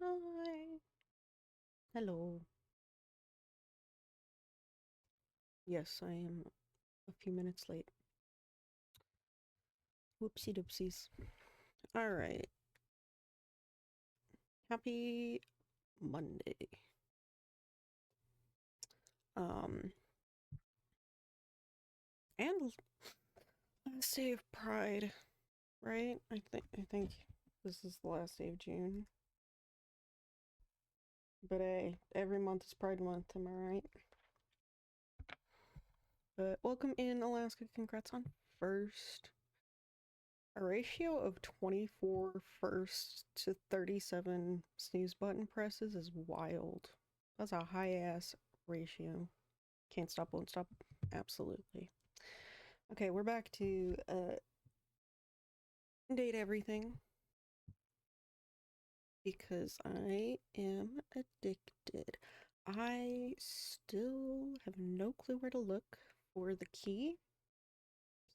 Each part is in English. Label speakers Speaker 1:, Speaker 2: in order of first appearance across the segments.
Speaker 1: Hi. Hello. Yes, I am a few minutes late. Whoopsie doopsies. All right. Happy Monday. Um, and last day of Pride, right? I think this is the last day of June. But hey, every month is Pride Month, am I right? But welcome in, Alaska. Congrats on first. A ratio of 24 first to 37 snooze button presses is wild. That's a high ass ratio. Can't stop, won't stop. Absolutely. Okay, we're back to date everything because I am addicted. I still have no clue where to look for the key,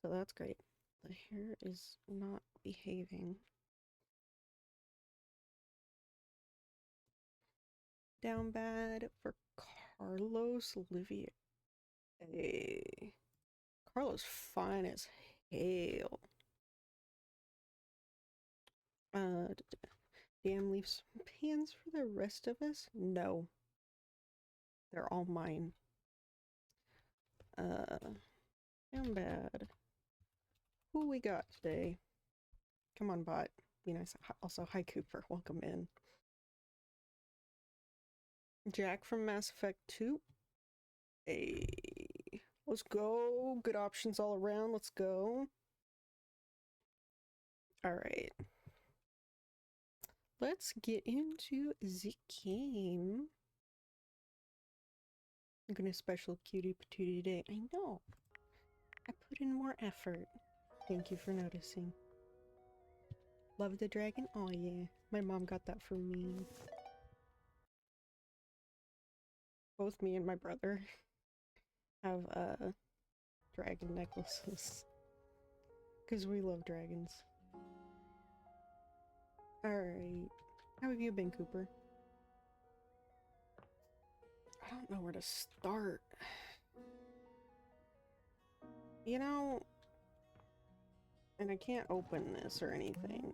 Speaker 1: so that's great. The hair is not behaving. Down bad for Carlos Olivier. Hey, Carlos fine as hell. Uh, damn leaves pans for the rest of us? No, they're all mine. Down bad. Who we got today? Come on, bot. Be nice. Also, hi Cooper. Welcome in. Jack from Mass Effect 2. Hey, let's go. Good options all around. Let's go. All right. Let's get into the game. I'm gonna special cutie patootie today. I know. I put in more effort. Thank you for noticing. Love the dragon? Oh yeah. My mom got that for me. Both me and my brother have dragon necklaces. Because we love dragons. Alright. How have you been, Cooper? I don't know where to start. You know, and I can't open this or anything.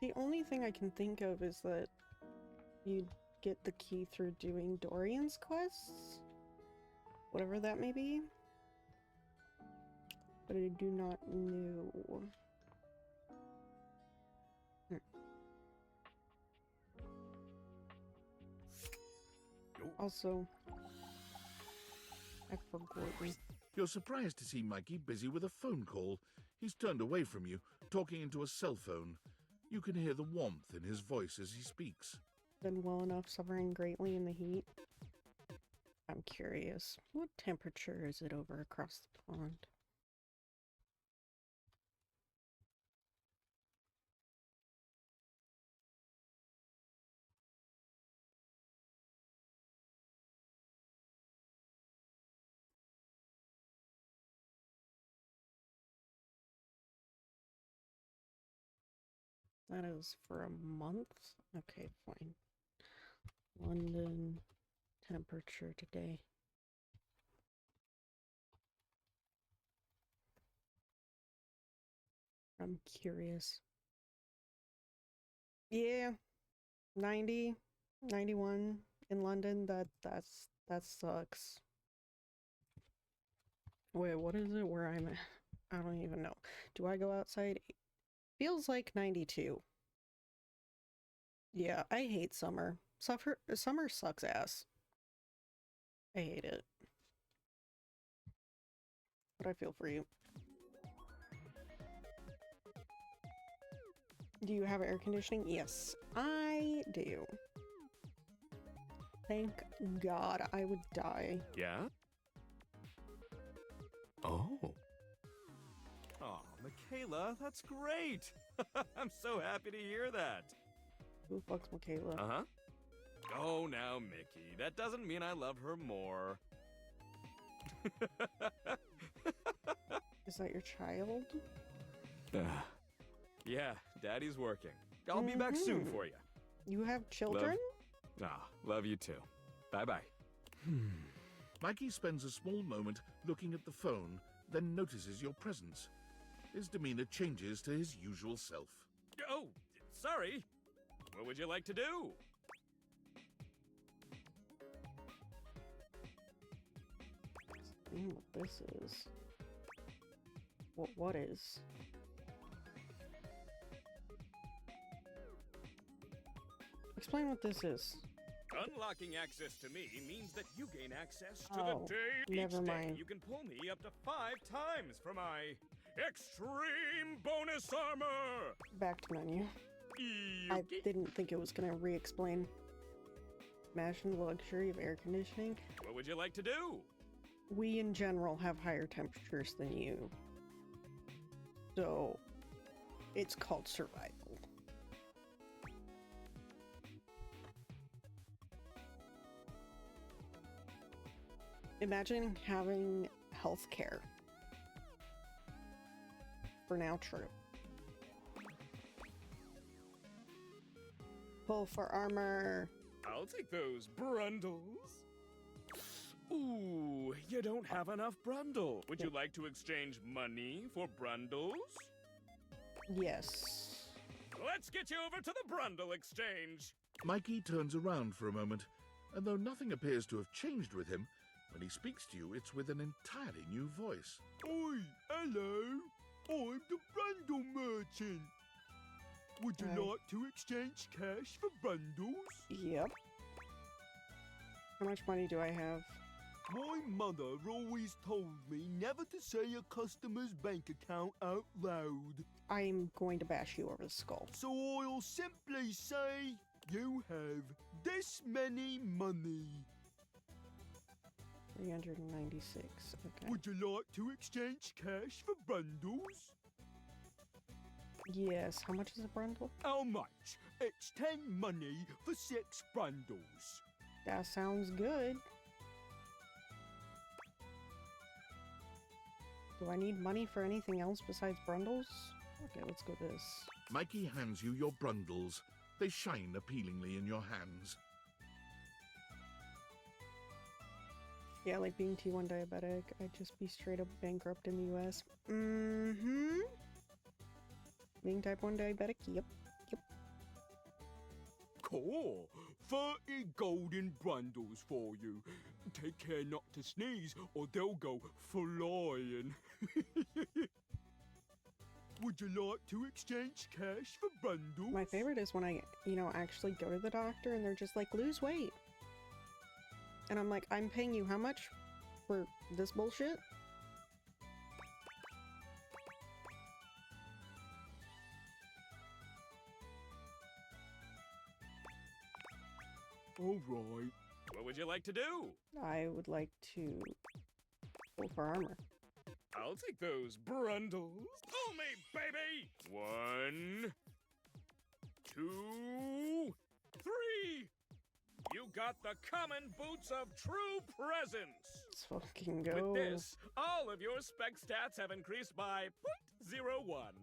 Speaker 1: The only thing I can think of is that you get the key through doing Dorian's quests? Whatever that may be. But I do not know. Also, I forgot.
Speaker 2: You're surprised to see Mikey busy with a phone call. He's turned away from you, talking into a cell phone. You can hear the warmth in his voice as he speaks.
Speaker 1: Been well enough suffering greatly in the heat. I'm curious, what temperature is it over across the pond? That is for a month? Okay, fine. London temperature today. I'm curious. Yeah, 90, 91 in London. That sucks. Wait, what is it where I'm at? I don't even know. Do I go outside? Feels like 92. Yeah, I hate summer. Summer sucks ass. I hate it. But I feel for you. Do you have air conditioning? Yes, I do. Thank God, I would die.
Speaker 3: Yeah? Oh. Oh, Michaela, that's great. I'm so happy to hear that.
Speaker 1: Who the fuck's Michaela?
Speaker 3: Uh-huh. Oh, now, Mickey, that doesn't mean I love her more.
Speaker 1: Is that your child?
Speaker 3: Yeah, Daddy's working. I'll be back soon for you.
Speaker 1: You have children?
Speaker 3: Love you too. Bye-bye.
Speaker 2: Mikey spends a small moment looking at the phone, then notices your presence. His demeanor changes to his usual self.
Speaker 3: Oh, sorry. What would you like to do?
Speaker 1: What this is. What is? Explain what this is.
Speaker 3: Unlocking access to me means that you gain access to
Speaker 1: Oh,
Speaker 3: the day.
Speaker 1: never
Speaker 3: Each day,
Speaker 1: mind.
Speaker 3: you can pull me up to 5 times for my extreme bonus armor.
Speaker 1: Back to menu. I didn't think it was gonna re-explain. Imagine the luxury of air conditioning.
Speaker 3: What would you like to do?
Speaker 1: We in general have higher temperatures than you. So, it's called survival. Imagine having health care. For now, true. Pull for armor.
Speaker 3: I'll take those brundles. Ooh, you don't have enough brundle. Would you like to exchange money for brundles?
Speaker 1: Yes.
Speaker 3: Let's get you over to the brundle exchange.
Speaker 2: Mikey turns around for a moment, and though nothing appears to have changed with him, when he speaks to you, it's with an entirely new voice.
Speaker 4: Oi, hello. I'm the Brundle Merchant. Would you
Speaker 1: Hi.
Speaker 4: like to exchange cash for bundles?
Speaker 1: Yep. How much money do I have?
Speaker 4: My mother always told me never to say a customer's bank account out loud.
Speaker 1: I'm going to bash you over the skull.
Speaker 4: So I'll simply say you have this many money.
Speaker 1: 396. Okay.
Speaker 4: Would you like to exchange cash for bundles?
Speaker 1: Yes. How much is a bundle?
Speaker 4: How much? It's 10 money for 6 bundles.
Speaker 1: That sounds good. Do I need money for anything else besides bundles? Okay, let's go this.
Speaker 2: Mikey hands you your brundles. They shine appealingly in your hands.
Speaker 1: Yeah, like being T1 diabetic, I'd just be straight up bankrupt in the US. Mm-hmm. Being type 1 diabetic, yep.
Speaker 4: Cool. 30 golden bundles for you. Take care not to sneeze or they'll go flying. Would you like to exchange cash for bundles?
Speaker 1: My favorite is when I, actually go to the doctor and they're just like, lose weight. And I'm like, I'm paying you how much for this bullshit?
Speaker 4: All right.
Speaker 3: What would you like to do?
Speaker 1: I would like to pull for armor.
Speaker 3: I'll take those brundles. Pull me, baby! 1, 2, 3. You got the common boots of true presence.
Speaker 1: Let's fucking go.
Speaker 3: With this, all of your spec stats have increased by 0.01.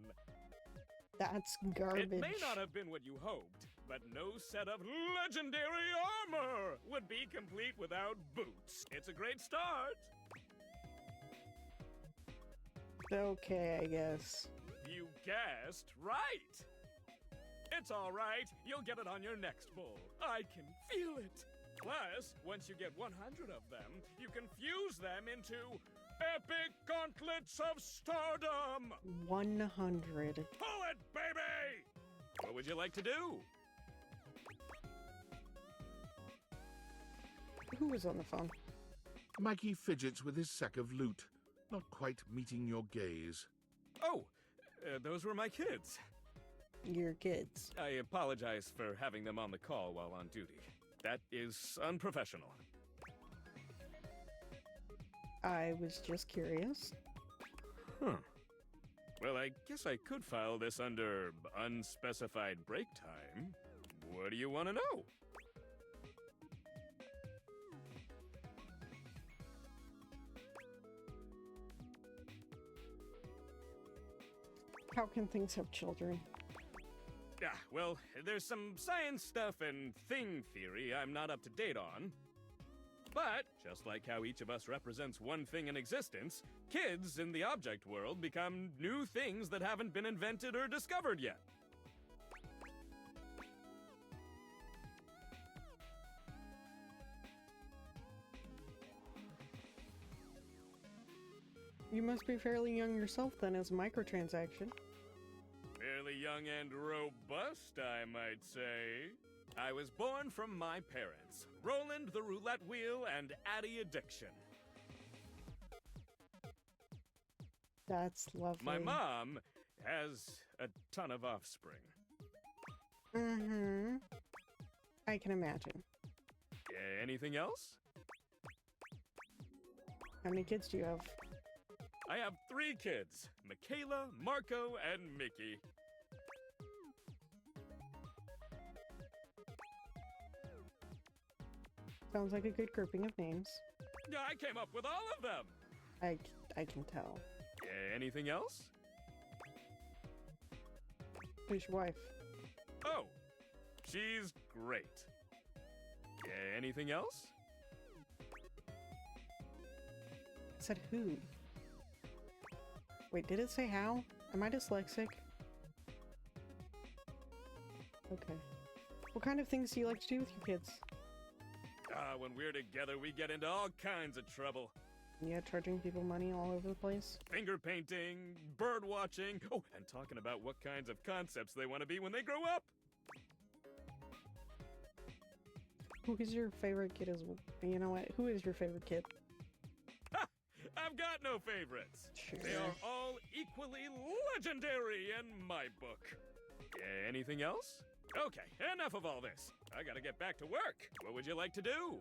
Speaker 1: That's garbage.
Speaker 3: It may not have been what you hoped, but no set of legendary armor would be complete without boots. It's a great start.
Speaker 1: Okay, I guess.
Speaker 3: You guessed right. It's all right. You'll get it on your next pull. I can feel it. Plus, once you get 100 of them, you can fuse them into epic gauntlets of stardom.
Speaker 1: 100.
Speaker 3: Pull it, baby! What would you like to do?
Speaker 1: Who was on the phone?
Speaker 2: Mikey fidgets with his sack of loot, not quite meeting your gaze.
Speaker 3: Oh, those were my kids.
Speaker 1: Your kids.
Speaker 3: I apologize for having them on the call while on duty. That is unprofessional.
Speaker 1: I was just curious.
Speaker 3: Huh. Well, I guess I could file this under unspecified break time. What do you want to know?
Speaker 1: How can things have children?
Speaker 3: Yeah, well, there's some science stuff and thing theory I'm not up to date on. But, just like how each of us represents one thing in existence, kids in the object world become new things that haven't been invented or discovered yet.
Speaker 1: You must be fairly young yourself then as a microtransaction.
Speaker 3: Fairly young and robust, I might say. I was born from my parents, Roland the Roulette Wheel and Addie Addiction.
Speaker 1: That's lovely.
Speaker 3: My mom has a ton of offspring.
Speaker 1: Mm-hmm. I can imagine.
Speaker 3: Anything else?
Speaker 1: How many kids do you have?
Speaker 3: I have 3 kids, Michaela, Marco, and Mickey.
Speaker 1: Sounds like a good grouping of names.
Speaker 3: Yeah, I came up with all of them.
Speaker 1: I can tell.
Speaker 3: Anything else?
Speaker 1: Who's your wife?
Speaker 3: Oh, she's great. Anything else?
Speaker 1: I said who? Wait, did it say how? Am I dyslexic? Okay. What kind of things do you like to do with your kids?
Speaker 3: When we're together, we get into all kinds of trouble.
Speaker 1: Yeah, charging people money all over the place.
Speaker 3: Finger painting, bird watching, oh, and talking about what kinds of concepts they want to be when they grow up.
Speaker 1: Who is your favorite kid as well? You know what? Who is your favorite kid?
Speaker 3: Ha! I've got no favorites.
Speaker 1: Sure.
Speaker 3: They are all equally legendary in my book. Anything else? Okay, enough of all this. I gotta get back to work. What would you like to do?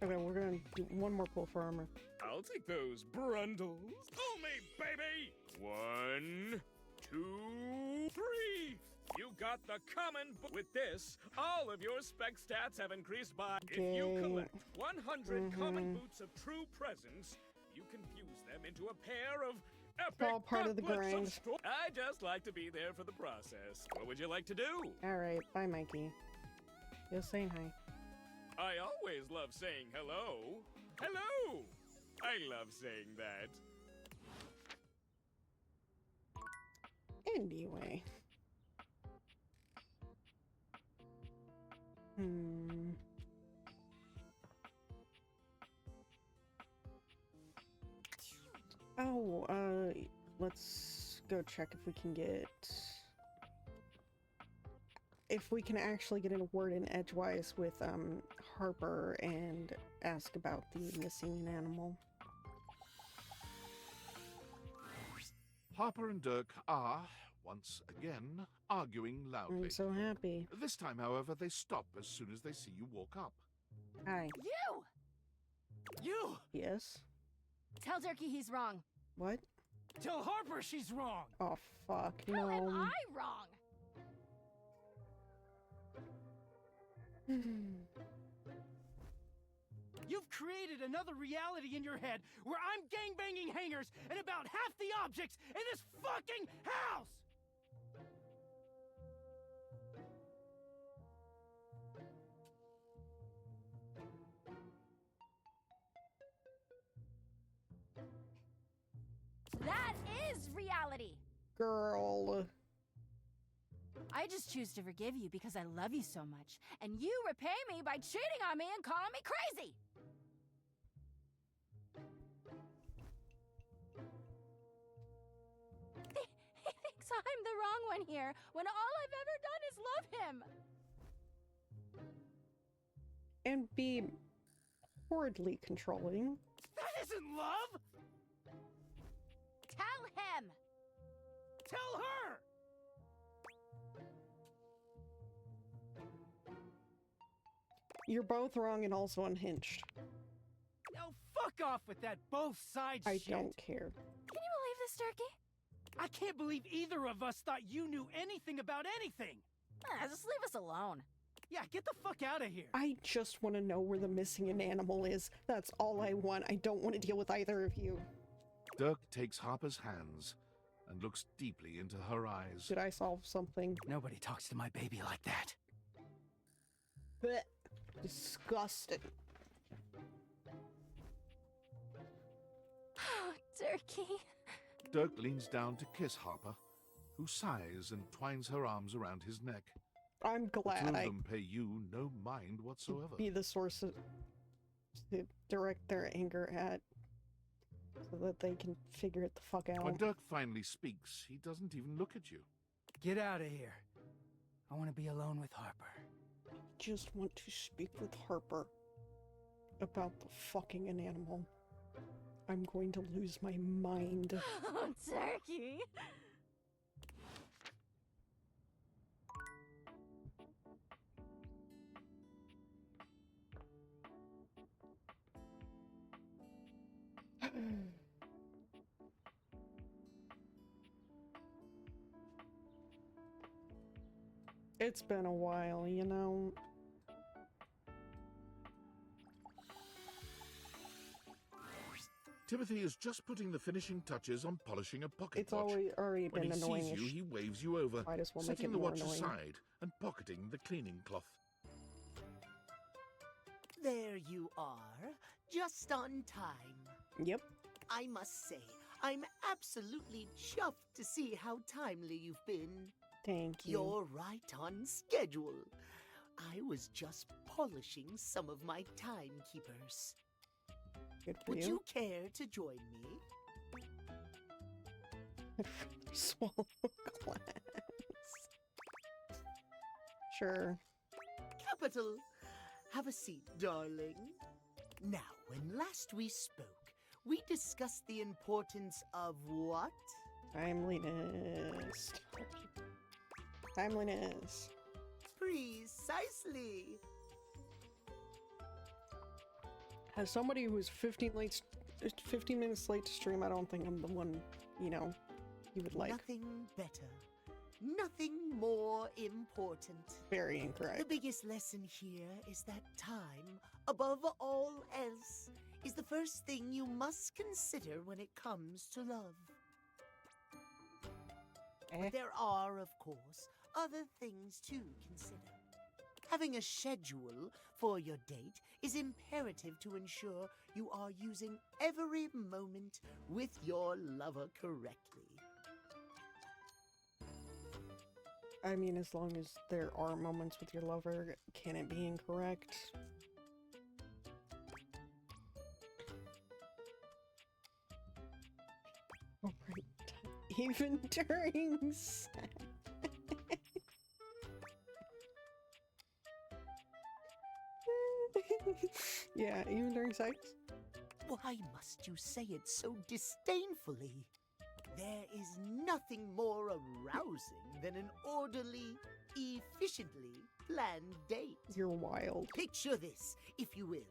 Speaker 1: Okay, we're gonna do one more pull for armor.
Speaker 3: I'll take those brundles. Pull me, baby! 1, 2, 3. You got the common with this. All of your spec stats have increased by. If you collect 100 common boots of true presence, you can fuse them into a pair of epic
Speaker 1: all part of the
Speaker 3: gauntlets
Speaker 1: grind.
Speaker 3: I just like to be there for the process. What would you like to do?
Speaker 1: Alright, bye Mikey. Just saying hi.
Speaker 3: I always love saying hello. Hello! I love saying that.
Speaker 1: Anyway. Oh, let's go check if we can get... If we can actually get a word in edgewise with, Harper and ask about the missing animal.
Speaker 2: Harper and Dirk are, once again, arguing loudly.
Speaker 1: I'm so happy.
Speaker 2: This time, however, they stop as soon as they see you walk up.
Speaker 1: Hi.
Speaker 5: You!
Speaker 1: Yes?
Speaker 5: Tell Durkee he's wrong.
Speaker 1: What?
Speaker 5: Tell Harper she's wrong.
Speaker 1: Oh, fuck,
Speaker 6: How am
Speaker 1: no.
Speaker 6: I wrong?
Speaker 5: You've created another reality in your head where I'm gangbanging hangers and about half the objects in this fucking house!
Speaker 6: That is reality.
Speaker 1: Girl.
Speaker 6: I just choose to forgive you because I love you so much, and you repay me by cheating on me and calling me crazy. He thinks I'm the wrong one here, when all I've ever done is love him.
Speaker 1: And be horridly controlling.
Speaker 5: That isn't love!
Speaker 6: Tell him.
Speaker 5: Tell her!
Speaker 1: You're both wrong and also unhinged.
Speaker 5: Now fuck off with that both sides
Speaker 1: I
Speaker 5: shit.
Speaker 1: don't care.
Speaker 6: Can you believe this, Turkey?
Speaker 5: I can't believe either of us thought you knew anything about anything.
Speaker 6: Just leave us alone.
Speaker 5: Yeah, get the fuck out of here.
Speaker 1: I just want to know where the missing animal is. That's all I want. I don't want to deal with either of you.
Speaker 2: Dirk takes Harper's hands and looks deeply into her eyes.
Speaker 1: Did I solve something?
Speaker 5: Nobody talks to my baby like that.
Speaker 1: Blech. Disgusting.
Speaker 6: Oh, Turkey.
Speaker 2: Dirk leans down to kiss Harper, who sighs and twines her arms around his neck.
Speaker 1: I'm
Speaker 2: The two
Speaker 1: glad
Speaker 2: of
Speaker 1: I
Speaker 2: them pay you no mind whatsoever.
Speaker 1: be the source of to direct their anger at, so that they can figure it the fuck
Speaker 2: When
Speaker 1: out.
Speaker 2: Dirk finally speaks, he doesn't even look at you.
Speaker 5: Get out of here. I want to be alone with Harper.
Speaker 1: Just want to speak with Harper about the fucking animal. I'm going to lose my mind.
Speaker 6: Oh, Turkey.
Speaker 1: It's been a while, you know.
Speaker 2: Timothy is just putting the finishing touches on polishing a pocket
Speaker 1: It's
Speaker 2: watch.
Speaker 1: already
Speaker 2: When
Speaker 1: been
Speaker 2: he
Speaker 1: annoying.
Speaker 2: sees you, he waves you over,
Speaker 1: Might as well make
Speaker 2: setting
Speaker 1: it
Speaker 2: the
Speaker 1: more
Speaker 2: watch
Speaker 1: annoying.
Speaker 2: aside and pocketing the cleaning cloth.
Speaker 7: There you are, just on time.
Speaker 1: Yep.
Speaker 7: I must say, I'm absolutely chuffed to see how timely you've been.
Speaker 1: Thank you.
Speaker 7: You're right on schedule. I was just polishing some of my timekeepers.
Speaker 1: Good for
Speaker 7: Would
Speaker 1: you.
Speaker 7: you care to join me?
Speaker 1: Swallow glass. Sure.
Speaker 7: Capital. Have a seat, darling. Now, when last we spoke, we discussed the importance of what?
Speaker 1: Timeliness. Timeliness.
Speaker 7: Precisely.
Speaker 1: As somebody who's 15 minutes late to stream, I don't think I'm the one, you know, you would like.
Speaker 7: Nothing better. Nothing more important.
Speaker 1: Very
Speaker 7: The
Speaker 1: incorrect.
Speaker 7: biggest lesson here is that time, above all else, is the first thing you must consider when it comes to love.
Speaker 1: Eh?
Speaker 7: There are, of course, other things to consider. Having a schedule for your date is imperative to ensure you are using every moment with your lover correctly.
Speaker 1: I mean, as long as there are moments with your lover, can it be incorrect? Alright. Even during sex. Yeah, even during sex?
Speaker 7: Why must you say it so disdainfully? There is nothing more arousing than an orderly, efficiently planned date.
Speaker 1: You're wild.
Speaker 7: Picture this, if you will.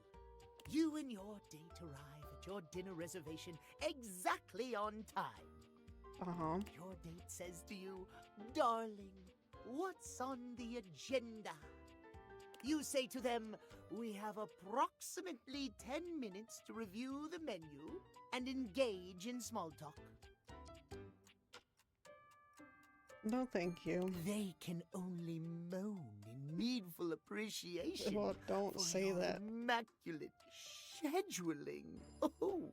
Speaker 7: You and your date arrive at your dinner reservation exactly on time.
Speaker 1: Uh-huh.
Speaker 7: Your date says to you, "Darling, what's on the agenda?" You say to them, "We have approximately 10 minutes to review the menu and engage in small talk."
Speaker 1: No, thank you.
Speaker 7: They can only moan in needful appreciation
Speaker 1: Well, don't
Speaker 7: for
Speaker 1: say
Speaker 7: your
Speaker 1: that.
Speaker 7: immaculate scheduling. Oh.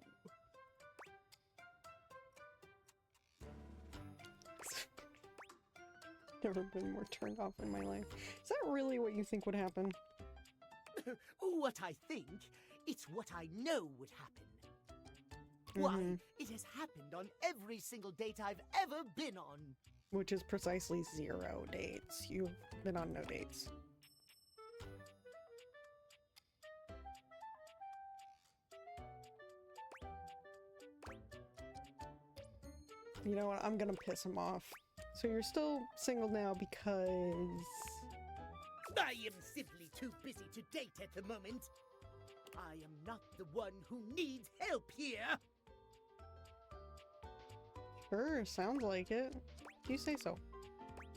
Speaker 1: Never been more turned off in my life. Is that really what you think would happen?
Speaker 7: What I think, it's what I know would happen. Why,
Speaker 1: Mhm.
Speaker 7: it has happened on every single date I've ever been on.
Speaker 1: Which is precisely 0 dates. You've been on no dates. You know what? I'm gonna piss him off. So you're still single now because...
Speaker 7: I am simply too busy to date at the moment. I am not the one who needs help here.
Speaker 1: Sure, sounds like it. You say so.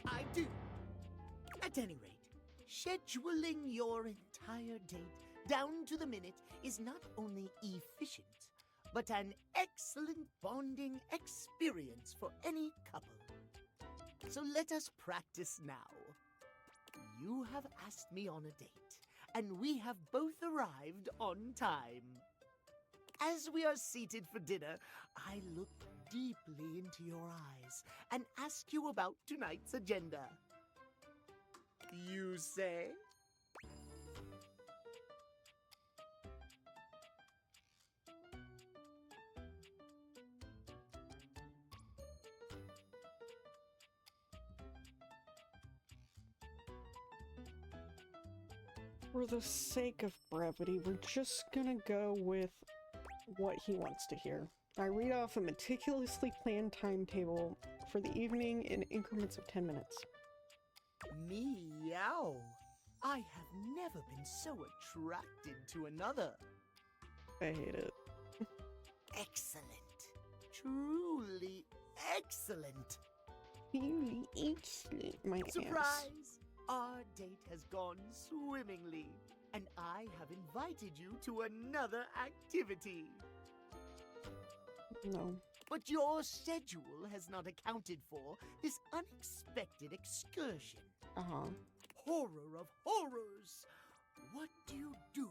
Speaker 7: I do. At any rate, scheduling your entire date down to the minute is not only efficient, but an excellent bonding experience for any couple. So let us practice now. You have asked me on a date, and we have both arrived on time. As we are seated for dinner, I look deeply into your eyes and ask you about tonight's agenda. You say?
Speaker 1: For the sake of brevity, we're just gonna go with what he wants to hear. I read off a meticulously planned timetable for the evening in increments of 10 minutes.
Speaker 7: Meow. I have never been so attracted to another.
Speaker 1: I hate it.
Speaker 7: Excellent. Truly excellent.
Speaker 1: Really excellent, my ass.
Speaker 7: Surprise! Our date has gone swimmingly, and I have invited you to another activity.
Speaker 1: No.
Speaker 7: But your schedule has not accounted for this unexpected excursion.
Speaker 1: Uh-huh.
Speaker 7: Horror of horrors! What do you do?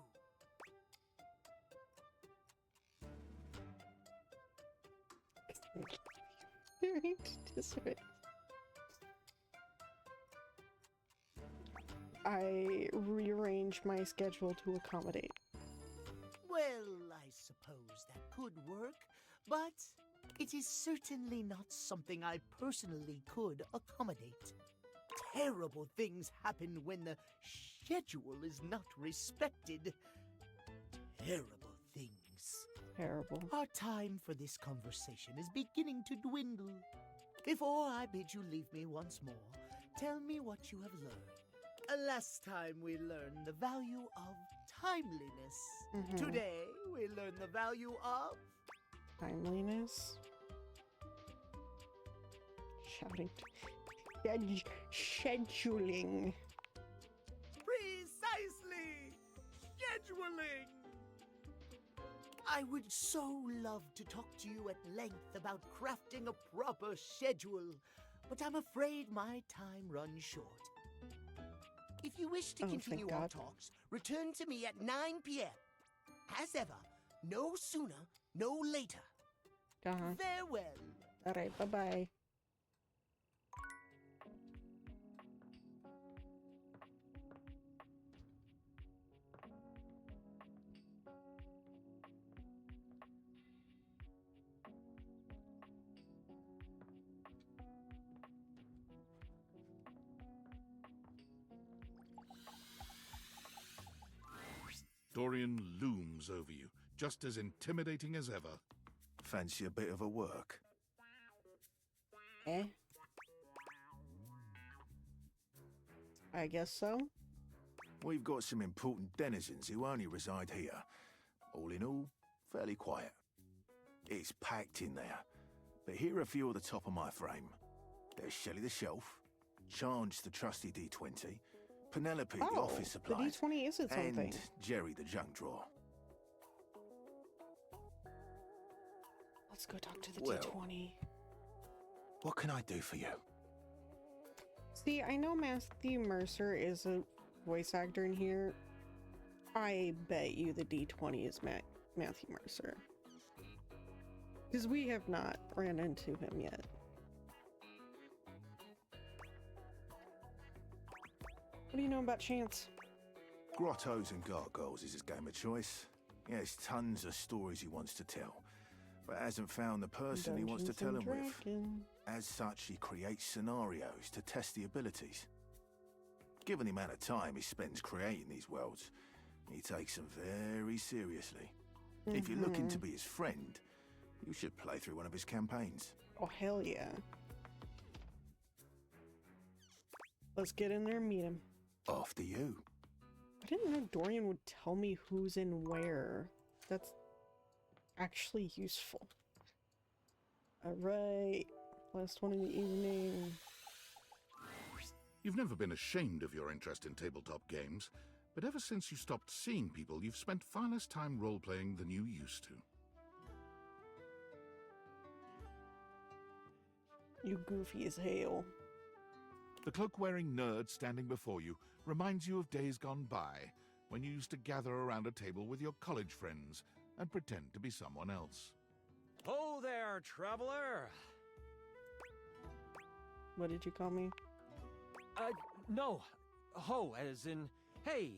Speaker 1: Very disarray. I rearrange my schedule to accommodate.
Speaker 7: Well, I suppose that could work, but it is certainly not something I personally could accommodate. Terrible things happen when the schedule is not respected. Terrible things.
Speaker 1: Terrible.
Speaker 7: Our time for this conversation is beginning to dwindle. Before I bid you leave me once more, tell me what you have learned. Last time we learned the value of timeliness. Today we learn the value of
Speaker 1: Timeliness. Shouting. Scheduling.
Speaker 7: precisely scheduling. I would so love to talk to you at length about crafting a proper schedule, but I'm afraid my time runs short. If you wish to
Speaker 1: Oh, thank
Speaker 7: continue our
Speaker 1: God.
Speaker 7: talks, return to me at 9 p.m. As ever, no sooner, no later.
Speaker 1: Uh-huh.
Speaker 7: Farewell.
Speaker 1: Alright, bye-bye.
Speaker 2: Dorian looms over you, just as intimidating as ever.
Speaker 8: Fancy a bit of a work?
Speaker 1: Eh? I guess so.
Speaker 8: We've got some important denizens who only reside here. All in all, fairly quiet. It's packed in there, but here are a few at the top of my frame. There's Shelley the Shelf, Charge the trusty D20, Penelope the office
Speaker 1: the
Speaker 8: supplies,
Speaker 1: D20 is its own thing.
Speaker 8: and Jerry the junk drawer.
Speaker 1: Let's go talk to the
Speaker 8: Well.
Speaker 1: D20.
Speaker 8: What can I do for you?
Speaker 1: See, I know Matthew Mercer is a voice actor in here. I bet you the D20 is Matthew Mercer. Because we have not ran into him yet. What do you know about Chance?
Speaker 8: Grottos and gargoyles is his game of choice. He has tons of stories he wants to tell, but hasn't found the person he wants to tell
Speaker 1: Dungeons
Speaker 8: them
Speaker 1: and
Speaker 8: with.
Speaker 1: Dragons.
Speaker 8: As such, he creates scenarios to test the abilities. Given the amount of time he spends creating these worlds, he takes them very seriously. If you're looking to be his friend, you should play through one of his campaigns.
Speaker 1: Oh, hell yeah. Let's get in there and meet him.
Speaker 8: After you.
Speaker 1: I didn't know Dorian would tell me who's in where. That's actually useful. Alright. Last one in the evening.
Speaker 2: You've never been ashamed of your interest in tabletop games, but ever since you stopped seeing people, you've spent far less time role-playing than you used to.
Speaker 1: You goofy as hell.
Speaker 2: The cloak-wearing nerd standing before you reminds you of days gone by, when you used to gather around a table with your college friends and pretend to be someone else.
Speaker 9: Ho there, traveler!
Speaker 1: What did you call me?
Speaker 9: No. Ho, as in, hey.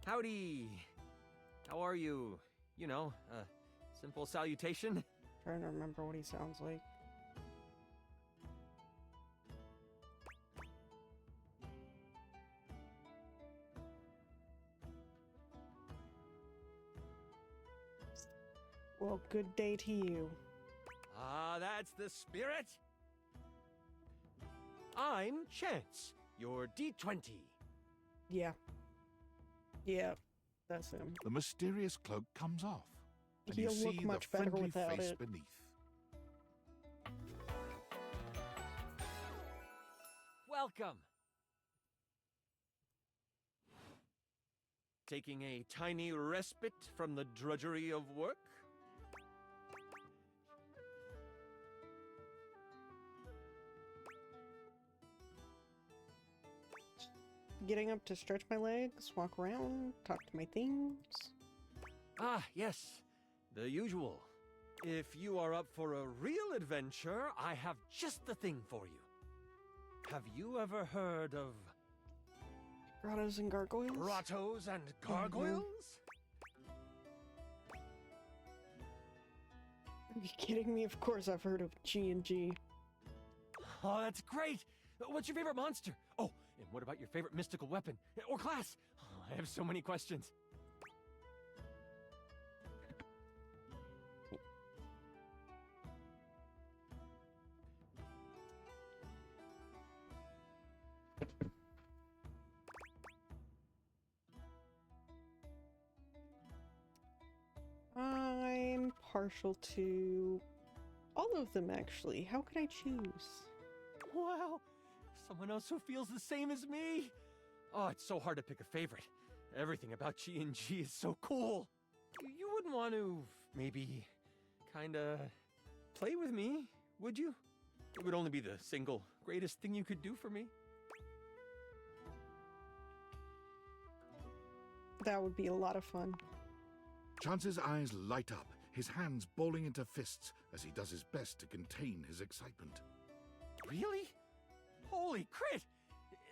Speaker 9: Howdy. How are you? You know, simple salutation.
Speaker 1: Trying to remember what he sounds like. Well, good day to you.
Speaker 9: Ah, that's the spirit. I'm Chance, your D20.
Speaker 1: Yeah. Yeah, that's him.
Speaker 2: The mysterious cloak comes off, and
Speaker 1: He'll
Speaker 2: you
Speaker 1: look
Speaker 2: see
Speaker 1: much
Speaker 2: the
Speaker 1: better
Speaker 2: friendly
Speaker 1: without
Speaker 2: face
Speaker 1: it.
Speaker 2: beneath.
Speaker 9: Welcome. Taking a tiny respite from the drudgery of work?
Speaker 1: Getting up to stretch my legs, walk around, talk to my things.
Speaker 9: Ah, yes. The usual. If you are up for a real adventure, I have just the thing for you. Have you ever heard of
Speaker 1: Grottos and gargoyles?
Speaker 9: grottos and gargoyles?
Speaker 1: Are you kidding me? Of course I've heard of G&G.
Speaker 9: Oh, that's great! What's your favorite monster? Oh, and what about your favorite mystical weapon? Or class? Oh, I have so many questions.
Speaker 1: I'm partial to all of them, actually. How could I choose?
Speaker 9: Wow! Someone else who feels the same as me! Oh, it's so hard to pick a favorite. Everything about G&G is so cool. You wouldn't want to, maybe, kinda play with me, would you? It would only be the single greatest thing you could do for me.
Speaker 1: That would be a lot of fun.
Speaker 2: Chance's eyes light up, his hands balling into fists as he does his best to contain his excitement.
Speaker 9: Really? Holy crit!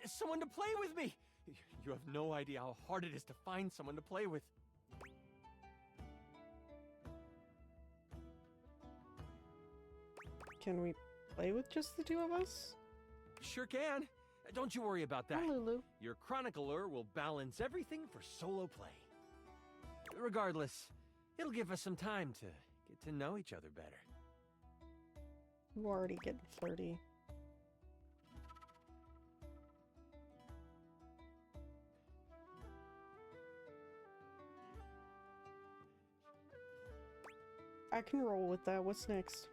Speaker 9: Someone to play with me! You have no idea how hard it is to find someone to play with.
Speaker 1: Can we play with just the two of us?
Speaker 9: Sure can. Don't you worry about that.
Speaker 1: Hi, Lulu.
Speaker 9: Your chronicler will balance everything for solo play. Regardless, it'll give us some time to get to know each other better.
Speaker 1: You already getting flirty. I can roll with that. What's next?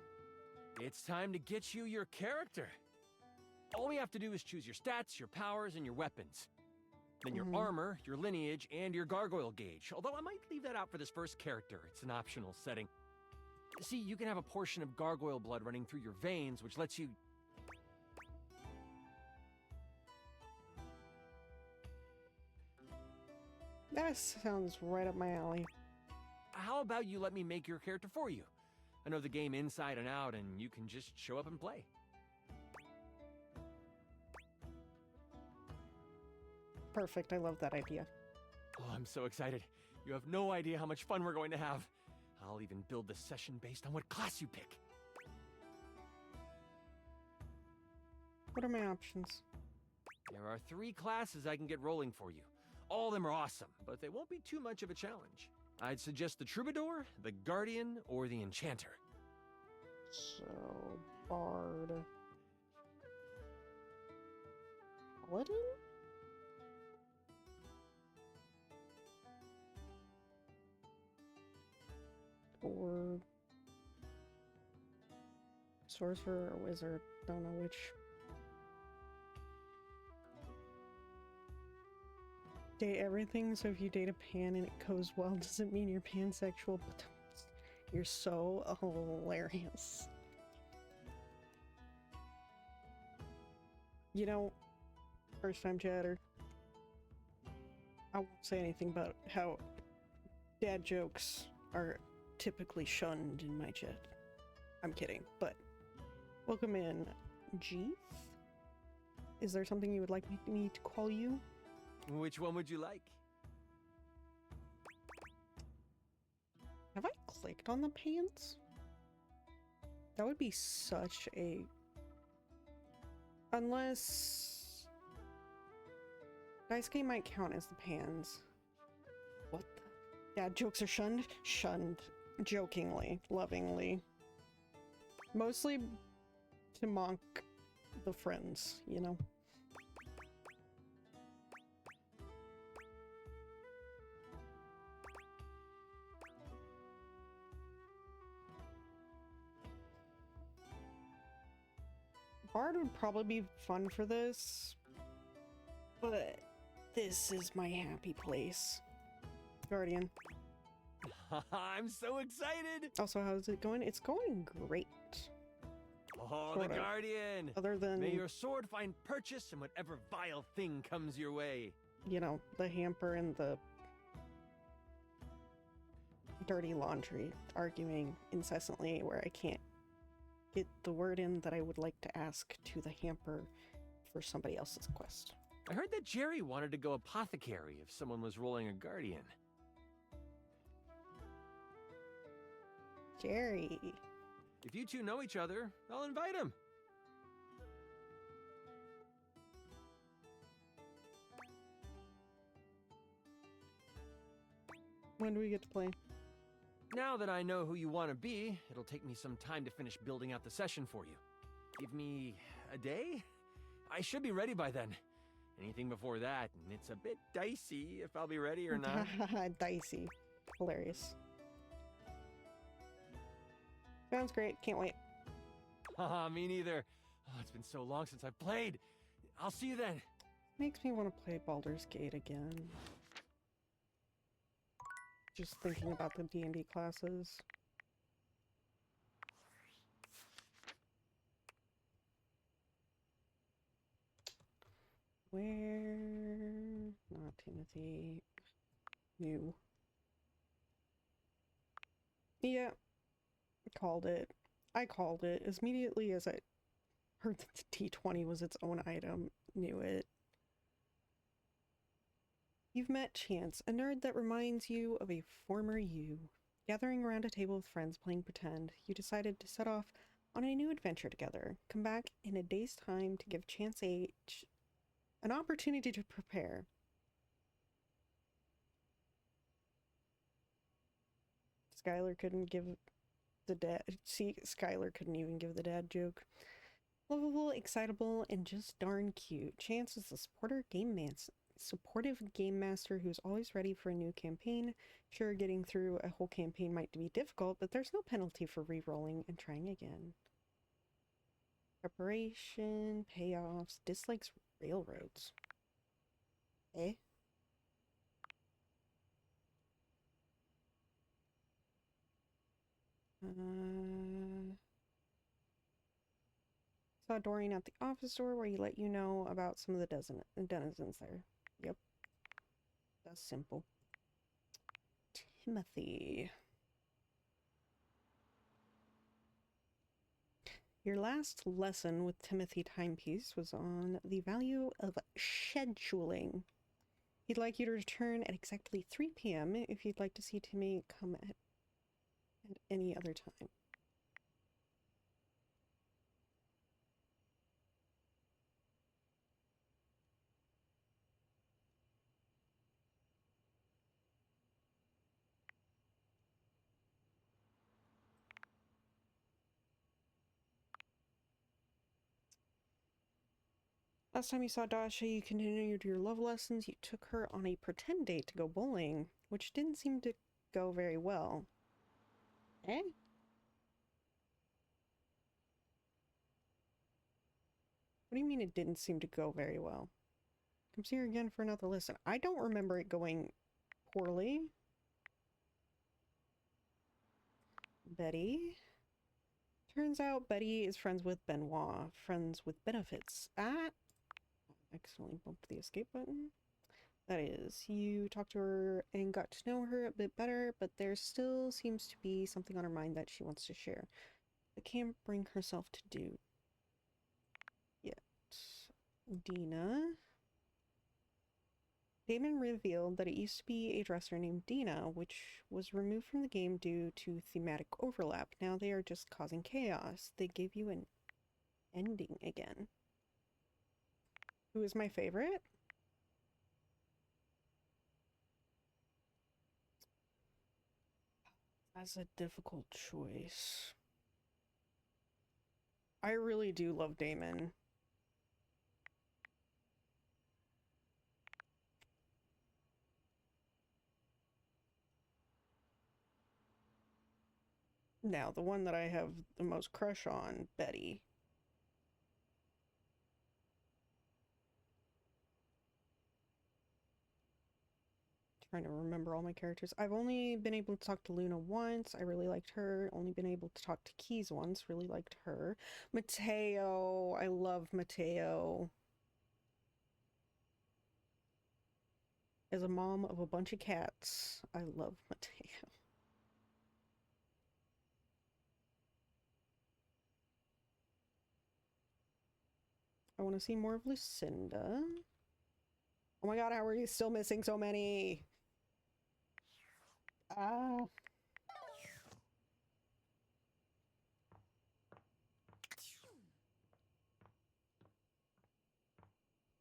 Speaker 9: It's time to get you your character. All we have to do is choose your stats, your powers, and your weapons. Then your armor, your lineage, and your gargoyle gauge. Although I might leave that out for this first character. It's an optional setting. See, you can have a portion of gargoyle blood running through your veins, which lets you...
Speaker 1: That sounds right up my alley.
Speaker 9: How about you let me make your character for you? I know the game inside and out, and you can just show up and play.
Speaker 1: Perfect. I love that idea.
Speaker 9: Oh, I'm so excited. You have no idea how much fun we're going to have. I'll even build the session based on what class you pick.
Speaker 1: What are my options?
Speaker 9: There are 3 classes I can get rolling for you. All of them are awesome, but they won't be too much of a challenge. I'd suggest the Troubadour, the Guardian, or the Enchanter.
Speaker 1: So, Bard. Paladin? Or sorcerer or wizard, don't know which. Date everything, so if you date a pan and it goes well, doesn't mean you're pansexual, but you're so hilarious. You know, first time chatter. I won't say anything about how dad jokes are typically shunned in my chat. I'm kidding, but welcome in, Jeeth. Is there something you would like me to call you?
Speaker 9: Which one would you like?
Speaker 1: Have I clicked on the pants? That would be such a... Unless... Dice game might count as the pans. What the... Dad jokes are shunned? Shunned. Jokingly. Lovingly. Mostly to mock the friends, you know? Bard would probably be fun for this, but this is my happy place. Guardian.
Speaker 9: I'm so excited!
Speaker 1: Also, how's it going? It's going great.
Speaker 9: Oh,
Speaker 1: Sort
Speaker 9: the
Speaker 1: of.
Speaker 9: Guardian!
Speaker 1: Other than,
Speaker 9: May your sword find purchase in whatever vile thing comes your way.
Speaker 1: you know, the hamper and the dirty laundry, arguing incessantly where I can't get the word in that I would like to ask to the hamper for somebody else's quest.
Speaker 9: I heard that Jerry wanted to go apothecary if someone was rolling a Guardian.
Speaker 1: Jerry.
Speaker 9: If you two know each other, I'll invite him.
Speaker 1: When do we get to play?
Speaker 9: Now that I know who you want to be, it'll take me some time to finish building out the session for you. Give me a day? I should be ready by then. Anything before that, and it's a bit dicey if I'll be ready or not.
Speaker 1: Dicey. Hilarious. Sounds great. Can't wait.
Speaker 9: Haha, me neither. Oh, it's been so long since I've played. I'll see you then.
Speaker 1: Makes me want to play Baldur's Gate again. Just thinking about the D&D classes. Where? Not Timothy. New. Yeah. Called it. I called it as immediately as I heard that the D20 was its own item. Knew it. You've met Chance, a nerd that reminds you of a former you. Gathering around a table with friends playing pretend, you decided to set off on a new adventure together. Come back in a day's time to give Chance an opportunity to prepare. Skylar couldn't give the dad... See, Skylar couldn't even give the dad joke. Lovable, excitable, and just darn cute. Chance is a supportive game master who's always ready for a new campaign. Sure, getting through a whole campaign might be difficult, but there's no penalty for re-rolling and trying again. Preparation, payoffs, dislikes railroads. Eh? Saw Dorian at the office door where he let you know about some of the denizens there. Yep. That's simple. Timothy. Your last lesson with Timothy Timepiece was on the value of scheduling. He'd like you to return at exactly 3 p.m. if you'd like to see Timmy come at any other time. Last time you saw Dasha, you continued your love lessons. You took her on a pretend date to go bowling, which didn't seem to go very well. Eh? What do you mean it didn't seem to go very well? Come see her again for another lesson. I don't remember it going poorly. Betty. Turns out Betty is friends with Benoit. Friends with benefits. Ah, accidentally bumped the escape button. That is, you talked to her and got to know her a bit better, but there still seems to be something on her mind that she wants to share, but can't bring herself to do yet. Dina. Damon revealed that it used to be a dresser named Dina, which was removed from the game due to thematic overlap. Now they are just causing chaos. They gave you an ending again. Who is my favorite? That's a difficult choice. I really do love Damon. Now, the one that I have the most crush on, Betty. Trying to remember all my characters. I've only been able to talk to Luna once. I really liked her. Only been able to talk to Keys once. Really liked her. Mateo. I love Mateo. As a mom of a bunch of cats, I love Mateo. I want to see more of Lucinda. Oh my god, how are you still missing so many? Ah.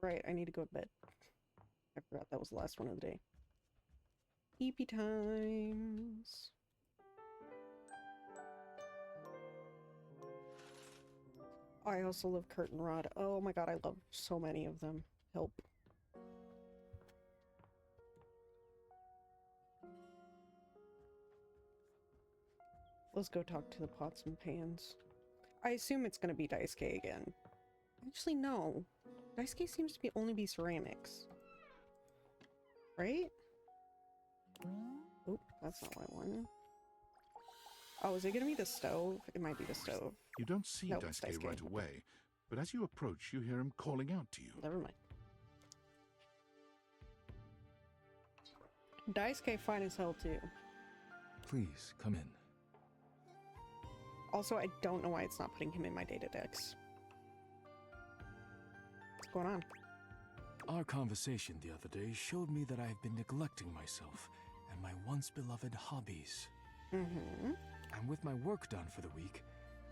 Speaker 1: Right, I need to go to bed. I forgot that was the last one of the day. EP times. I also love Curtain Rod. Oh my god, I love so many of them. Help. Let's go talk to the pots and pans. I assume it's gonna be Daisuke again. Actually, no. Daisuke seems to only be ceramics. Right? Oh, that's not what I wanted. Oh, is it gonna be the stove? It might be the stove.
Speaker 2: You don't see
Speaker 1: No, it's
Speaker 2: Daisuke
Speaker 1: Daisuke.
Speaker 2: right away, but as you approach, you hear him calling out to you.
Speaker 1: Never mind. Daisuke fine as hell too.
Speaker 10: Please, come in.
Speaker 1: Also, I don't know why it's not putting him in my data decks. What's going on?
Speaker 10: Our conversation the other day showed me that I have been neglecting myself and my once beloved hobbies.
Speaker 1: Mm-hmm.
Speaker 10: And with my work done for the week,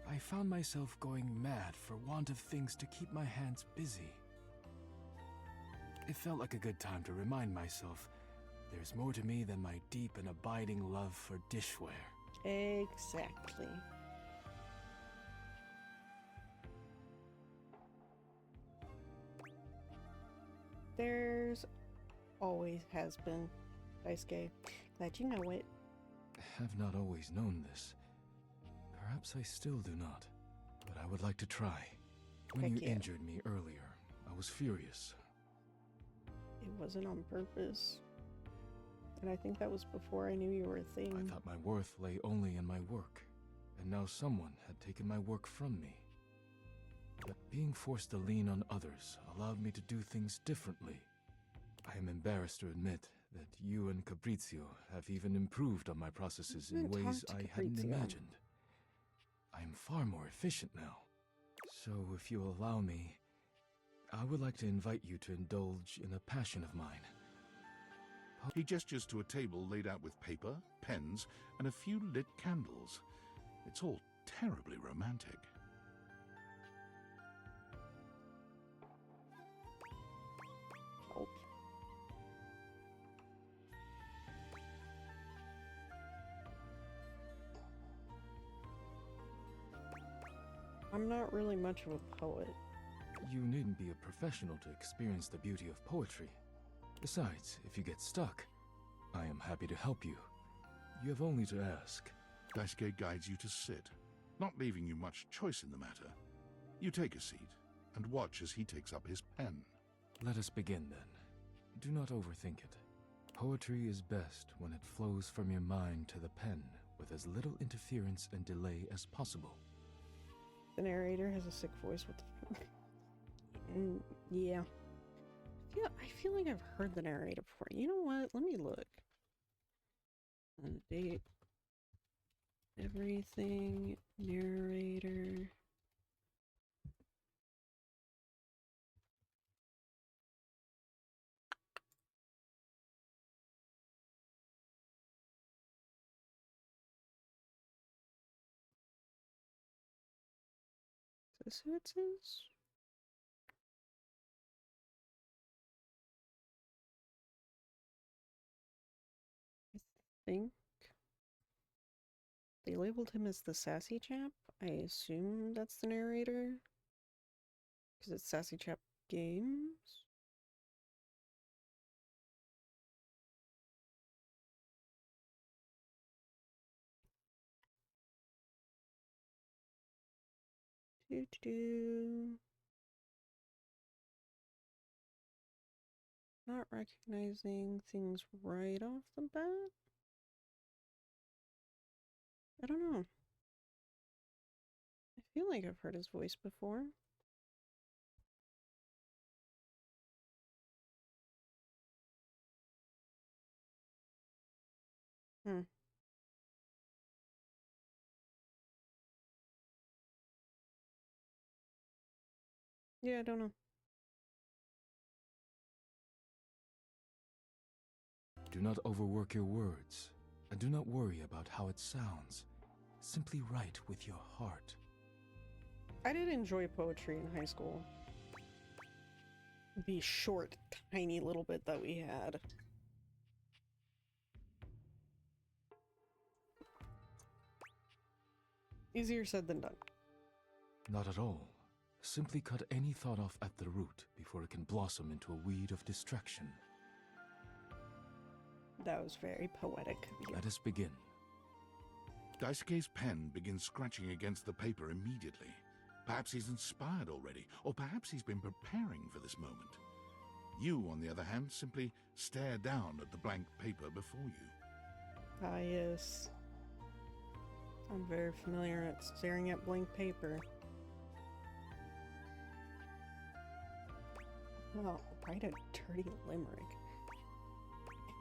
Speaker 10: I found myself going mad for want of things to keep my hands busy. It felt like a good time to remind myself there's more to me than my deep and abiding love for dishware.
Speaker 1: Exactly. There's always has been. Daisuke. Glad you know it.
Speaker 10: Have not always known this. Perhaps I still do not, but I would like to try. When
Speaker 1: Heck
Speaker 10: you
Speaker 1: yeah.
Speaker 10: injured me earlier, I was furious.
Speaker 1: It wasn't on purpose. And I think that was before I knew you were a thing.
Speaker 10: I thought my worth lay only in my work, and now someone had taken my work from me. But being forced to lean on others allowed me to do things differently. I am embarrassed to admit that you and Caprizio have even improved on my processes in ways I hadn't imagined. I am far more efficient now. So if you allow me, I would like to invite you to indulge in a passion of mine.
Speaker 2: He gestures to a table laid out with paper, pens, and a few lit candles. It's all terribly romantic.
Speaker 1: Oh. I'm not really much of a poet.
Speaker 10: You needn't be a professional to experience the beauty of poetry. Besides, if you get stuck, I am happy to help you. You have only to ask.
Speaker 2: Daisuke guides you to sit, not leaving you much choice in the matter. You take a seat and watch as he takes up his pen.
Speaker 10: Let us begin then. Do not overthink it. Poetry is best when it flows from your mind to the pen with as little interference and delay as possible.
Speaker 1: The narrator has a sick voice. What the... yeah. I feel like I've heard the narrator before. You know what? Let me look. Date. Everything. Narrator. Is this who it says? I think they labeled him as the sassy chap. I assume that's the narrator. Because it's Sassy Chap Games. Do. Not recognizing things right off the bat. I don't know. I feel like I've heard his voice before. Hmm. Yeah, I don't know.
Speaker 10: Do not overwork your words, and do not worry about how it sounds. Simply write with your heart.
Speaker 1: I did enjoy poetry in high school. The short, tiny little bit that we had. Easier said than done.
Speaker 10: Not at all. Simply cut any thought off at the root before it can blossom into a weed of distraction.
Speaker 1: That was very poetic of you.
Speaker 10: Let us begin.
Speaker 2: Daisuke's pen begins scratching against the paper immediately. Perhaps he's inspired already, or perhaps he's been preparing for this moment. You, on the other hand, simply stare down at the blank paper before you.
Speaker 1: Ah, yes. I'm very familiar at staring at blank paper. Well, write a dirty limerick.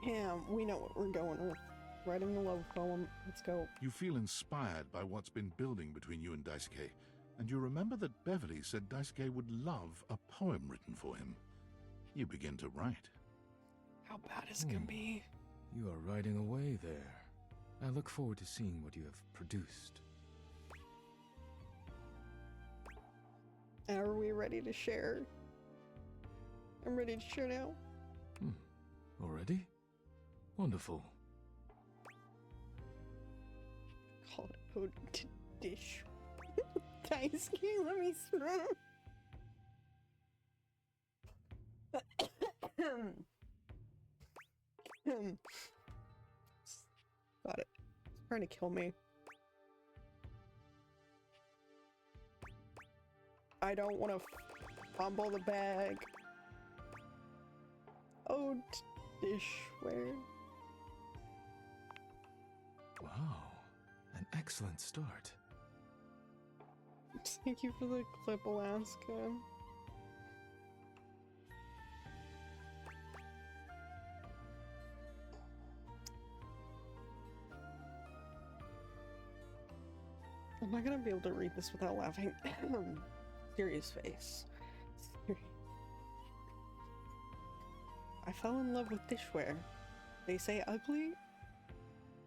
Speaker 1: Yeah, we know what we're going with. Writing a love poem. Let's go.
Speaker 2: You feel inspired by what's been building between you and Daisuke, and you remember that Beverly said Daisuke would love a poem written for him. You begin to write.
Speaker 1: How bad is it gonna be?
Speaker 10: You are writing away there. I look forward to seeing what you have produced.
Speaker 1: Are we ready to share? I'm ready to share now.
Speaker 10: Already? Wonderful.
Speaker 1: Call it potent dish. Daisuke, let me smell. Got it. It's trying to kill me. I don't want to fumble the bag. Oh, dishware.
Speaker 10: Wow, an excellent start.
Speaker 1: Thank you for the clip, Alaska. I'm not gonna be able to read this without laughing. Serious face. I fell in love with dishware. They say ugly?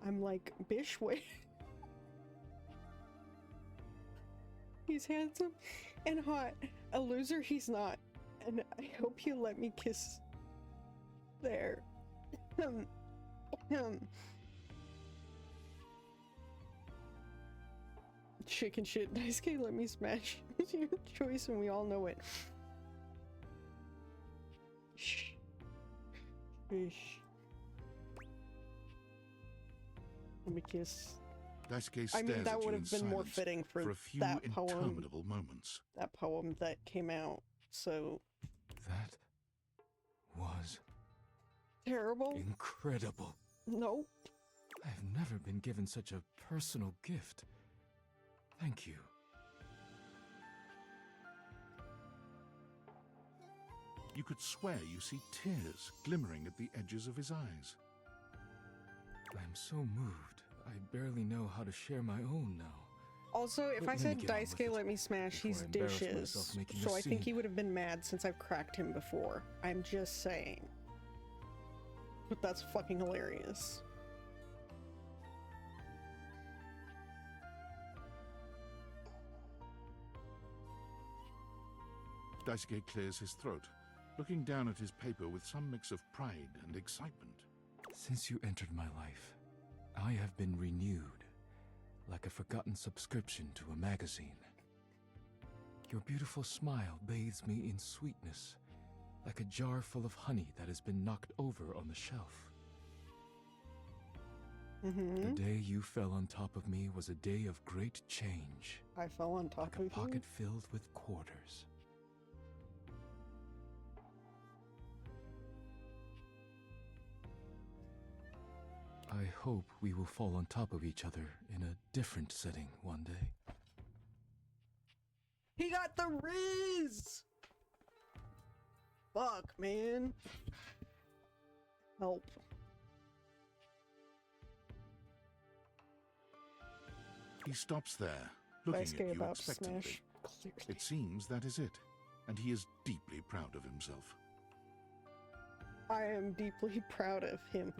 Speaker 1: I'm like, bishware. He's handsome and hot. A loser he's not. And I hope you let me kiss there. Chicken shit. Daisuke let me smash. It's your choice and we all know it. Shh. Shh. Let me kiss.
Speaker 2: Daisuke stares
Speaker 1: I mean, that
Speaker 2: at you
Speaker 1: would
Speaker 2: in
Speaker 1: have been more
Speaker 2: silence
Speaker 1: fitting for
Speaker 2: a few
Speaker 1: that poem.
Speaker 2: interminable moments.
Speaker 1: That poem that came out so
Speaker 10: That was
Speaker 1: terrible.
Speaker 10: incredible.
Speaker 1: No.
Speaker 10: I've never been given such a personal gift. Thank you.
Speaker 2: You could swear you see tears glimmering at the edges of his eyes.
Speaker 10: I am so moved. I barely know how to share my own now.
Speaker 1: Also, if
Speaker 10: Let
Speaker 1: I said
Speaker 10: me get on with
Speaker 1: Daisuke
Speaker 10: it
Speaker 1: let me smash
Speaker 10: before
Speaker 1: his
Speaker 10: I embarrass
Speaker 1: dishes,
Speaker 10: myself making a
Speaker 1: so I think
Speaker 10: scene.
Speaker 1: he would have been mad since I've cracked him before. I'm just saying. But that's fucking hilarious.
Speaker 2: Daisuke clears his throat, looking down at his paper with some mix of pride and excitement.
Speaker 10: Since you entered my life, I have been renewed, like a forgotten subscription to a magazine. Your beautiful smile bathes me in sweetness, like a jar full of honey that has been knocked over on the shelf. The day you fell on top of me was a day of great change.
Speaker 1: I fell on top
Speaker 10: like
Speaker 1: of
Speaker 10: a pocket
Speaker 1: you.
Speaker 10: filled with quarters. I hope we will fall on top of each other in a different setting one day.
Speaker 1: He got the Riz! Fuck, man. Help.
Speaker 2: He stops there, looking at
Speaker 1: Daisuke
Speaker 2: you
Speaker 1: about to
Speaker 2: expectantly.
Speaker 1: smash. Clearly.
Speaker 2: It seems that is it, and he is deeply proud of himself.
Speaker 1: I am deeply proud of him.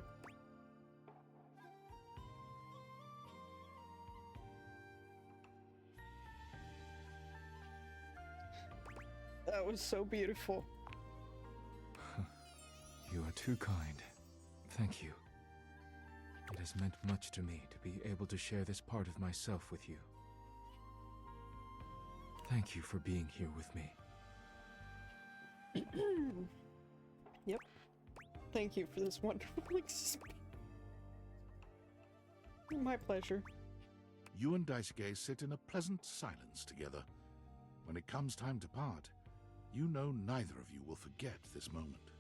Speaker 1: That was so beautiful.
Speaker 10: You are too kind. Thank you. It has meant much to me to be able to share this part of myself with you. Thank you for being here with me.
Speaker 1: Yep. Thank you for this wonderful experience. My pleasure.
Speaker 2: You and Daisuke sit in a pleasant silence together. When it comes time to part, you know neither of you will forget this moment.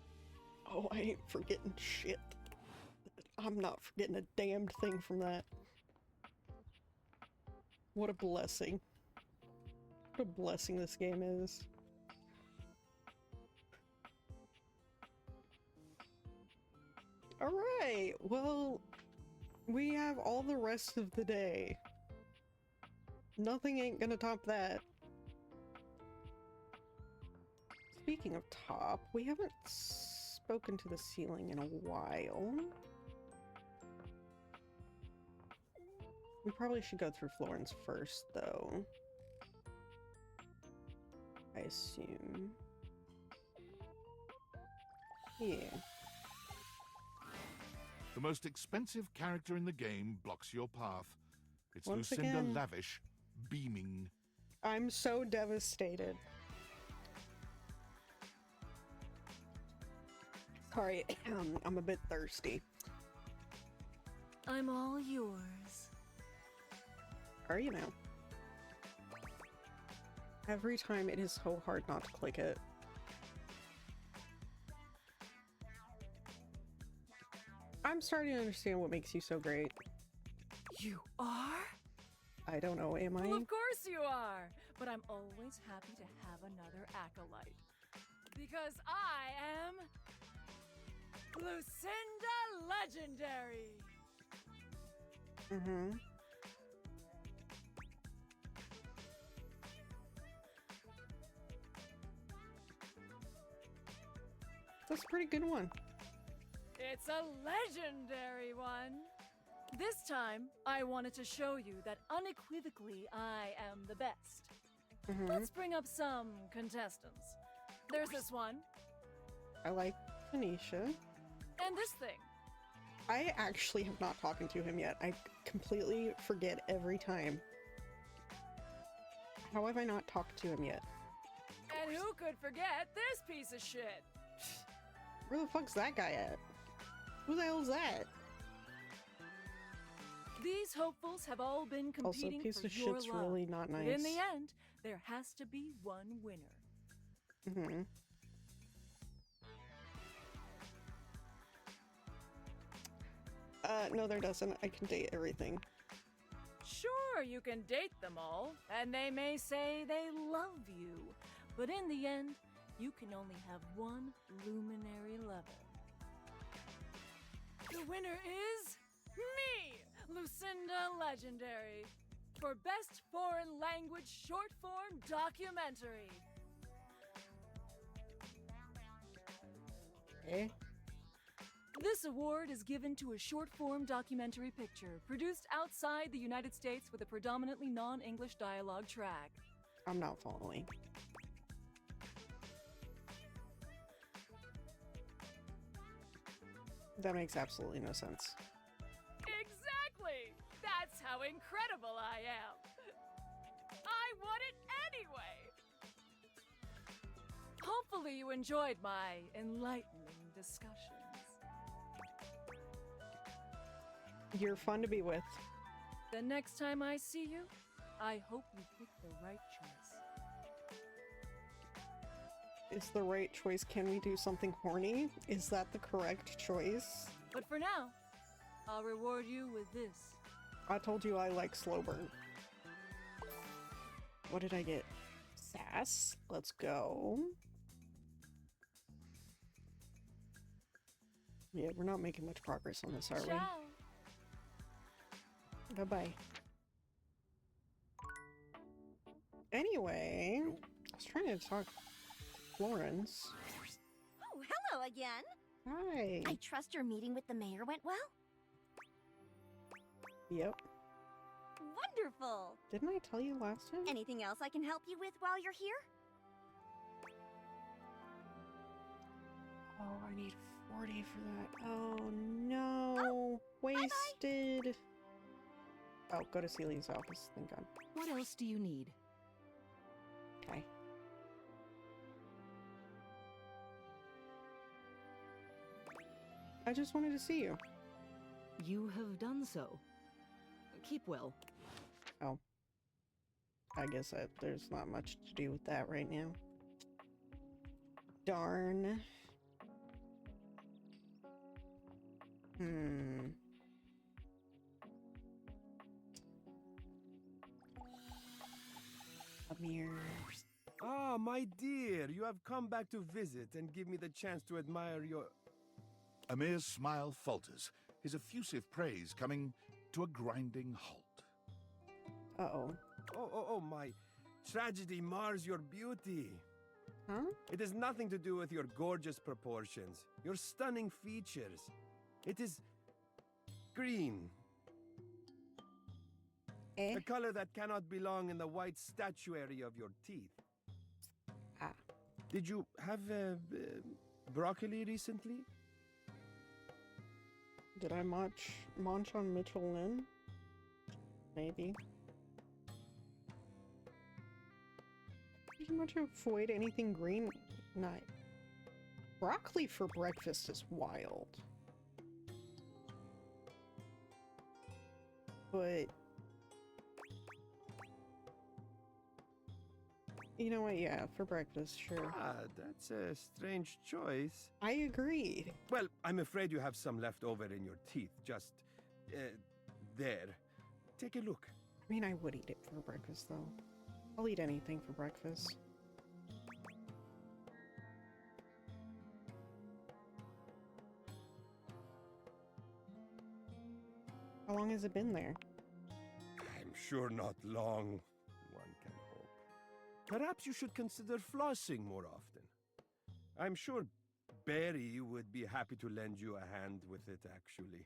Speaker 1: Oh, I ain't forgetting shit. I'm not forgetting a damned thing from that. What a blessing. What a blessing this game is. Alright, well, we have all the rest of the day. Nothing ain't gonna top that. Speaking of top, we haven't spoken to the ceiling in a while. We probably should go through Florence first, though. I assume. Yeah.
Speaker 2: The most expensive character in the game blocks your path. It's
Speaker 1: Once
Speaker 2: Lucinda
Speaker 1: again.
Speaker 2: Lavish, beaming.
Speaker 1: I'm so devastated. Sorry, I'm a bit thirsty.
Speaker 11: I'm all yours.
Speaker 1: Are you now? Every time it is so hard not to click it. I'm starting to understand what makes you so great.
Speaker 11: You are?
Speaker 1: I don't know, am I?
Speaker 11: Well, of course you are. But I'm always happy to have another acolyte. Because I am Lucinda Legendary.
Speaker 1: Mm-hmm. That's a pretty good one.
Speaker 11: It's a legendary one. This time, I wanted to show you that unequivocally I am the best. Let's bring up some contestants. There's this one.
Speaker 1: I like Tanisha.
Speaker 11: And this thing.
Speaker 1: I actually have not talked to him yet. I completely forget every time. How have I not talked to him yet?
Speaker 11: And who could forget this piece of shit?
Speaker 1: Where the fuck's that guy at? Who the hell is that?
Speaker 11: These hopefuls have all been
Speaker 1: Also,
Speaker 11: competing
Speaker 1: piece
Speaker 11: for
Speaker 1: of
Speaker 11: your
Speaker 1: shit's
Speaker 11: love.
Speaker 1: really not nice.
Speaker 11: But in the end, there has to be one winner.
Speaker 1: Mm-hmm. No, there doesn't. I can date everything.
Speaker 11: Sure, you can date them all, and they may say they love you. But in the end, you can only have one luminary level. The winner is me, Lucinda Legendary, for Best Foreign Language Short Form Documentary.
Speaker 1: Eh?
Speaker 11: This award is given to a short-form documentary picture produced outside the United States with a predominantly non-English dialogue track.
Speaker 1: I'm not following. That makes absolutely no sense.
Speaker 11: Exactly! That's how incredible I am! I won it anyway! Hopefully you enjoyed my enlightening discussions.
Speaker 1: You're fun to be with.
Speaker 11: The next time I see you, I hope you pick the right choice.
Speaker 1: Is the right choice? Can we do something horny? Is that the correct choice?
Speaker 11: But for now, I'll reward you with this.
Speaker 1: I told you I like slow burn. What did I get? Sass? Let's go. Yeah, we're not making much progress on this, are we?
Speaker 11: Ciao!
Speaker 1: Bye-bye. Anyway, I was trying to talk to Florence.
Speaker 12: Oh, hello again.
Speaker 1: Hi.
Speaker 12: I trust your meeting with the mayor went well?
Speaker 1: Yep.
Speaker 12: Wonderful.
Speaker 1: Didn't I tell you last time?
Speaker 12: Anything else I can help you with while you're here?
Speaker 1: Oh, I need 40 for that. Oh, no. Wasted.
Speaker 12: Bye-bye.
Speaker 1: Oh, go to Celia's office. Thank God.
Speaker 13: What else do you need?
Speaker 1: Okay. I just wanted to see you.
Speaker 13: You have done so. Keep well.
Speaker 1: Oh. I guess there's not much to do with that right now. Darn. Amir.
Speaker 14: Ah, my dear, you have come back to visit and give me the chance to admire your...
Speaker 2: Amir's smile falters, his effusive praise coming to a grinding halt.
Speaker 1: Uh-oh.
Speaker 14: Oh, my tragedy mars your beauty.
Speaker 1: Huh?
Speaker 14: It has nothing to do with your gorgeous proportions, your stunning features. It is green.
Speaker 1: Eh?
Speaker 14: The color that cannot belong in the white statuary of your teeth.
Speaker 1: Ah.
Speaker 14: Did you have broccoli recently?
Speaker 1: Did I munch on Mitchell Lynn? Maybe. Did much avoid anything green? Not. Broccoli for breakfast is wild. But you know what? Yeah, for breakfast, sure.
Speaker 14: Ah, that's a strange choice.
Speaker 1: I agreed.
Speaker 14: Well, I'm afraid you have some left over in your teeth. Just there. Take a look.
Speaker 1: I mean, I would eat it for breakfast, though. I'll eat anything for breakfast. How long has it been there?
Speaker 14: I'm sure not long, one can hope. Perhaps you should consider flossing more often. I'm sure Barry would be happy to lend you a hand with it, actually.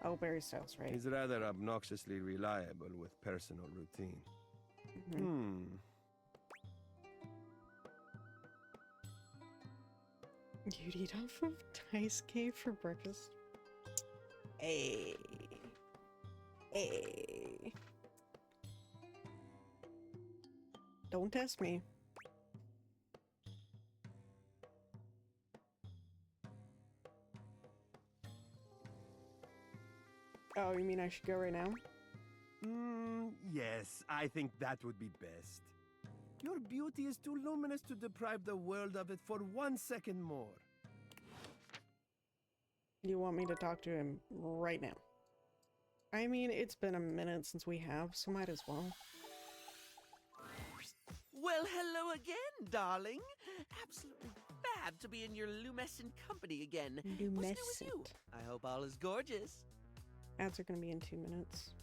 Speaker 1: Oh, Barry Styles, right?
Speaker 14: He's rather obnoxiously reliable with personal routine.
Speaker 1: You'd eat off of Dice Cave for breakfast? Hey. Hey. Don't test me. Oh, you mean I should go right now?
Speaker 14: Yes, I think that would be best. Your beauty is too luminous to deprive the world of it for 1 second more.
Speaker 1: You want me to talk to him right now? I mean, it's been a minute since we have, so might as well.
Speaker 15: Well, hello again, darling. Absolutely fab to be in your lumescent company again. What's new with you?
Speaker 1: Lumescent.
Speaker 15: I hope all is gorgeous.
Speaker 1: Ads are gonna be in 2 minutes.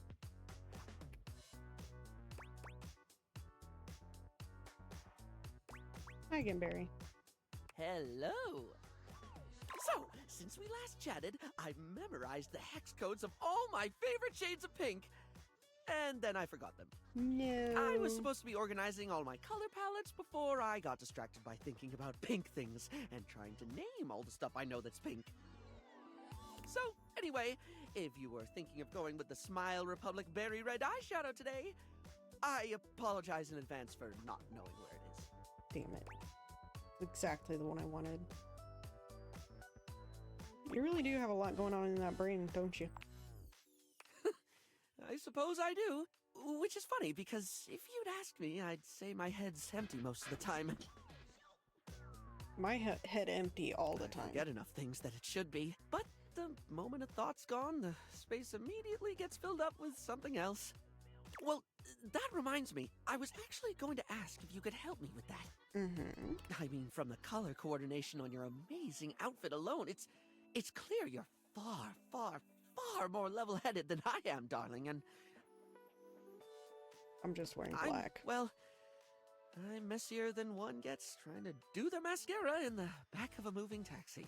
Speaker 1: Hi again, Barry.
Speaker 15: Hello. So, since we last chatted, I've memorized the hex codes of all my favorite shades of pink. And then I forgot them.
Speaker 1: No.
Speaker 15: I was supposed to be organizing all my color palettes before I got distracted by thinking about pink things and trying to name all the stuff I know that's pink. So, anyway, if you were thinking of going with the Smile Republic Berry Red eyeshadow today, I apologize in advance for not knowing where it is.
Speaker 1: Damn it. Exactly the one I wanted. You really do have a lot going on in that brain, don't you?
Speaker 15: I suppose I do. Which is funny, because if you'd asked me, I'd say my head's empty most of the time.
Speaker 1: My head empty all the time.
Speaker 15: I get enough things that it should be, but the moment a thought's gone, the space immediately gets filled up with something else. Well, that reminds me, I was actually going to ask if you could help me with that.
Speaker 1: Mm-hmm.
Speaker 15: I mean, from the color coordination on your amazing outfit alone, it's clear you're far, far, far more level-headed than I am, darling, and
Speaker 1: I'm just wearing black.
Speaker 15: I'm messier than one gets trying to do their mascara in the back of a moving taxi.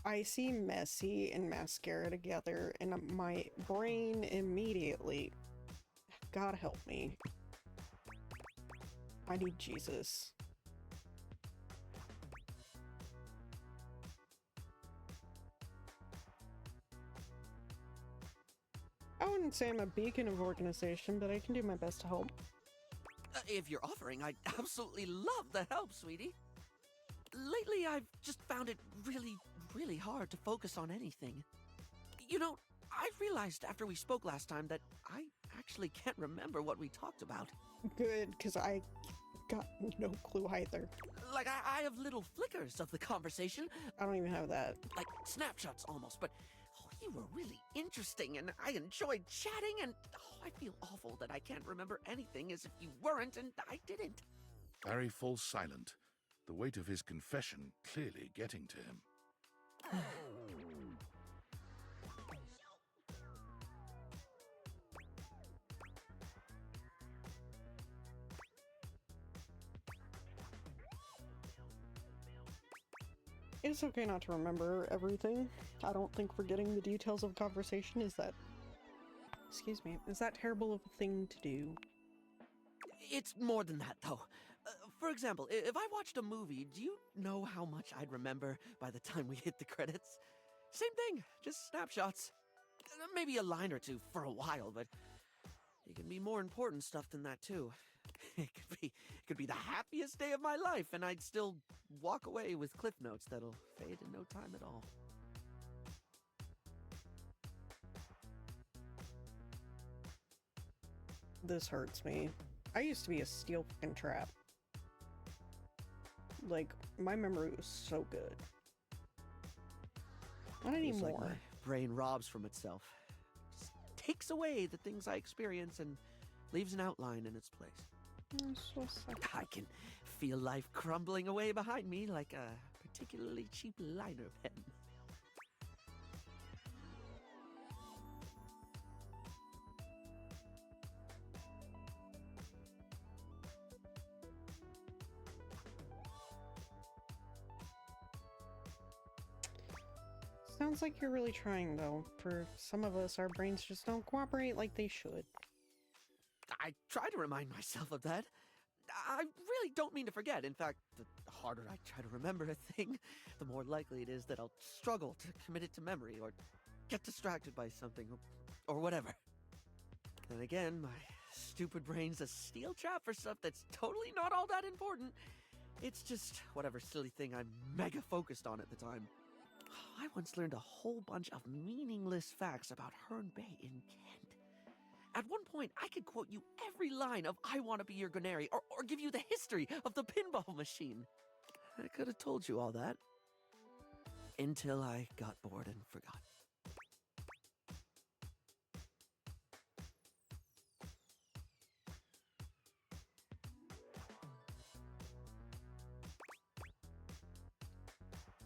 Speaker 1: I see messy and mascara together, and my brain immediately... God help me. I need Jesus. I wouldn't say I'm a beacon of organization, but I can do my best to help.
Speaker 15: If you're offering, I'd absolutely love the help, sweetie. Lately, I've just found it really hard to focus on anything. You know, I realized after we spoke last time that I actually can't remember what we talked about.
Speaker 1: Good, because I got no clue either.
Speaker 15: Like, I have little flickers of the conversation.
Speaker 1: I don't even have that.
Speaker 15: Like, snapshots almost, but you were really interesting, and I enjoyed chatting, and I feel awful that I can't remember anything as if you weren't and I didn't.
Speaker 2: Barry falls silent, the weight of his confession clearly getting to him.
Speaker 1: It's okay not to remember everything. I don't think forgetting the details of a conversation is that... Excuse me. Is that terrible of a thing to do?
Speaker 15: It's more than that, though. For example, if I watched a movie, do you know how much I'd remember by the time we hit the credits? Same thing, just snapshots. Maybe a line or two for a while, but it can be more important stuff than that, too. It could be the happiest day of my life, and I'd still walk away with cliff notes that'll fade in no time at all.
Speaker 1: This hurts me. I used to be a steel fucking trap. Like, my memory was so good. Not
Speaker 15: It's
Speaker 1: anymore.
Speaker 15: like my brain robs from itself. Just takes away the things I experience and leaves an outline in its place.
Speaker 1: I'm so sad.
Speaker 15: I can feel life crumbling away behind me like a particularly cheap liner pen.
Speaker 1: Sounds like you're really trying, though. For some of us, our brains just don't cooperate like they should.
Speaker 15: I try to remind myself of that. I really don't mean to forget. In fact, the harder I try to remember a thing, the more likely it is that I'll struggle to commit it to memory or get distracted by something or whatever. Then again, my stupid brain's a steel trap for stuff that's totally not all that important. It's just whatever silly thing I'm mega focused on at the time. I once learned a whole bunch of meaningless facts about Herne Bay in Kent. At one point, I could quote you every line of I Want to Be Your Gunnery or give you the history of the pinball machine. I could have told you all that. Until I got bored and forgot.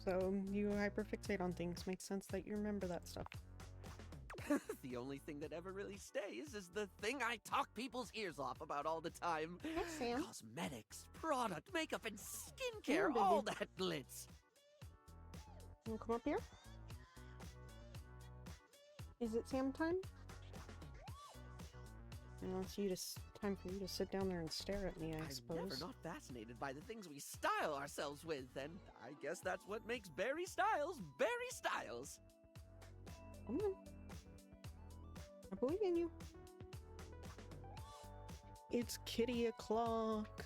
Speaker 1: So you hyperfixate on things. Makes sense that you remember that stuff.
Speaker 15: The only thing that ever really stays is the thing I talk people's ears off about all the time.
Speaker 1: Hi, Sam.
Speaker 15: Cosmetics, product, makeup, and skincare, all that glitz.
Speaker 1: You wanna come up here? Is it Sam time? Well, it's time for you to sit down there and stare at me, I suppose.
Speaker 15: I'm never not fascinated by the things we style ourselves with, and I guess that's what makes Barry Styles Barry Styles.
Speaker 1: Come on. I believe in you. It's kitty o'clock.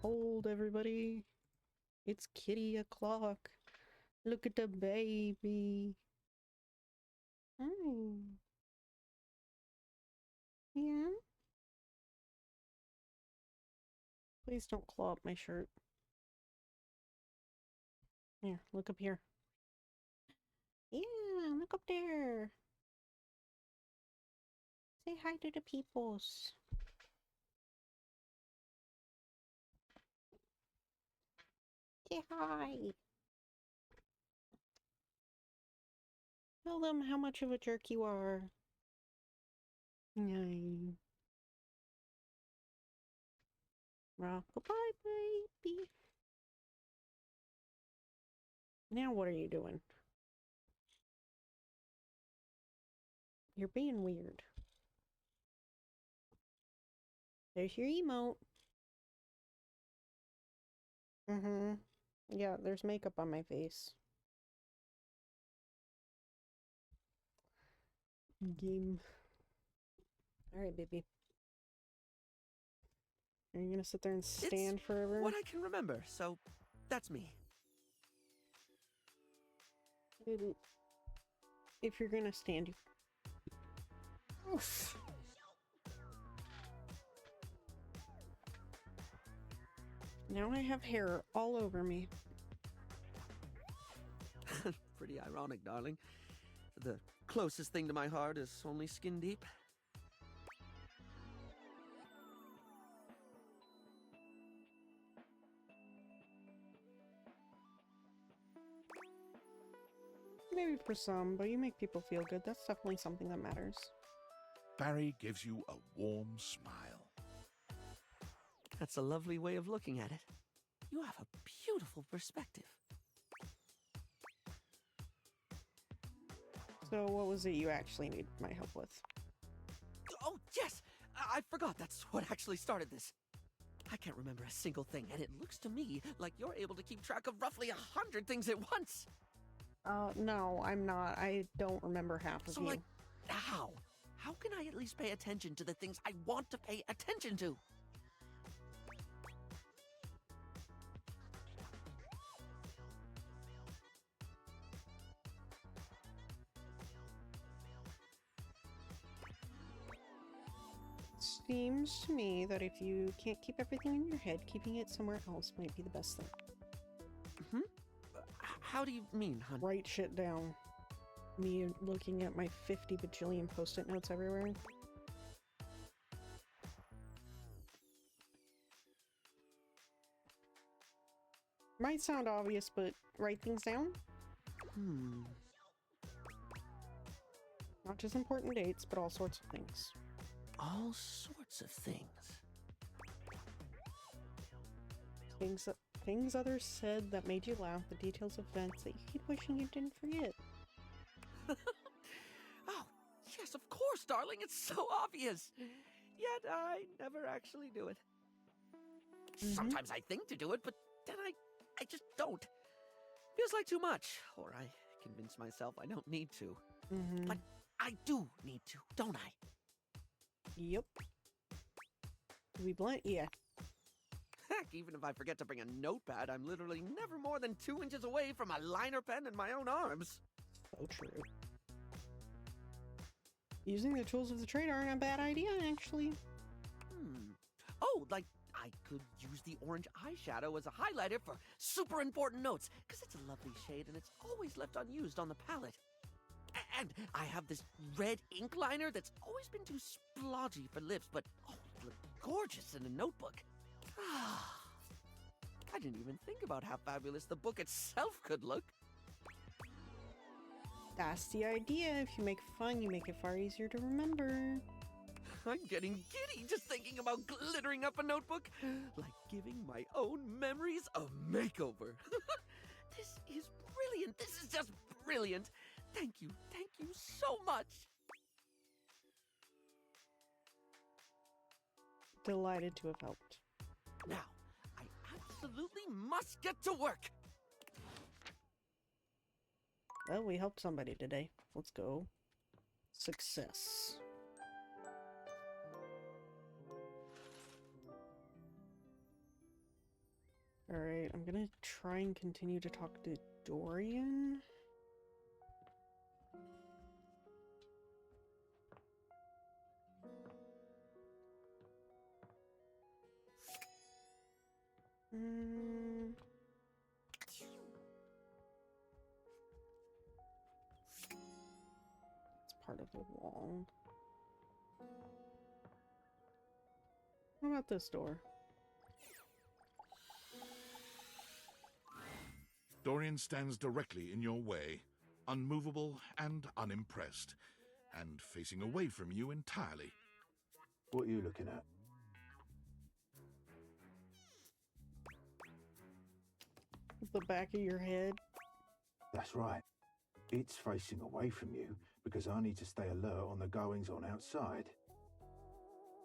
Speaker 1: Hold, everybody. It's kitty o'clock. Look at the baby. Hi. Yeah? Please don't claw up my shirt. Here, look up here. Yeah, look up there. Say hi to the peoples. Say hi. Tell them how much of a jerk you are. Yay. Rock-a-bye, baby. Now what are you doing? You're being weird. There's your emote. Mm-hmm. Yeah, there's makeup on my face. Game. Alright, baby. Are you gonna sit there and stand
Speaker 15: It's
Speaker 1: forever?
Speaker 15: what I can remember, so that's me.
Speaker 1: If you're gonna stand, you... Oof. Now I have hair all over me.
Speaker 15: Pretty ironic, darling. The closest thing to my heart is only skin deep.
Speaker 1: Maybe for some, but you make people feel good. That's definitely something that matters.
Speaker 2: Barry gives you a warm smile.
Speaker 15: That's a lovely way of looking at it. You have a beautiful perspective.
Speaker 1: So what was it you actually needed my help with?
Speaker 15: Oh, yes! I forgot that's what actually started this. I can't remember a single thing, and it looks to me like you're able to keep track of roughly 100 things at once.
Speaker 1: No, I'm not. I don't remember half of
Speaker 15: So,
Speaker 1: you.
Speaker 15: like, how? How can I at least pay attention to the things I want to pay attention to?
Speaker 1: Seems to me that if you can't keep everything in your head, keeping it somewhere else might be the best thing.
Speaker 15: Hmm? How do you mean, hon?
Speaker 1: Write shit down. Me looking at my 50 bajillion post-it notes everywhere. Might sound obvious, but write things down. Not just important dates, but all sorts of things.
Speaker 15: All sorts of things.
Speaker 1: Things others said that made you laugh, the details of events that you keep wishing you didn't forget.
Speaker 15: Oh, yes, of course, darling. It's so obvious. Yet I never actually do it. Sometimes I think to do it, but then I just don't. Feels like too much, or I convince myself I don't need to. But I do need to, don't I?
Speaker 1: Yep. To be blunt, yeah.
Speaker 15: Heck, even if I forget to bring a notepad, I'm literally never more than 2 inches away from a liner pen in my own arms.
Speaker 1: So true. Using the tools of the trade aren't a bad idea, actually.
Speaker 15: Oh, like, I could use the orange eyeshadow as a highlighter for super important notes, because it's a lovely shade and it's always left unused on the palette. And I have this red ink liner that's always been too splodgy for lips, but oh, it look gorgeous in a notebook. I didn't even think about how fabulous the book itself could look.
Speaker 1: That's the idea. If you make fun, you make it far easier to remember.
Speaker 15: I'm getting giddy just thinking about glittering up a notebook, like giving my own memories a makeover. This is brilliant. This is just brilliant. Thank you so much.
Speaker 1: Delighted to have helped.
Speaker 15: Now, I absolutely must get to work.
Speaker 1: Well, we helped somebody today. Let's go. Success. Alright, I'm gonna try and continue to talk to Dorian. It's part of the wall. What about this door?
Speaker 2: Dorian stands directly in your way, unmovable and unimpressed, and facing away from you entirely.
Speaker 8: What are you looking at?
Speaker 1: The back of your head.
Speaker 8: That's right. It's facing away from you because I need to stay alert on the goings-on outside.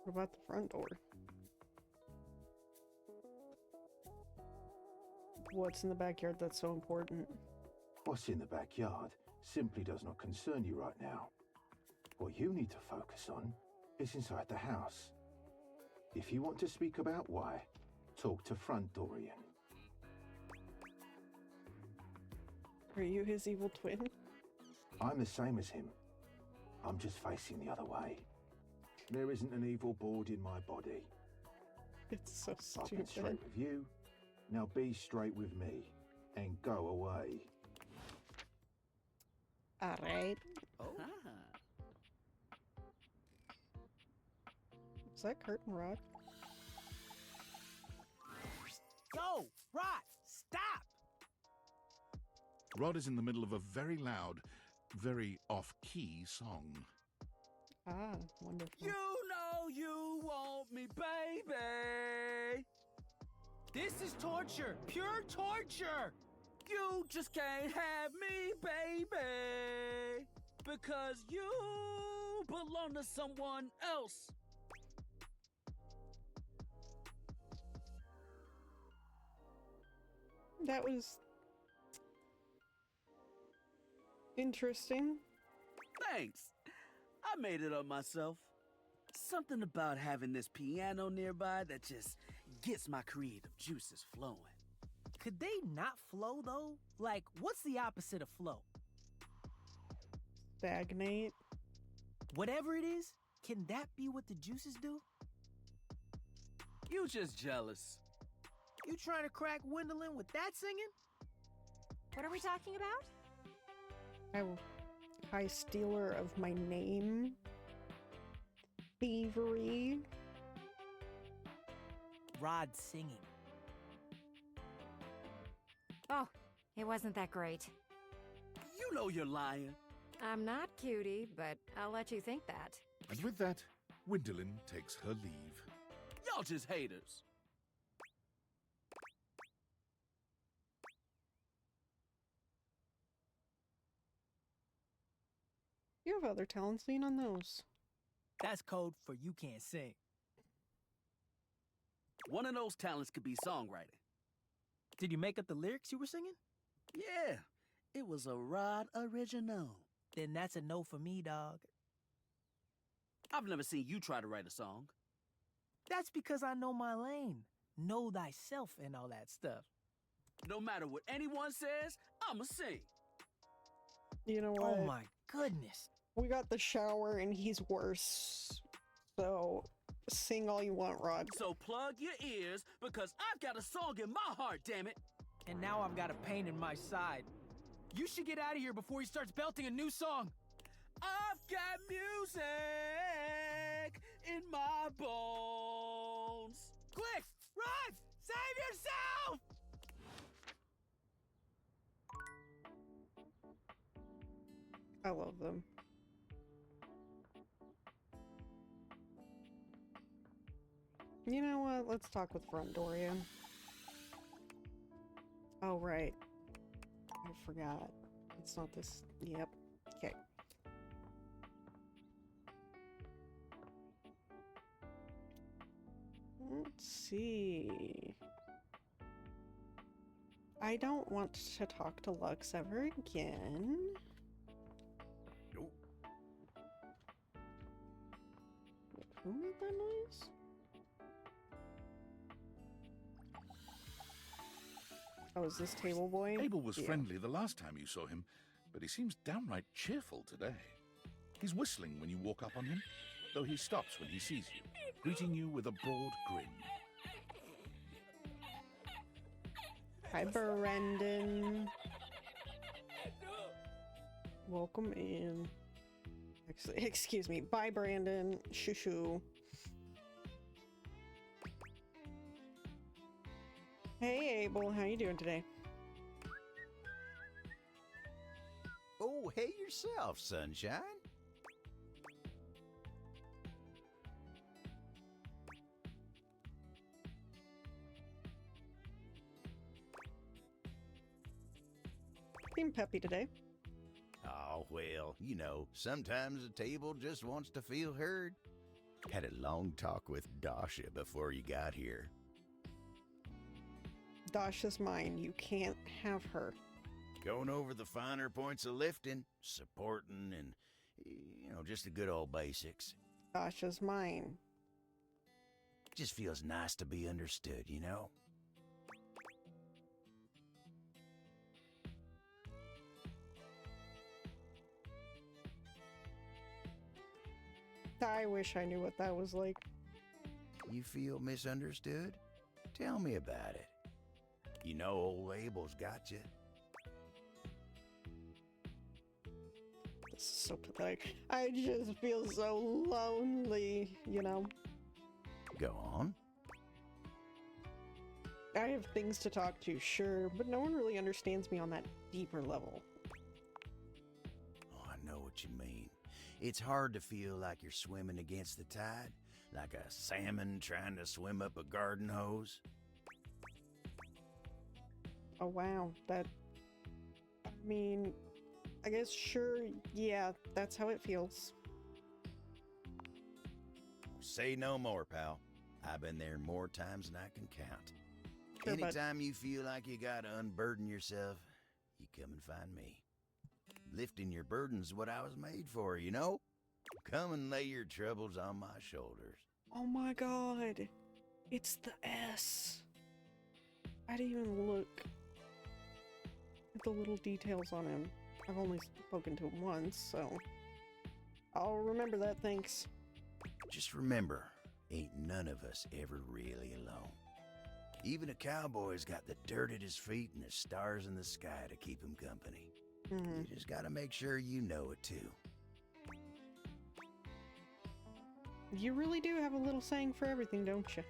Speaker 1: What about the front door? What's in the backyard that's so important?
Speaker 8: What's in the backyard simply does not concern you right now. What you need to focus on is inside the house. If you want to speak about why, talk to front Dorian.
Speaker 1: Are you his evil twin?
Speaker 8: I'm the same as him. I'm just facing the other way. There isn't an evil board in my body.
Speaker 1: It's so
Speaker 8: I've been
Speaker 1: stupid.
Speaker 8: straight with you. Now be straight with me and go away.
Speaker 1: Alright.
Speaker 15: Oh.
Speaker 1: Is that curtain rod?
Speaker 5: Yo, Rod, stop!
Speaker 2: Rod is in the middle of a very loud, very off-key song.
Speaker 1: Ah, wonderful.
Speaker 5: You know you want me, baby. This is torture, pure torture. You just can't have me, baby, because you belong to someone else.
Speaker 1: That was interesting.
Speaker 16: Thanks. I made it up myself. Something about having this piano nearby that just gets my creative juices flowing.
Speaker 5: Could they not flow, though? Like, what's the opposite of flow?
Speaker 1: Stagnate.
Speaker 5: Whatever it is, can that be what the juices do?
Speaker 16: You just jealous.
Speaker 5: You trying to crack Gwendolyn with that singing?
Speaker 6: What are we talking about?
Speaker 1: High stealer of my name. Thievery.
Speaker 5: Rod singing.
Speaker 6: Oh, it wasn't that great.
Speaker 16: You know you're lying.
Speaker 6: I'm not cutie, but I'll let you think that.
Speaker 2: And with that, Gwendolyn takes her leave.
Speaker 16: Y'all just haters.
Speaker 1: You have other talents, lean on those.
Speaker 5: That's code for you can't sing.
Speaker 16: One of those talents could be songwriting.
Speaker 5: Did you make up the lyrics you were singing?
Speaker 16: Yeah, it was a Rod original.
Speaker 5: Then that's a no for me, dog.
Speaker 16: I've never seen you try to write a song.
Speaker 5: That's because I know my lane. Know thyself and all that stuff.
Speaker 16: No matter what anyone says, I'ma sing.
Speaker 1: You know what?
Speaker 5: Oh my goodness.
Speaker 1: We got the shower and he's worse. So, sing all you want, Rod.
Speaker 16: So plug your ears, because I've got a song in my heart, damn it.
Speaker 5: And now I've got a pain in my side. You should get out of here before he starts belting a new song.
Speaker 16: I've got music in my bones.
Speaker 5: Quick, Rod, save yourself!
Speaker 1: I love them. You know what? Let's talk with Frondoria. Oh, right. I forgot. It's not this. Yep. Okay. Let's see. I don't want to talk to Lux ever again.
Speaker 14: Nope.
Speaker 1: Who made that noise? Oh, is this Table Boy?
Speaker 2: Abel was
Speaker 1: Yeah.
Speaker 2: friendly the last time you saw him, but he seems downright cheerful today. He's whistling when you walk up on him, though he stops when he sees you, greeting you with a broad grin.
Speaker 1: Hi, Brandon. Welcome in. Excuse me. Bye, Brandon. Shoo. Hey, Abel. How you doing today?
Speaker 17: Oh, hey yourself, Sunshine.
Speaker 1: Seem peppy today.
Speaker 17: Oh, well, you know, sometimes a table just wants to feel heard. Had a long talk with Dasha before you got here.
Speaker 1: Dasha's mine. You can't have her.
Speaker 17: Going over the finer points of lifting, supporting, and, you know, just the good old basics.
Speaker 1: Dasha's mine.
Speaker 17: Just feels nice to be understood, you know?
Speaker 1: I wish I knew what that was like.
Speaker 17: You feel misunderstood? Tell me about it. You know old Abel's got you.
Speaker 1: This is so pathetic. I just feel so lonely, you know?
Speaker 17: Go on.
Speaker 1: I have things to talk to, sure, but no one really understands me on that deeper level.
Speaker 17: Oh, I know what you mean. It's hard to feel like you're swimming against the tide, like a salmon trying to swim up a garden hose.
Speaker 1: Oh wow, I mean, I guess sure, yeah, that's how it feels.
Speaker 17: Say no more, pal. I've been there more times than I can count.
Speaker 1: Sure, bud.
Speaker 17: Anytime you feel like you gotta unburden yourself, you come and find me. Lifting your burden's what I was made for, you know? Come and lay your troubles on my shoulders.
Speaker 1: Oh my god, it's the S. I didn't even look at the little details on him. I've only spoken to him once, so I'll remember that, thanks.
Speaker 17: Just remember, ain't none of us ever really alone. Even a cowboy's got the dirt at his feet and the stars in the sky to keep him company. You just gotta make sure you know it too.
Speaker 1: You really do have a little saying for everything, don't you?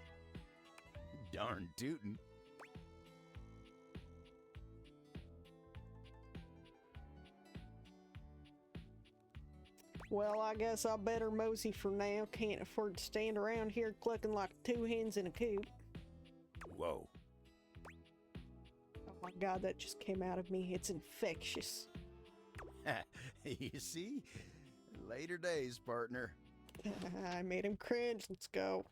Speaker 17: Darn tootin'.
Speaker 1: Well, I guess I better mosey for now. Can't afford to stand around here clucking like two hens in a coop.
Speaker 17: Whoa.
Speaker 1: Oh my god, that just came out of me. It's infectious.
Speaker 17: You see? Later days, partner.
Speaker 1: I made him cringe. Let's go.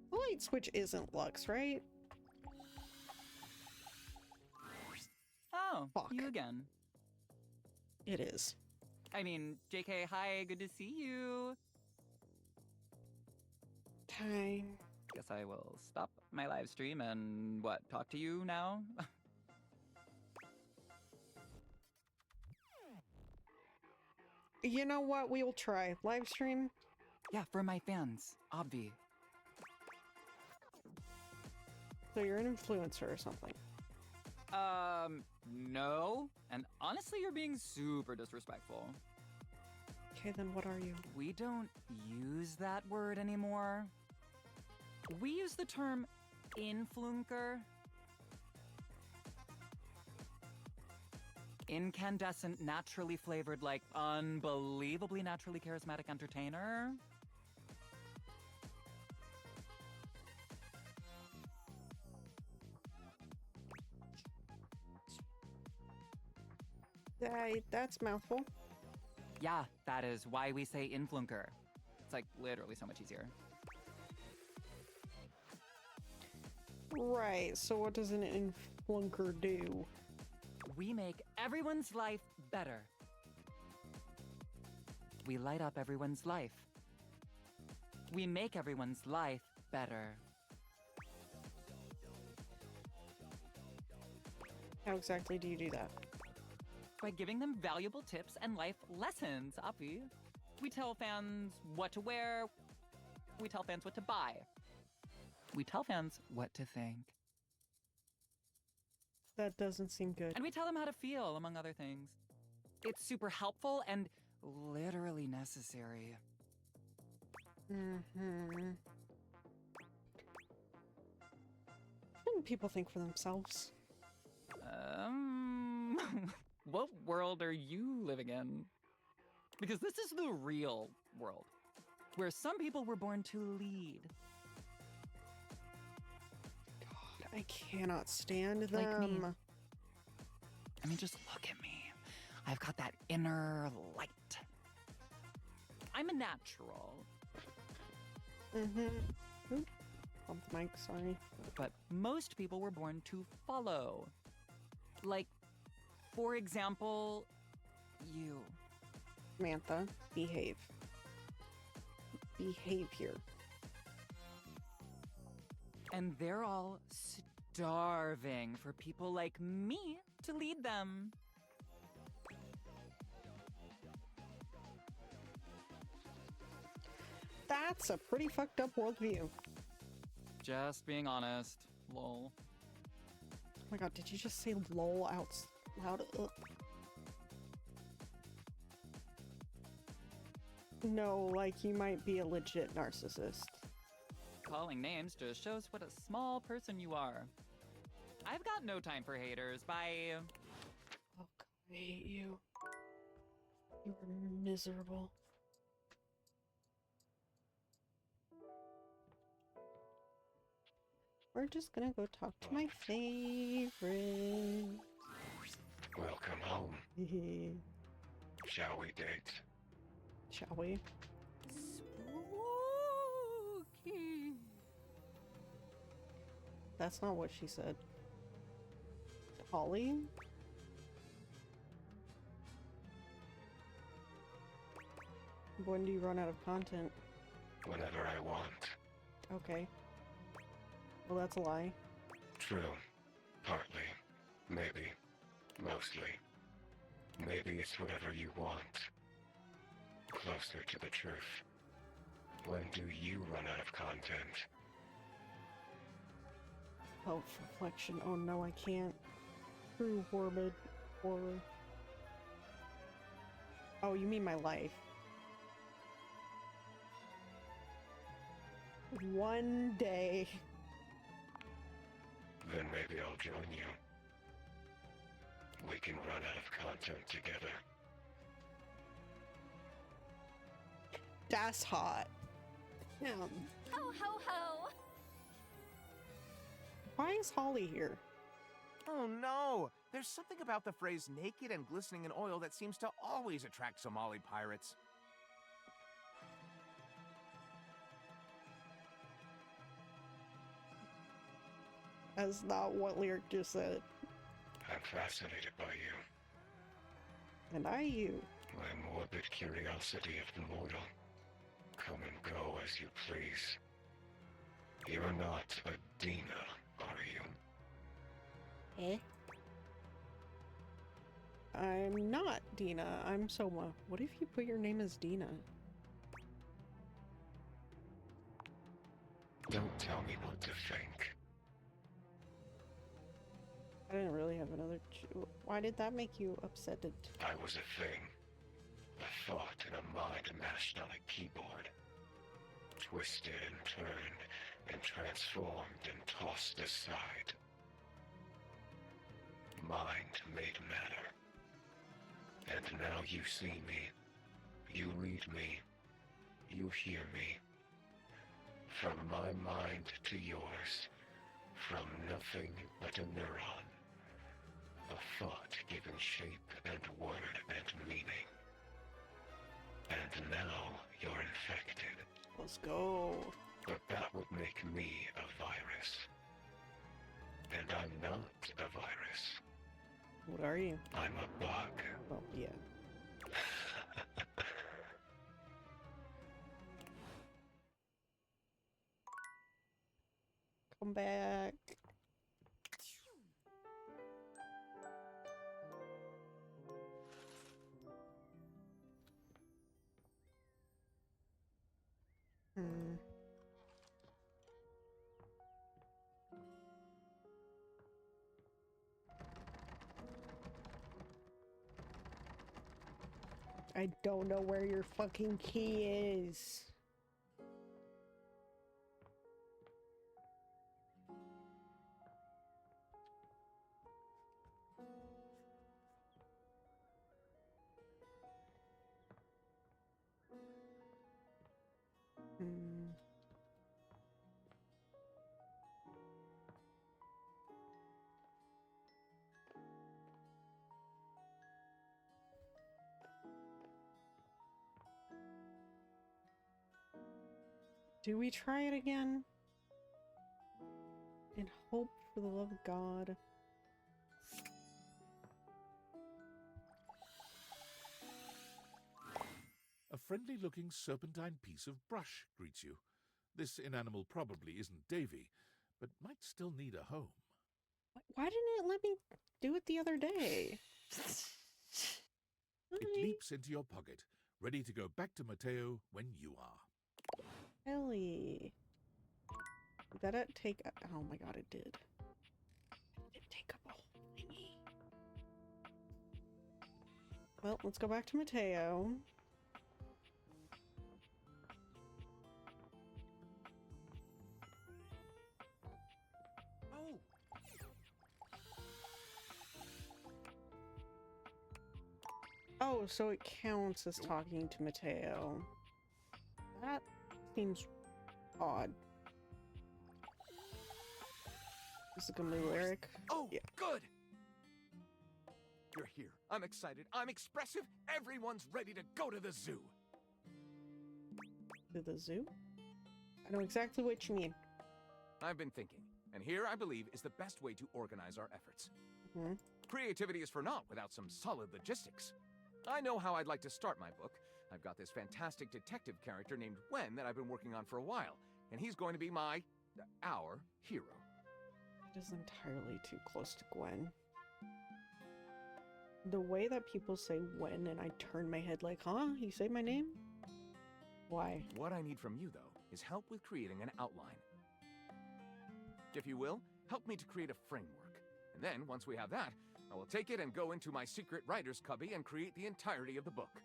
Speaker 1: The light switch isn't Lux, right?
Speaker 18: Oh,
Speaker 1: Fuck.
Speaker 18: you again.
Speaker 1: It is.
Speaker 18: I mean, JK, hi, good to see you.
Speaker 1: Time.
Speaker 18: Guess I will stop my live stream and, what, talk to you now?
Speaker 1: You know what? We'll try. Live stream?
Speaker 18: Yeah, for my fans, obvi.
Speaker 1: So you're an influencer or something?
Speaker 18: No. And honestly, you're being super disrespectful.
Speaker 1: Okay, then what are you?
Speaker 18: We don't use that word anymore. We use the term influencer. incandescent, naturally flavored, like, unbelievably naturally charismatic entertainer.
Speaker 1: That's mouthful.
Speaker 18: Yeah, that is why we say influnker. It's like literally so much easier.
Speaker 1: Right, so what does an influnker do?
Speaker 18: We make everyone's life better. We light up everyone's life. We make everyone's life better.
Speaker 1: How exactly do you do that?
Speaker 18: By giving them valuable tips and life lessons, Api. We tell fans what to wear. We tell fans what to buy. We tell fans what to think.
Speaker 1: That doesn't seem good.
Speaker 18: And we tell them how to feel, among other things. It's super helpful and literally necessary.
Speaker 1: Mm-hmm. Shouldn't people think for themselves?
Speaker 18: What world are you living in? Because this is the real world, where some people were born to lead.
Speaker 1: God, I cannot stand them.
Speaker 18: Like me. I mean, just look at me. I've got that inner light. I'm a natural.
Speaker 1: Mm-hmm. Oop. Bump the mic, sorry.
Speaker 18: But most people were born to follow. Like, for example, you.
Speaker 1: Samantha, behave. Behave here.
Speaker 18: And they're all starving for people like me to lead them.
Speaker 1: That's a pretty fucked up worldview.
Speaker 18: Just being honest. Lol.
Speaker 1: Oh my god, did you just say lol out loud? Ugh. No, like you might be a legit narcissist.
Speaker 18: Calling names just shows what a small person you are. I've got no time for haters. Bye.
Speaker 1: Oh god, I hate you. You are miserable. We're just gonna go talk to my favorite.
Speaker 19: Welcome home. Shall we date?
Speaker 1: Shall we?
Speaker 11: Spooky.
Speaker 1: That's not what she said. Holly? When do you run out of content?
Speaker 19: Whenever I want.
Speaker 1: Okay. Well, that's a lie.
Speaker 19: True. Partly. Maybe. Mostly. Maybe it's whatever you want. Closer to the truth. When do you run out of content?
Speaker 1: Self-reflection. Oh no, I can't. True morbid horror. Oh, you mean my life. One day.
Speaker 19: Then maybe I'll join you. We can run out of content together.
Speaker 1: That's hot.
Speaker 12: Ho ho ho!
Speaker 1: Why is Holly here?
Speaker 20: Oh no! There's something about the phrase naked and glistening in oil that seems to always attract Somali pirates.
Speaker 1: That's not what Lyric just said.
Speaker 19: I'm fascinated by you.
Speaker 1: And I you.
Speaker 19: My morbid curiosity of the mortal. Come and go as you please. You're not a Dina, are you?
Speaker 1: Eh? I'm not Dina. I'm Soma. What if you put your name as Dina?
Speaker 19: Don't tell me what to think.
Speaker 1: I didn't really have another. Why did that make you upset?
Speaker 19: I was a thing. A thought and a mind mashed on a keyboard. Twisted and turned and transformed and tossed aside. Mind made matter. And now you see me. You read me. You hear me. From my mind to yours. From nothing but a neuron. A thought given shape and word and meaning. And now you're infected.
Speaker 1: Let's go.
Speaker 19: But that would make me a virus. And I'm not a virus.
Speaker 1: What are you?
Speaker 19: I'm a bug.
Speaker 1: Well, yeah. Come back. Hmm. I don't know where your fucking key is. Hmm. Do we try it again? And hope for the love of God.
Speaker 2: A friendly-looking serpentine piece of brush greets you. This inanimal probably isn't Davy, but might still need a home.
Speaker 1: Why didn't it let me do it the other day?
Speaker 2: It leaps into your pocket, ready to go back to Mateo when you are.
Speaker 1: Ellie. Did that take... Oh my god, it did. It take up a whole thingy. Well, let's go back to Mateo.
Speaker 20: Oh!
Speaker 1: Oh, so it counts as talking to Mateo. That seems odd. This is gonna be lyric.
Speaker 20: Oh,
Speaker 1: yeah.
Speaker 20: Good! You're here. I'm excited. I'm expressive. Everyone's ready to go to the zoo.
Speaker 1: To the zoo? I know exactly what you mean.
Speaker 20: I've been thinking, and here I believe is the best way to organize our efforts.
Speaker 1: Mm-hmm.
Speaker 20: Creativity is for naught without some solid logistics. I know how I'd like to start my book. I've got this fantastic detective character named Gwen that I've been working on for a while, and he's going to be our hero.
Speaker 1: It is entirely too close to Gwen. The way that people say Gwen and I turn my head like, huh? You say my name? Why?
Speaker 20: What I need from you, though, is help with creating an outline. If you will, help me to create a framework. And then, once we have that, I will take it and go into my secret writer's cubby and create the entirety of the book.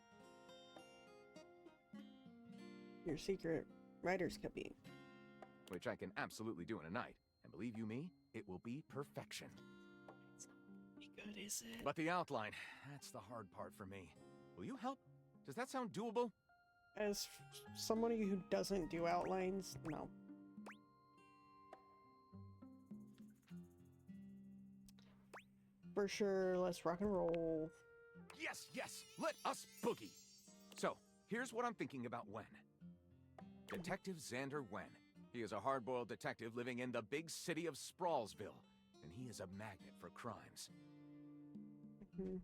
Speaker 1: Your secret writer's cubby.
Speaker 20: Which I can absolutely do in a night. And believe you me, it will be perfection.
Speaker 1: It's not very good, is it?
Speaker 20: But the outline, that's the hard part for me. Will you help? Does that sound doable?
Speaker 1: As somebody who doesn't do outlines, no. For sure, let's rock and roll.
Speaker 20: Yes, yes, let us boogie. So, here's what I'm thinking about Wen. Detective Xander Wen. He is a hard-boiled detective living in the big city of Sprawlsville, and he is a magnet for crimes.
Speaker 1: Mm-hmm.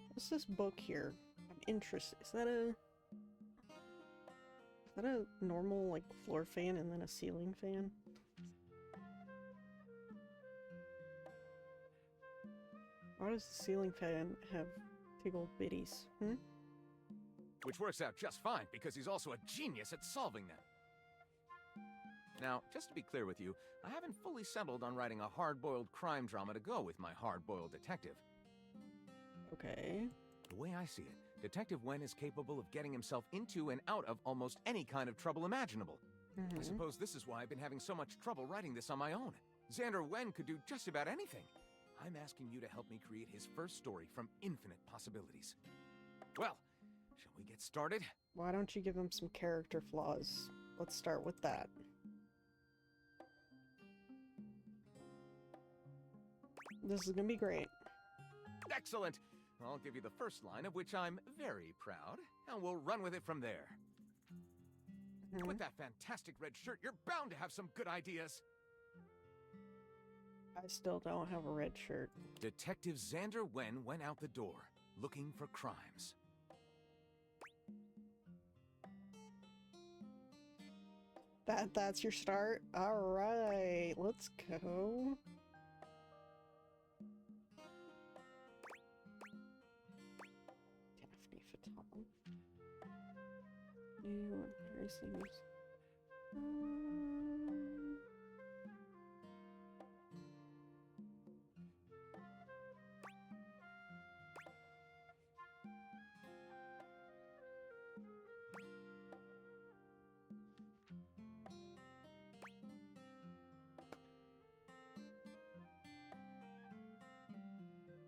Speaker 1: What's this book here? I'm interested. Is that a normal, like, floor fan and then a ceiling fan? Why does the ceiling fan have tickled bitties? Hmm?
Speaker 20: Which works out just fine, because he's also a genius at solving them. Now, just to be clear with you, I haven't fully settled on writing a hard-boiled crime drama to go with my hard-boiled detective.
Speaker 1: Okay.
Speaker 20: The way I see it, Detective Wen is capable of getting himself into and out of almost any kind of trouble imaginable. I suppose this is why I've been having so much trouble writing this on my own. Xander Wen could do just about anything. I'm asking you to help me create his first story from infinite possibilities. Well, shall we get started?
Speaker 1: Why don't you give him some character flaws? Let's start with that. This is gonna be great.
Speaker 20: Excellent! I'll give you the first line, of which I'm very proud, and we'll run with it from there. With that fantastic red shirt, you're bound to have some good ideas.
Speaker 1: I still don't have a red shirt.
Speaker 20: Detective Xander Wen went out the door, looking for crimes.
Speaker 1: That's your start? Alright, let's go. Daphne Fatal. New Harry Seniors.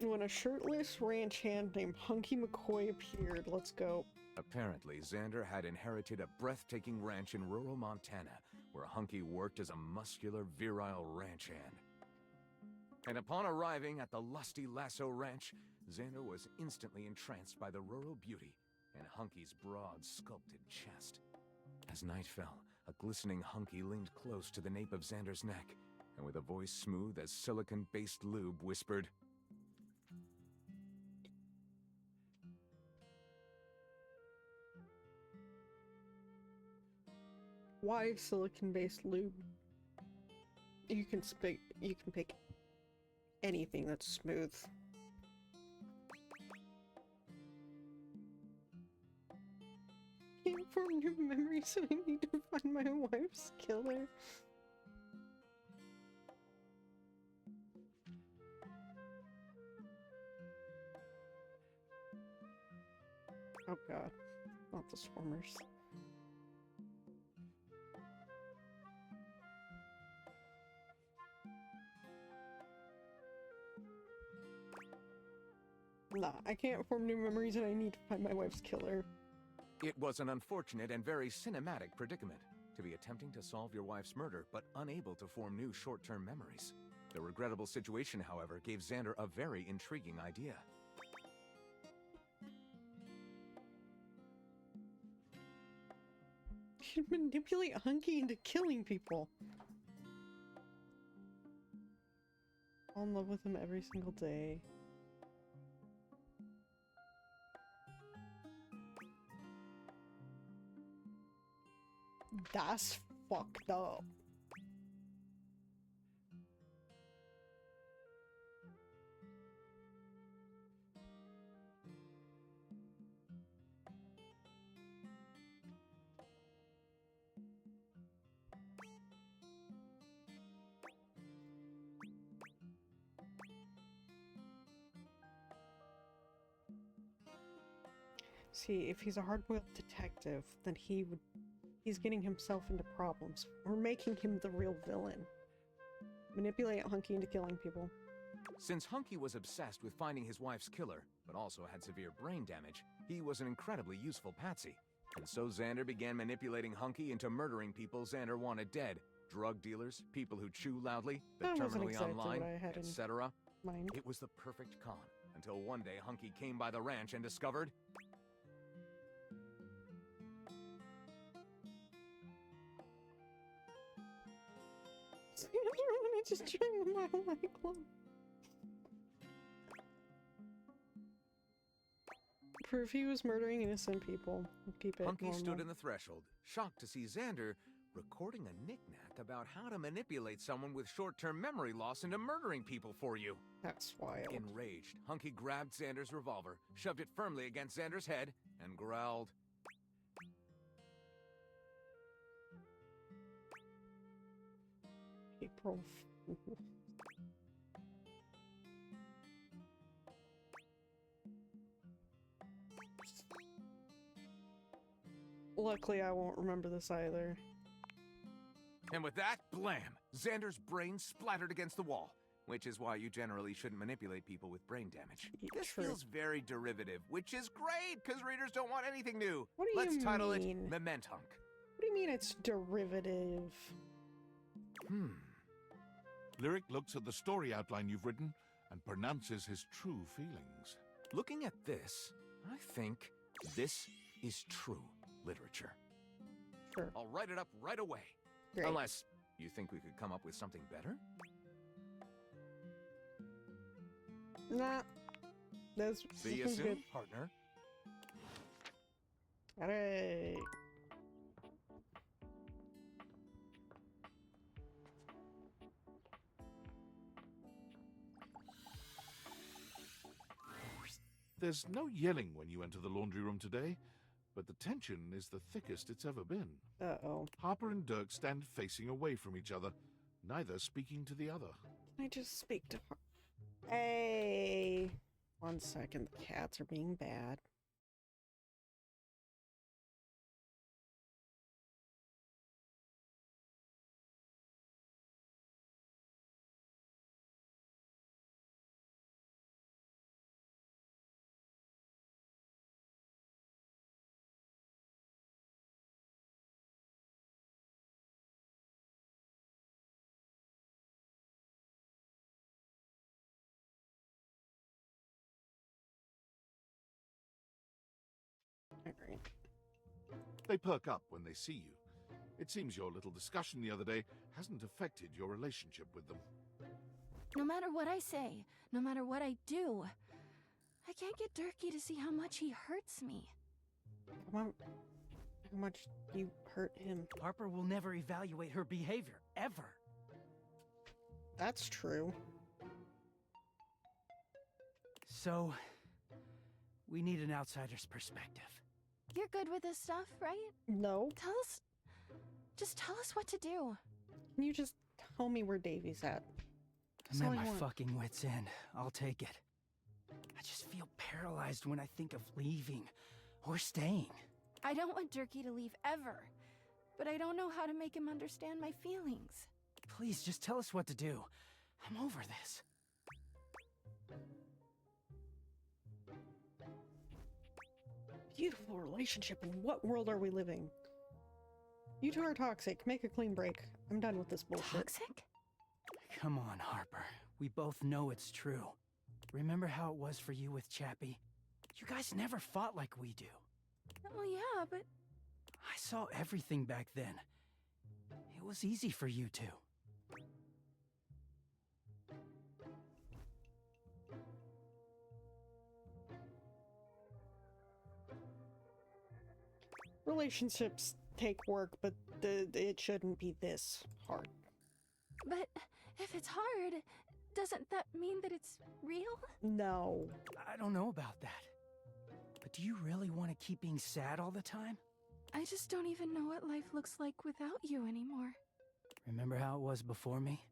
Speaker 1: When a shirtless ranch hand named Hunky McCoy appeared, let's go.
Speaker 20: Apparently, Xander had inherited a breathtaking ranch in rural Montana, where Hunky worked as a muscular, virile ranch hand. And upon arriving at the lusty Lasso Ranch, Xander was instantly entranced by the rural beauty and Hunky's broad, sculpted chest. As night fell, a glistening Hunky leaned close to the nape of Xander's neck, and with a voice smooth as silicon-based lube, whispered,
Speaker 1: Why silicon-based lube? You can pick anything that's smooth. Can't form new memories, so I need to find my wife's killer. Oh god, not the swarmers. Nah, I can't form new memories and I need to find my wife's killer.
Speaker 20: It was an unfortunate and very cinematic predicament, to be attempting to solve your wife's murder, but unable to form new short-term memories. The regrettable situation, however, gave Xander a very intriguing idea.
Speaker 1: You should manipulate Hunky into killing people. Fall in love with him every single day. That's fucked up. See, if he's a hard-boiled detective, then he's getting himself into problems. We're making him the real villain. Manipulate Hunky into killing people.
Speaker 20: Since Hunky was obsessed with finding his wife's killer, but also had severe brain damage, he was an incredibly useful patsy. And so Xander began manipulating Hunky into murdering people Xander wanted dead. Drug dealers, people who chew loudly, the
Speaker 1: That wasn't
Speaker 20: terminally
Speaker 1: exactly
Speaker 20: online,
Speaker 1: what I had in
Speaker 20: etc.
Speaker 1: mind.
Speaker 20: It was the perfect con, until one day Hunky came by the ranch and discovered...
Speaker 1: I just drank my White Claw. Proof he was murdering innocent people. Keep it
Speaker 20: Hunky
Speaker 1: normal.
Speaker 20: stood in the threshold, shocked to see Xander recording a knick-knack about how to manipulate someone with short-term memory loss into murdering people for you.
Speaker 1: That's wild.
Speaker 20: Enraged, Hunky grabbed Xander's revolver, shoved it firmly against Xander's head, and growled,
Speaker 1: April Fool. Luckily, I won't remember this either.
Speaker 20: And with that, blam! Xander's brain splattered against the wall. which is why you generally shouldn't manipulate people with brain damage. This
Speaker 1: True.
Speaker 20: feels very derivative, which is great, because readers don't want anything new.
Speaker 1: What do
Speaker 20: Let's
Speaker 1: you
Speaker 20: title it
Speaker 1: mean?
Speaker 20: Mementunk.
Speaker 1: What do you mean it's derivative?
Speaker 2: Lyric looks at the story outline you've written and pronounces his true feelings.
Speaker 20: Looking at this, I think this is true literature.
Speaker 1: Sure.
Speaker 20: I'll write it up right away.
Speaker 1: Great.
Speaker 20: Unless you think we could come up with something better?
Speaker 1: Nah. This
Speaker 20: See you
Speaker 1: was
Speaker 20: soon,
Speaker 1: good.
Speaker 20: partner.
Speaker 1: Alright.
Speaker 2: There's no yelling when you enter the laundry room today, but the tension is the thickest it's ever been.
Speaker 1: Uh-oh.
Speaker 2: Harper and Dirk stand facing away from each other, neither speaking to the other.
Speaker 1: Can I just speak to her? Hey. 1 second. The cats are being bad. Alright.
Speaker 2: They perk up when they see you. It seems your little discussion the other day hasn't affected your relationship with them.
Speaker 6: No matter what I say, no matter what I do, I can't get Durkee to see how much he hurts me.
Speaker 1: How much you hurt him?
Speaker 5: Harper will never evaluate her behavior, ever.
Speaker 1: That's true.
Speaker 5: So, we need an outsider's perspective.
Speaker 6: You're good with this stuff, right?
Speaker 1: No.
Speaker 6: Just tell us what to do.
Speaker 1: Can you just tell me where Davy's at? That's
Speaker 5: I'm
Speaker 1: all
Speaker 5: at
Speaker 1: I
Speaker 5: my
Speaker 1: want.
Speaker 5: fucking wit's end. I'll take it. I just feel paralyzed when I think of leaving or staying.
Speaker 6: I don't want Durkee to leave ever, but I don't know how to make him understand my feelings.
Speaker 5: Please, just tell us what to do. I'm over this.
Speaker 1: Beautiful relationship. In what world are we living? You two are toxic. Make a clean break. I'm done with this bullshit.
Speaker 6: Toxic?
Speaker 5: Come on, Harper. We both know it's true. Remember how it was for you with Chappie? You guys never fought like we do.
Speaker 6: Well, yeah, but...
Speaker 5: I saw everything back then. It was easy for you two.
Speaker 1: Relationships take work, but it shouldn't be this hard.
Speaker 6: But if it's hard, doesn't that mean that it's real?
Speaker 1: No.
Speaker 5: I don't know about that. But do you really want to keep being sad all the time?
Speaker 6: I just don't even know what life looks like without you anymore.
Speaker 5: Remember how it was before me?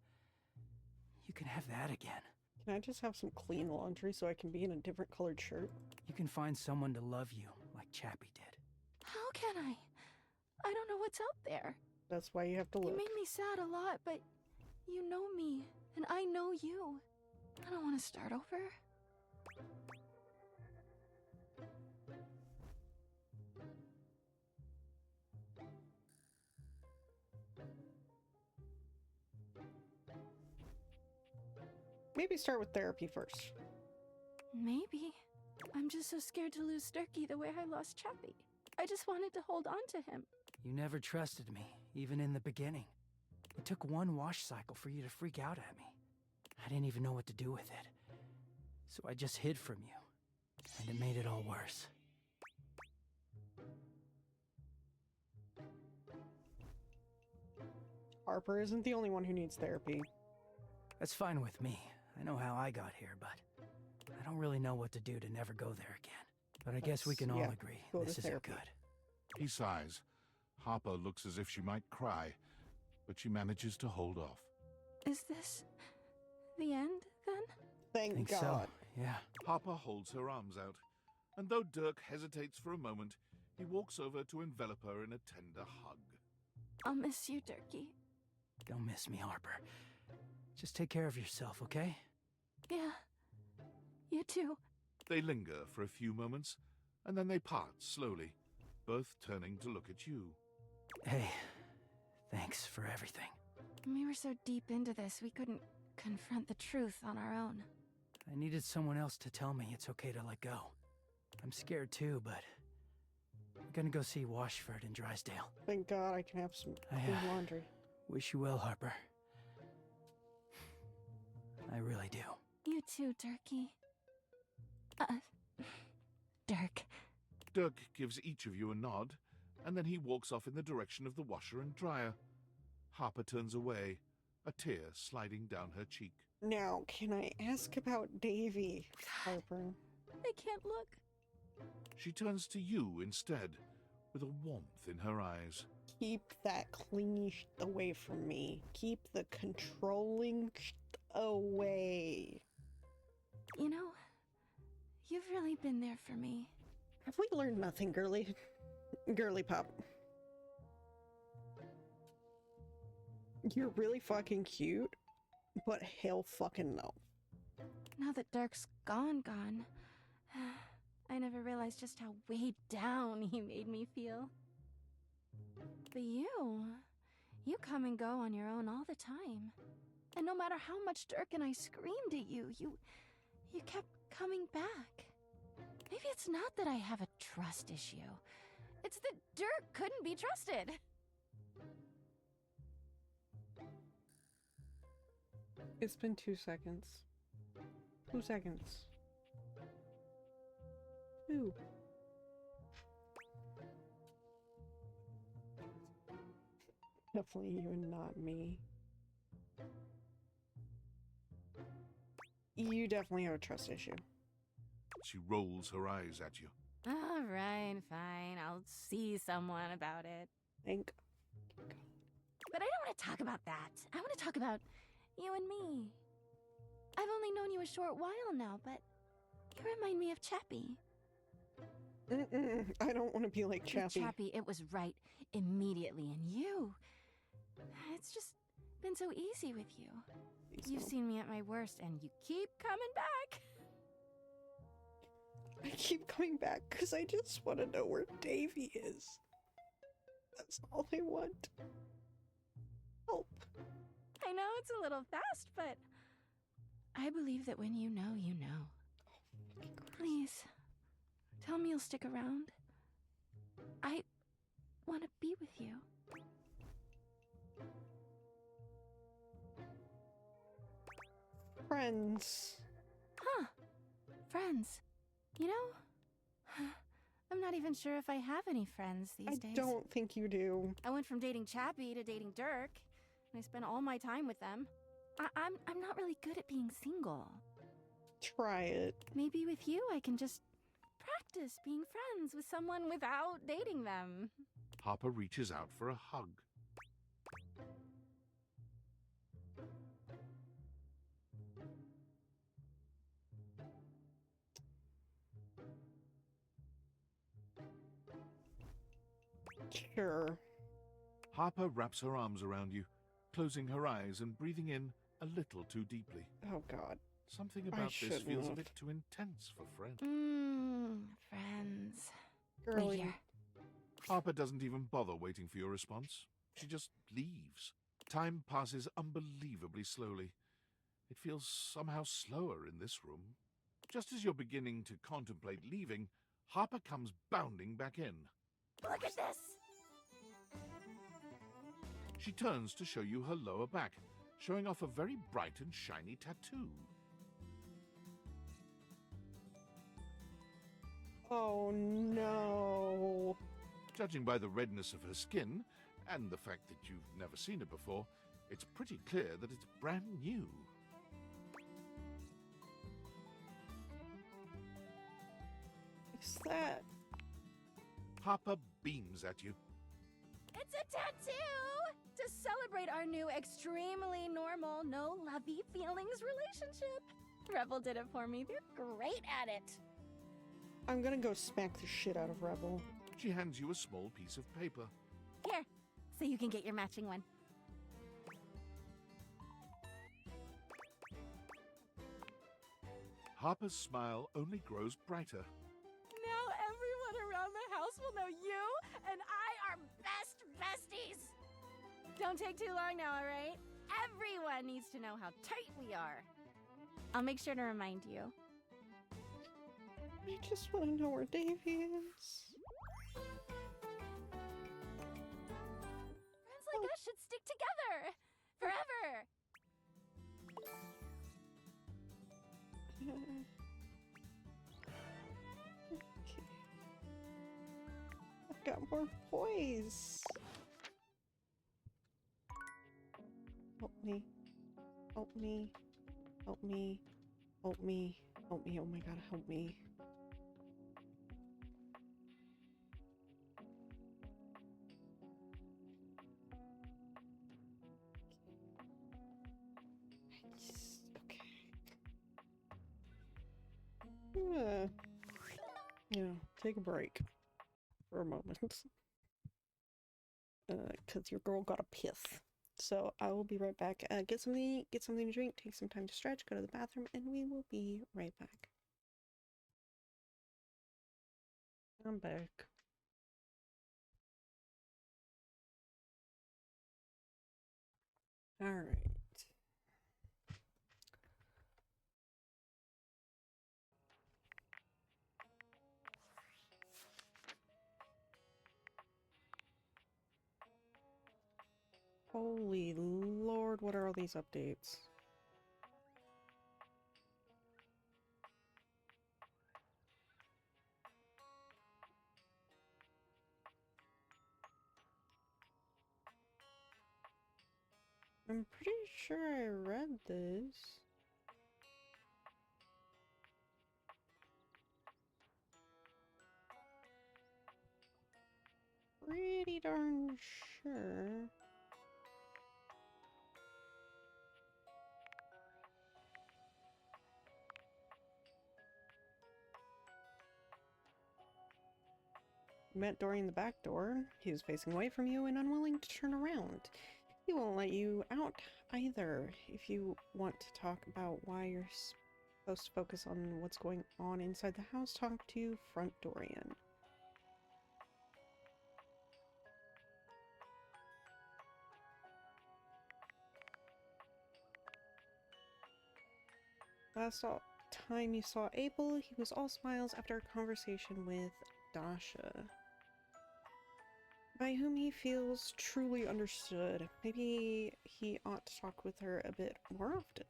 Speaker 5: You can have that again.
Speaker 1: Can I just have some clean laundry so I can be in a different colored shirt?
Speaker 5: You can find someone to love you like Chappie did.
Speaker 6: How can I? I don't know what's out there.
Speaker 1: That's why you have to look.
Speaker 6: You made me sad a lot, but you know me, and I know you. I don't want to start over.
Speaker 1: Maybe start with therapy first.
Speaker 6: Maybe. I'm just so scared to lose Durkee the way I lost Chappie. I just wanted to hold on to him.
Speaker 5: You never trusted me, even in the beginning. It took one wash cycle for you to freak out at me. I didn't even know what to do with it. So I just hid from you. And it made it all worse.
Speaker 1: Harper isn't the only one who needs therapy.
Speaker 5: That's fine with me. I know how I got here, but I don't really know what to do to never go there again. But I guess we can all agree this isn't good.
Speaker 2: He sighs. Harper looks as if she might cry, but she manages to hold off.
Speaker 6: Is this the end, then?
Speaker 1: Thank God.
Speaker 5: So, yeah.
Speaker 2: Harper holds her arms out, and though Dirk hesitates for a moment, he walks over to envelop her in a tender hug.
Speaker 6: I'll miss you, Durkee.
Speaker 5: Don't miss me, Harper. Just take care of yourself, okay?
Speaker 11: Yeah. You too.
Speaker 2: They linger for a few moments, and then they part slowly, both turning to look at you.
Speaker 5: Hey, thanks for everything.
Speaker 6: We were so deep into this, we couldn't confront the truth on our own.
Speaker 5: I needed someone else to tell me it's okay to let go. I'm scared too, but I'm gonna go see Washford in Drysdale.
Speaker 1: Thank God I can have some clean laundry.
Speaker 5: Wish you well, Harper. I really do.
Speaker 6: You too, Turkey. Dirk.
Speaker 2: Dirk gives each of you a nod, and then he walks off in the direction of the washer and dryer. Harper turns away, a tear sliding down her cheek.
Speaker 1: Now, can I ask about Davy, Harper?
Speaker 6: I can't look.
Speaker 2: She turns to you instead, with a warmth in her eyes.
Speaker 1: Keep that clingy shit away from me. Keep the controlling shit away.
Speaker 6: You know, you've really been there for me.
Speaker 1: Have we learned nothing, girly? Girly pop. You're really fucking cute, but hell fucking no.
Speaker 6: Now that Dirk's gone, I never realized just how weighed down he made me feel. But you come and go on your own all the time. And no matter how much Dirk and I screamed at you, you kept coming back. Maybe it's not that I have a trust issue. It's that Dirk couldn't be trusted.
Speaker 1: It's been 2 seconds. 2 seconds. 2. Definitely you and not me. You definitely have a trust issue.
Speaker 2: She rolls her eyes at you.
Speaker 6: All right, fine. I'll see someone about it.
Speaker 1: Thank God.
Speaker 6: But I don't want to talk about that. I want to talk about you and me. I've only known you a short while now, but you remind me of Chappie.
Speaker 1: I don't want to be like Chappie.
Speaker 6: Chappie, it was right immediately, and you. It's just been so easy with you. You've seen me at my worst, and you keep coming back.
Speaker 1: I keep coming back because I just want to know where Davy is. That's all I want. Help.
Speaker 6: I know it's a little fast, but I believe that when you know, you know. Please, tell me you'll stick around. I want to be with you.
Speaker 1: Friends.
Speaker 6: Huh. Friends. You know, I'm not even sure if I have any friends these days.
Speaker 1: I don't think you do.
Speaker 6: I went from dating Chappie to dating Dirk, and I spent all my time with them. I'm not really good at being single.
Speaker 1: Try it.
Speaker 6: Maybe with you I can just practice being friends with someone without dating them.
Speaker 2: Harper reaches out for a hug.
Speaker 1: Sure.
Speaker 2: Harper wraps her arms around you, closing her eyes and breathing in a little too deeply.
Speaker 1: Oh, God.
Speaker 2: Something about this feels a bit too intense for friends.
Speaker 6: Friends.
Speaker 1: Girly.
Speaker 6: Wait here.
Speaker 2: Harper doesn't even bother waiting for your response. She just leaves. Time passes unbelievably slowly. It feels somehow slower in this room. Just as you're beginning to contemplate leaving, Harper comes bounding back in.
Speaker 6: Look at this!
Speaker 2: She turns to show you her lower back, showing off a very bright and shiny tattoo.
Speaker 1: Oh, no.
Speaker 2: Judging by the redness of her skin, and the fact that you've never seen it before, it's pretty clear that it's brand new.
Speaker 1: What's that?
Speaker 2: Harper beams at you.
Speaker 6: It's a tattoo! To celebrate our new extremely normal, no lovey feelings relationship. Rebel did it for me. They're great at it.
Speaker 1: I'm gonna go smack the shit out of Rebel.
Speaker 2: She hands you a small piece of paper.
Speaker 6: Here, so you can get your matching one.
Speaker 2: Harper's smile only grows brighter.
Speaker 11: Now everyone around the house will know you and I are best besties. Don't take too long now, alright? Everyone needs to know how tight we are.
Speaker 6: I'll make sure to remind you.
Speaker 1: I just want to know where Davy is.
Speaker 6: Friends like us should stick together forever.
Speaker 1: Okay. I've got more poise. Help me. Help me. Help me. Help me. Help me. Oh my god, help me. Okay. Yeah, take a break for a moment. Cause your girl got a piss. So I will be right back. Get something to drink, take some time to stretch, go to the bathroom, and we will be right back. I'm back. All right. Holy Lord, what are all these updates? I'm pretty sure I read this. Pretty darn sure. Met Dory in the back door. He was facing away from you and unwilling to turn around. He won't let you out either. If you want to talk about why you're supposed to focus on what's going on inside the house, talk to Front Dorian. Last time you saw Abel, he was all smiles after a conversation with Dasha, by whom he feels truly understood. Maybe he ought to talk with her a bit more often.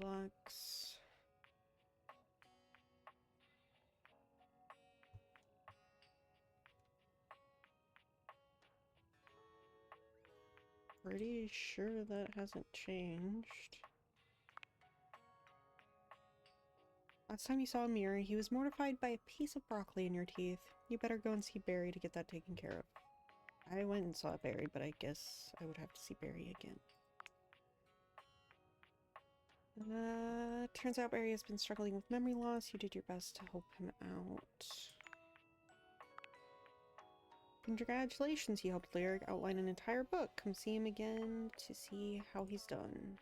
Speaker 1: Lux. Pretty sure that hasn't changed. Last time you saw Amir, he was mortified by a piece of broccoli in your teeth. You better go and see Barry to get that taken care of. I went and saw Barry, but I guess I would have to see Barry again. Turns out Barry has been struggling with memory loss. You did your best to help him out. Congratulations, you helped Lyric outline an entire book. Come see him again to see how he's done.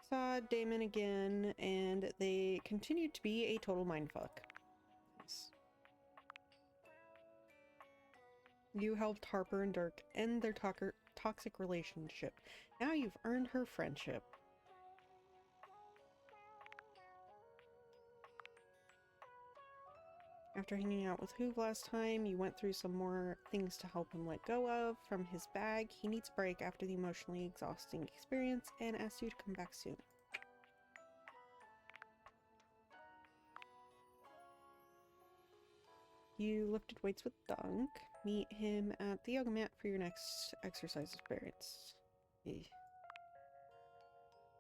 Speaker 1: Saw Damon again, and they continued to be a total mindfuck. Nice. You helped Harper and Dirk end their toxic relationship. Now you've earned her friendship. After hanging out with Hoog last time, you went through some more things to help him let go of. From his bag, he needs a break after the emotionally exhausting experience and asks you to come back soon. You lifted weights with Dunk. Meet him at the yoga mat for your next exercise experience.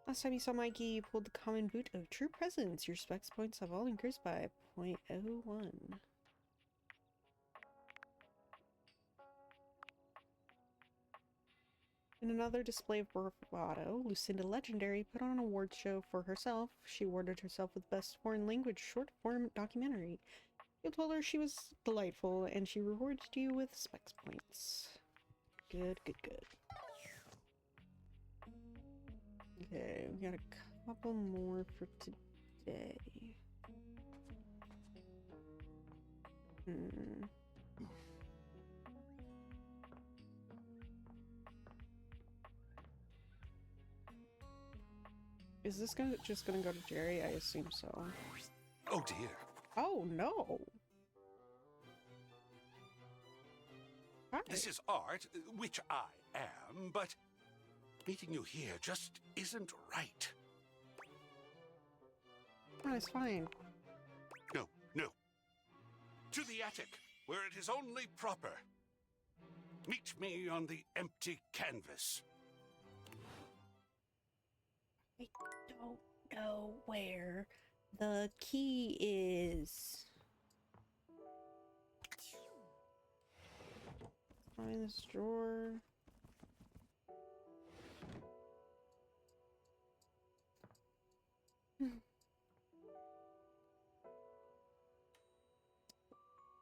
Speaker 1: Last time you saw Mikey, you pulled the common boot of true presence. Your specs points have all increased by 0.01. In another display of bravado, Lucinda Legendary put on an awards show for herself. She awarded herself with Best Foreign Language Short Form Documentary. You told her she was delightful, and she rewarded you with specs points. Good, good, good. we got a couple more for today. Is this just gonna go to Jerry? I assume so.
Speaker 21: Oh dear.
Speaker 1: Oh no. Hi.
Speaker 21: This is art, which I am, but meeting you here just isn't right.
Speaker 1: Oh, it's fine.
Speaker 21: No, no. To the attic, where it is only proper. Meet me on the empty canvas.
Speaker 1: I don't know where the key is. Find this drawer.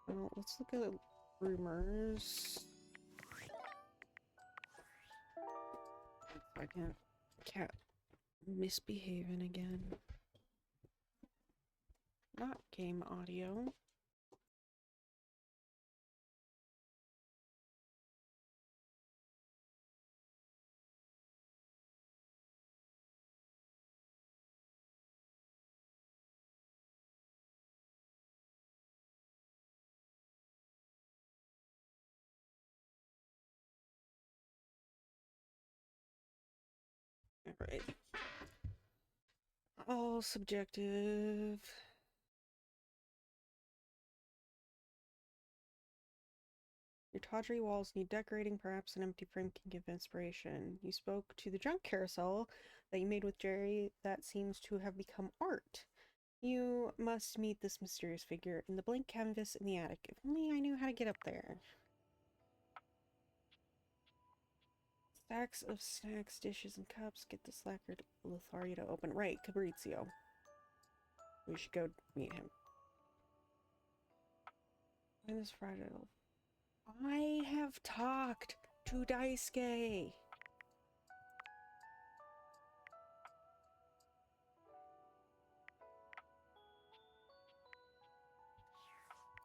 Speaker 1: Well, let's look at rumors. I can't. Cat misbehaving again. Not game audio. Alright. All subjective. Your tawdry walls need decorating. Perhaps an empty frame can give inspiration. You spoke to the junk carousel that you made with Jerry that seems to have become art. You must meet this mysterious figure in the blank canvas in the attic. If only I knew how to get up there. Stacks of snacks, dishes, and cups. Get the slacker Lothario to open. Right, Fabrizio. We should go meet him. Find this Friday. I have talked to Daisuke.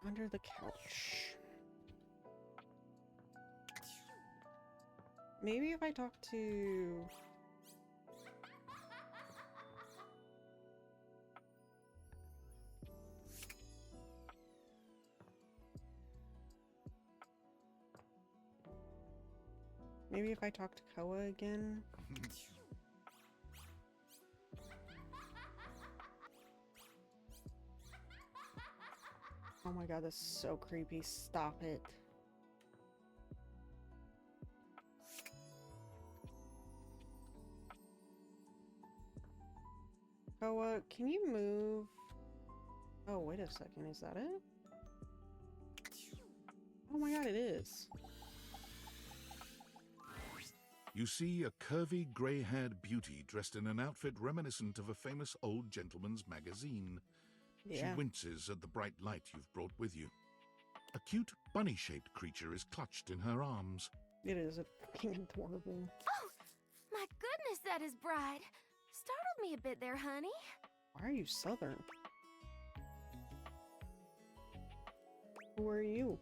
Speaker 1: Under the couch. Maybe if I talk to... Maybe if I talk to Koa again. Oh my god, this is so creepy. Stop it. Koa, can you move? Oh, wait a second. Is that it? Oh my god, it is.
Speaker 2: You see a curvy, grey-haired beauty dressed in an outfit reminiscent of a famous old gentleman's magazine.
Speaker 1: Yeah.
Speaker 2: She winces at the bright light you've brought with you. A cute, bunny-shaped creature is clutched in her arms.
Speaker 1: It is fucking adorable.
Speaker 12: Oh, my goodness, that is bright. Startled me a bit there, honey.
Speaker 1: Why are you southern? Who are you?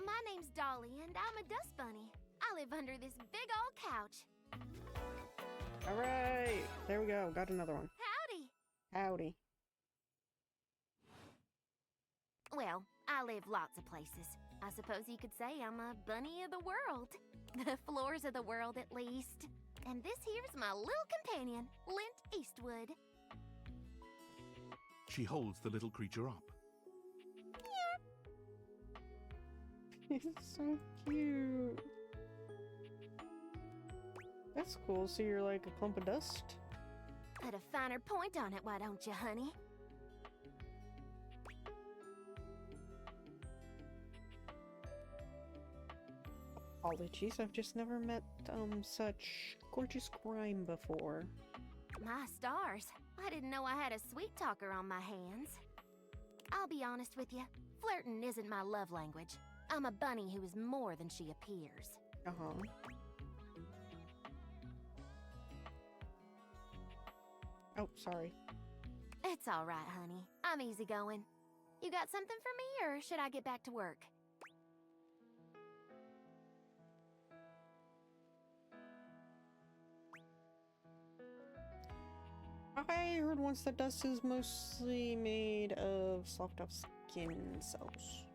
Speaker 12: My name's Dolly, and I'm a dust bunny. I live under this big old couch.
Speaker 1: Alright! There we go. Got another one.
Speaker 12: Howdy.
Speaker 1: Howdy.
Speaker 12: Well, I live lots of places. I suppose you could say I'm a bunny of the world. The floors of the world, at least. And this here's my little companion, Lint Eastwood.
Speaker 2: She holds the little creature up.
Speaker 1: He's so cute. That's cool. So you're like a clump of dust?
Speaker 12: Put a finer point on it, why don't you, honey?
Speaker 1: Apologies, I've just never met such gorgeous grime before.
Speaker 12: My stars. I didn't know I had a sweet talker on my hands. I'll be honest with you. Flirting isn't my love language. I'm a bunny who is more than she appears.
Speaker 1: Uh-huh. Oh, sorry.
Speaker 12: It's all right, honey. I'm easygoing. You got something for me, or should I get back to work?
Speaker 1: I heard once that dust is mostly made of sloughed off skin cells.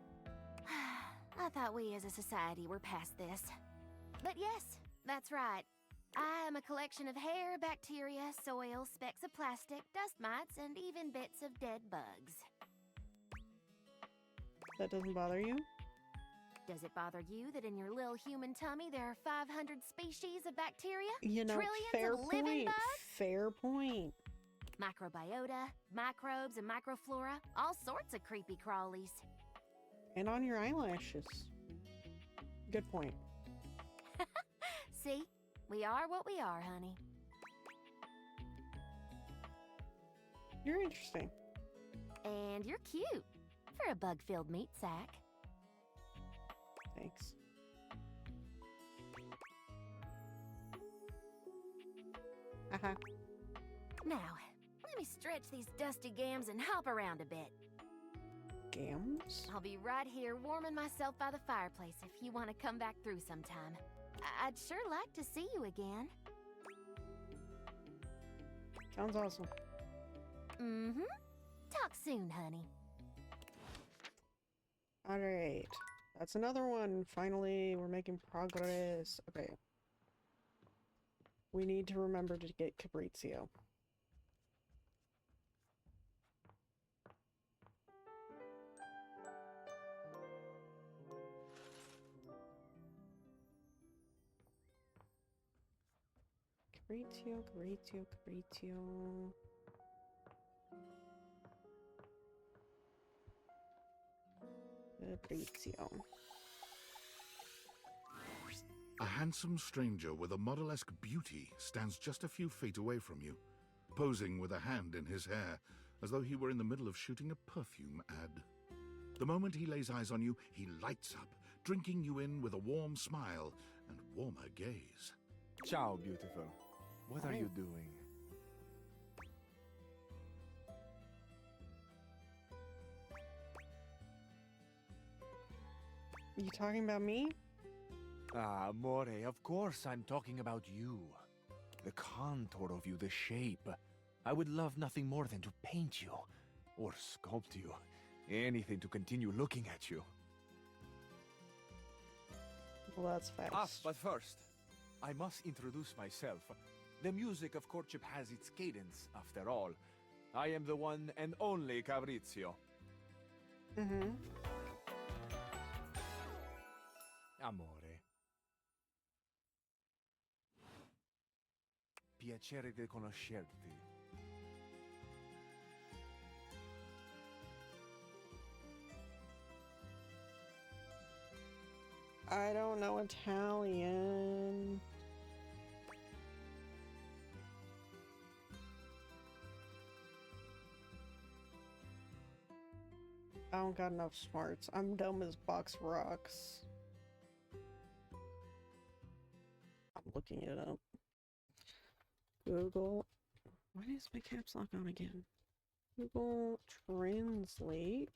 Speaker 12: I thought we as a society were past this. But yes, that's right. I am a collection of hair, bacteria, soil, specks of plastic, dust mites, and even bits of dead bugs.
Speaker 1: That doesn't bother you?
Speaker 12: Does it bother you that in your little human tummy there are 500 species of bacteria?
Speaker 1: You know,
Speaker 12: trillions
Speaker 1: fair
Speaker 12: of living
Speaker 1: point.
Speaker 12: bugs?
Speaker 1: Fair point.
Speaker 12: Microbiota, microbes, and microflora. All sorts of creepy crawlies.
Speaker 1: And on your eyelashes. Good point.
Speaker 12: See? We are what we are, honey.
Speaker 1: You're interesting.
Speaker 12: And you're cute for a bug-filled meat sack.
Speaker 1: Thanks. Uh-huh.
Speaker 12: Now, let me stretch these dusty gams and hop around a bit.
Speaker 1: Gams?
Speaker 12: I'll be right here warming myself by the fireplace if you want to come back through sometime. I'd sure like to see you again.
Speaker 1: Sounds awesome.
Speaker 12: Mm-hmm. Talk soon, honey.
Speaker 1: Alright. That's another one. Finally, we're making progress. Okay. We need to remember to get Cabrizio. Cabrizio.
Speaker 2: A handsome stranger with a model-esque beauty stands just a few feet away from you, posing with a hand in his hair, as though he were in the middle of shooting a perfume ad. The moment he lays eyes on you, he lights up, drinking you in with a warm smile and warmer gaze.
Speaker 10: Ciao, beautiful. What are you doing?
Speaker 1: You talking about me?
Speaker 10: Ah, Amore, of course I'm talking about you. The contour of you, the shape. I would love nothing more than to paint you, or sculpt you. Anything to continue looking at you.
Speaker 1: Well, that's fast.
Speaker 10: But first, I must introduce myself. The music of courtship has its cadence, after all. I am the one and only Cabrizio.
Speaker 1: Mm-hmm.
Speaker 10: Amore. Piacere di conoscerti.
Speaker 1: I don't know Italian. I don't got enough smarts. I'm dumb as box rocks. I'm looking it up. Google. Why is my caps lock on again? Google Translate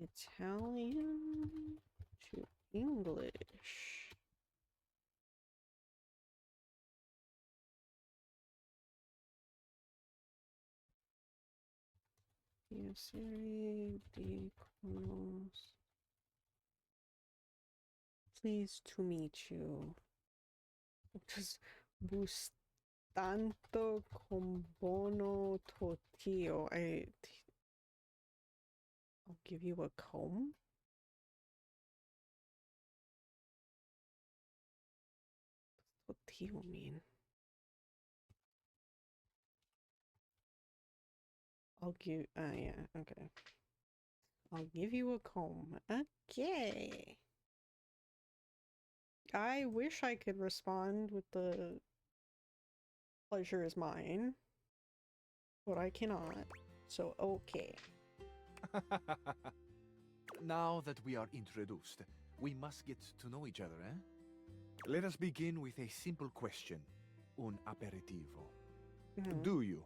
Speaker 1: Italian to English. Piacere di conoscere. Pleased to meet you. Just bustanto con buono totio. I'll give you a comb? What does totio mean? Yeah, okay. I'll give you a comb. Okay. I wish I could respond with the pleasure is mine, but I cannot. So, okay.
Speaker 10: Now that we are introduced, we must get to know each other, eh? Let us begin with a simple question. Un aperitivo. Do you?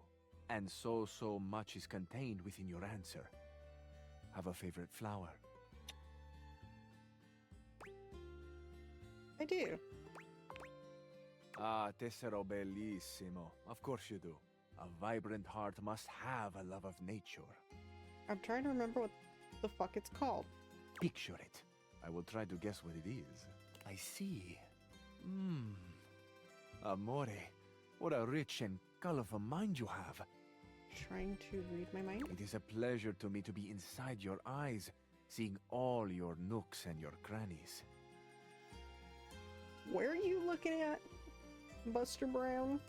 Speaker 10: And so much is contained within your answer. Have a favorite flower?
Speaker 1: I do.
Speaker 10: Ah, tessero bellissimo. Of course you do. A vibrant heart must have a love of nature.
Speaker 1: I'm trying to remember what the fuck it's called.
Speaker 10: Picture it. I will try to guess what it is. I see. Amore, what a rich and colorful mind you have.
Speaker 1: Trying to read my mind?
Speaker 10: It is a pleasure to me to be inside your eyes, seeing all your nooks and your crannies.
Speaker 1: Where are you looking at, Buster Brown?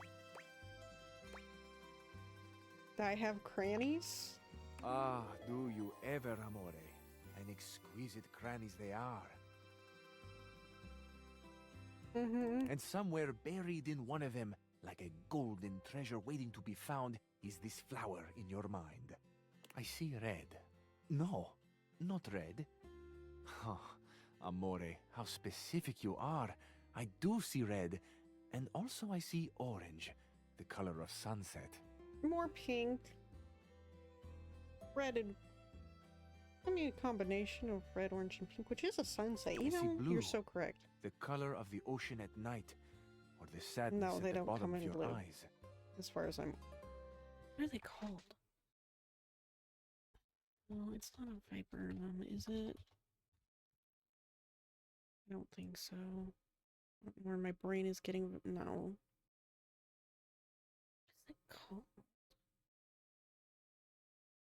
Speaker 1: Do I have crannies?
Speaker 10: Ah, do you ever, amore? And exquisite crannies they are. And somewhere buried in one of them, like a golden treasure waiting to be found, is this flower in your mind. I see red. No, not red. Oh, amore, how specific you are. I do see red, and also I see orange, the color of sunset.
Speaker 1: More pink. Red and... I mean, a combination of red, orange, and pink, which is a sunset. You
Speaker 10: I see
Speaker 1: know,
Speaker 10: blue,
Speaker 1: you're so correct.
Speaker 10: the color of the ocean at night, or the sadness
Speaker 1: No, they
Speaker 10: at the
Speaker 1: don't
Speaker 10: bottom
Speaker 1: come
Speaker 10: of
Speaker 1: in
Speaker 10: your
Speaker 1: blue.
Speaker 10: eyes.
Speaker 1: As far as I'm... What are they called? No, it's not a viburnum, is it? I don't think so. Where my brain is getting... No. What's it called?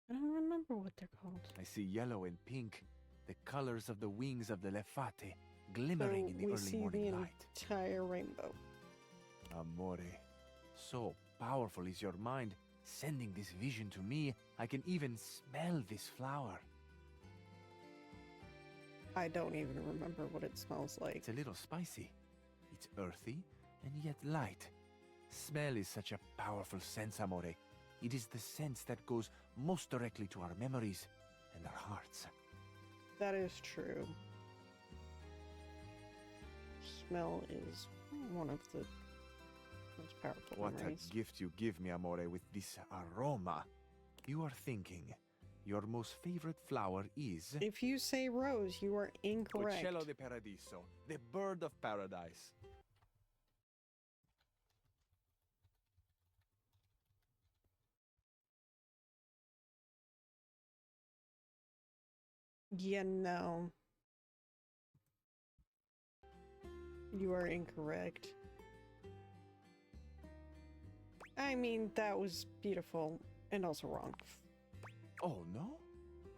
Speaker 1: I don't remember what they're called.
Speaker 10: I see yellow and pink, the colors of the wings of the lefate, glimmering in the
Speaker 1: we
Speaker 10: early
Speaker 1: see
Speaker 10: morning
Speaker 1: the
Speaker 10: light.
Speaker 1: entire rainbow.
Speaker 10: Amore, so powerful is your mind, sending this vision to me. I can even smell this flower.
Speaker 1: I don't even remember what it smells like.
Speaker 10: It's a little spicy. It's earthy and yet light. Smell is such a powerful sense, amore. It is the sense that goes most directly to our memories and our hearts.
Speaker 1: That is true. Smell is one of the most powerful
Speaker 10: What
Speaker 1: memories.
Speaker 10: a gift you give me, amore, with this aroma. You are thinking your most favorite flower is...
Speaker 1: If you say rose, you are incorrect.
Speaker 10: Uccello di paradiso, the bird of paradise.
Speaker 1: Yeah, no. You are incorrect. I mean, that was beautiful and also wrong.
Speaker 10: Oh, no?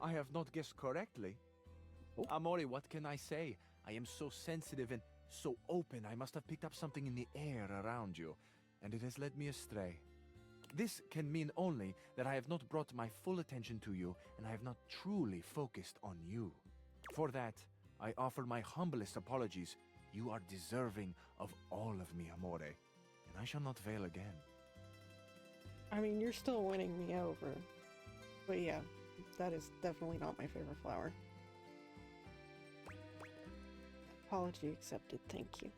Speaker 10: I have not guessed correctly. Amore, what can I say? I am so sensitive and so open. I must have picked up something in the air around you, and it has led me astray. This can mean only that I have not brought my full attention to you, and I have not truly focused on you. For that, I offer my humblest apologies. You are deserving of all of me, amore, and I shall not fail again.
Speaker 1: I mean, you're still winning me over. But yeah, that is definitely not my favorite flower. Apology accepted, thank you.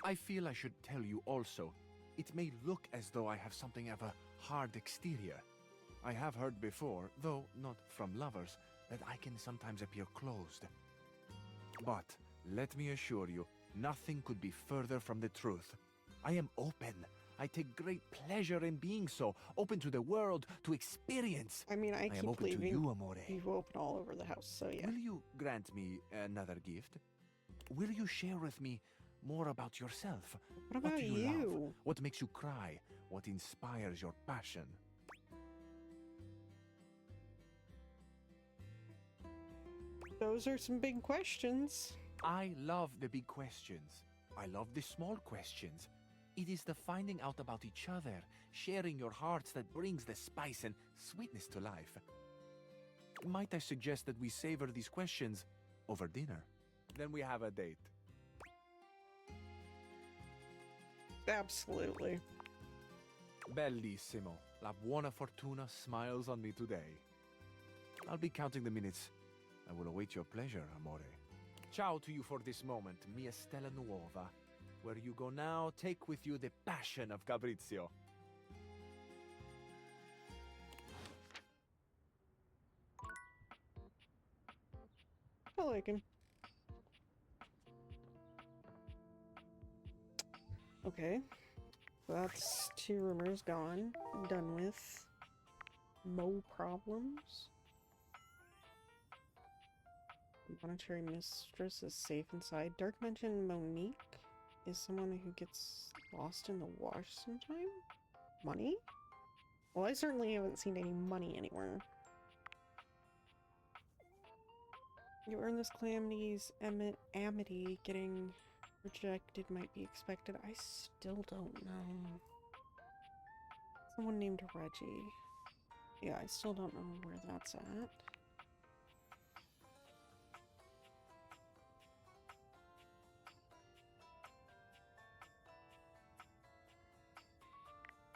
Speaker 10: I feel I should tell you also. It may look as though I have something of a hard exterior. I have heard before, though not from lovers, that I can sometimes appear closed. But let me assure you, nothing could be further from the truth. I am open. I take great pleasure in being so, open to the world, to experience.
Speaker 1: I mean, I
Speaker 10: am
Speaker 1: keep
Speaker 10: open
Speaker 1: leaving.
Speaker 10: to you, amore.
Speaker 1: You've opened all over the house, so yeah.
Speaker 10: Will you grant me another gift? Will you share with me more about yourself?
Speaker 1: What about
Speaker 10: do you love?
Speaker 1: you?
Speaker 10: What makes you cry? What inspires your passion?
Speaker 1: Those are some big questions.
Speaker 10: I love the big questions. I love the small questions. It is the finding out about each other, sharing your hearts that brings the spice and sweetness to life. Might I suggest that we savor these questions over dinner? Then we have a date.
Speaker 1: Absolutely.
Speaker 10: Bellissimo. La buona fortuna smiles on me today. I'll be counting the minutes. I will await your pleasure, amore. Ciao to you for this moment, mia stella nuova. Where you go now, take with you the passion of Fabrizio.
Speaker 1: I like him. Okay. That's 2 rumors gone. Done with. No problems. Monetary mistress is safe inside. Dark mentioned Monique is someone who gets lost in the wash sometime? Money? Well, I certainly haven't seen any money anywhere. You earn this calamity's amity. Getting rejected might be expected. I still don't know. Someone named Reggie. Yeah, I still don't know where that's at.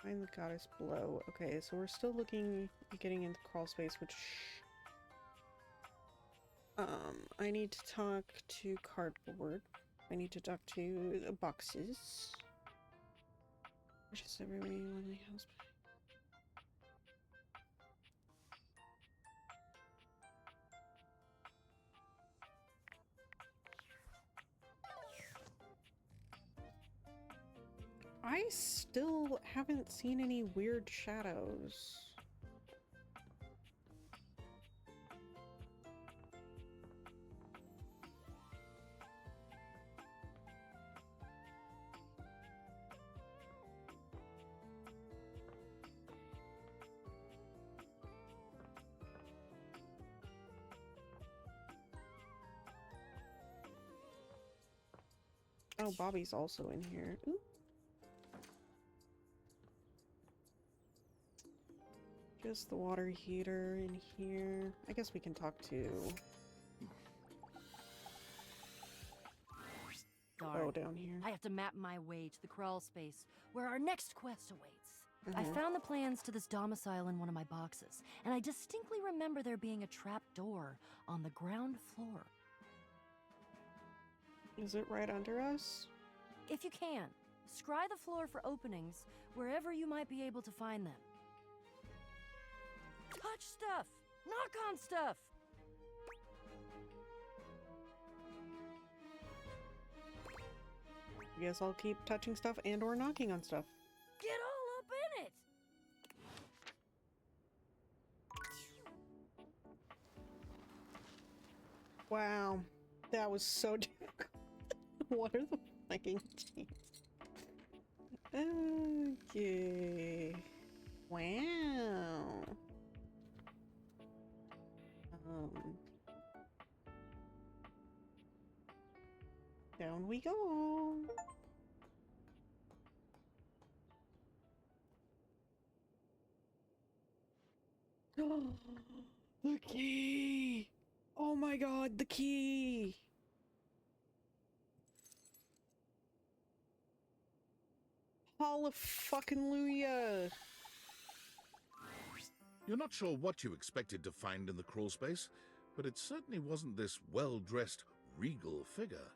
Speaker 1: Find the goddess below. Okay, so we're still looking at getting into crawl space, which I need to talk to cardboard. I need to talk to the boxes. Which is everywhere you want the house. I still haven't seen any weird shadows. Oh, Bobby's also in here. Ooh. Just the water heater in here. I guess we can talk to...
Speaker 4: Darn.
Speaker 1: Oh, down here.
Speaker 4: I have to map my way to the crawl space, where our next quest awaits. I found the plans to this domicile in one of my boxes, and I distinctly remember there being a trap door on the ground floor.
Speaker 1: Is it right under us?
Speaker 4: If you can, scry the floor for openings wherever you might be able to find them. Touch stuff! Knock on stuff!
Speaker 1: I guess I'll keep touching stuff and or knocking on stuff.
Speaker 4: Get all up in it!
Speaker 1: Wow. That was so difficult. What are the fucking keys? Okay. Wow. Down we go. The key! Oh my god, the key! Hallelujah!
Speaker 2: You're not sure what you expected to find in the crawl space, but it certainly wasn't this well-dressed, regal figure.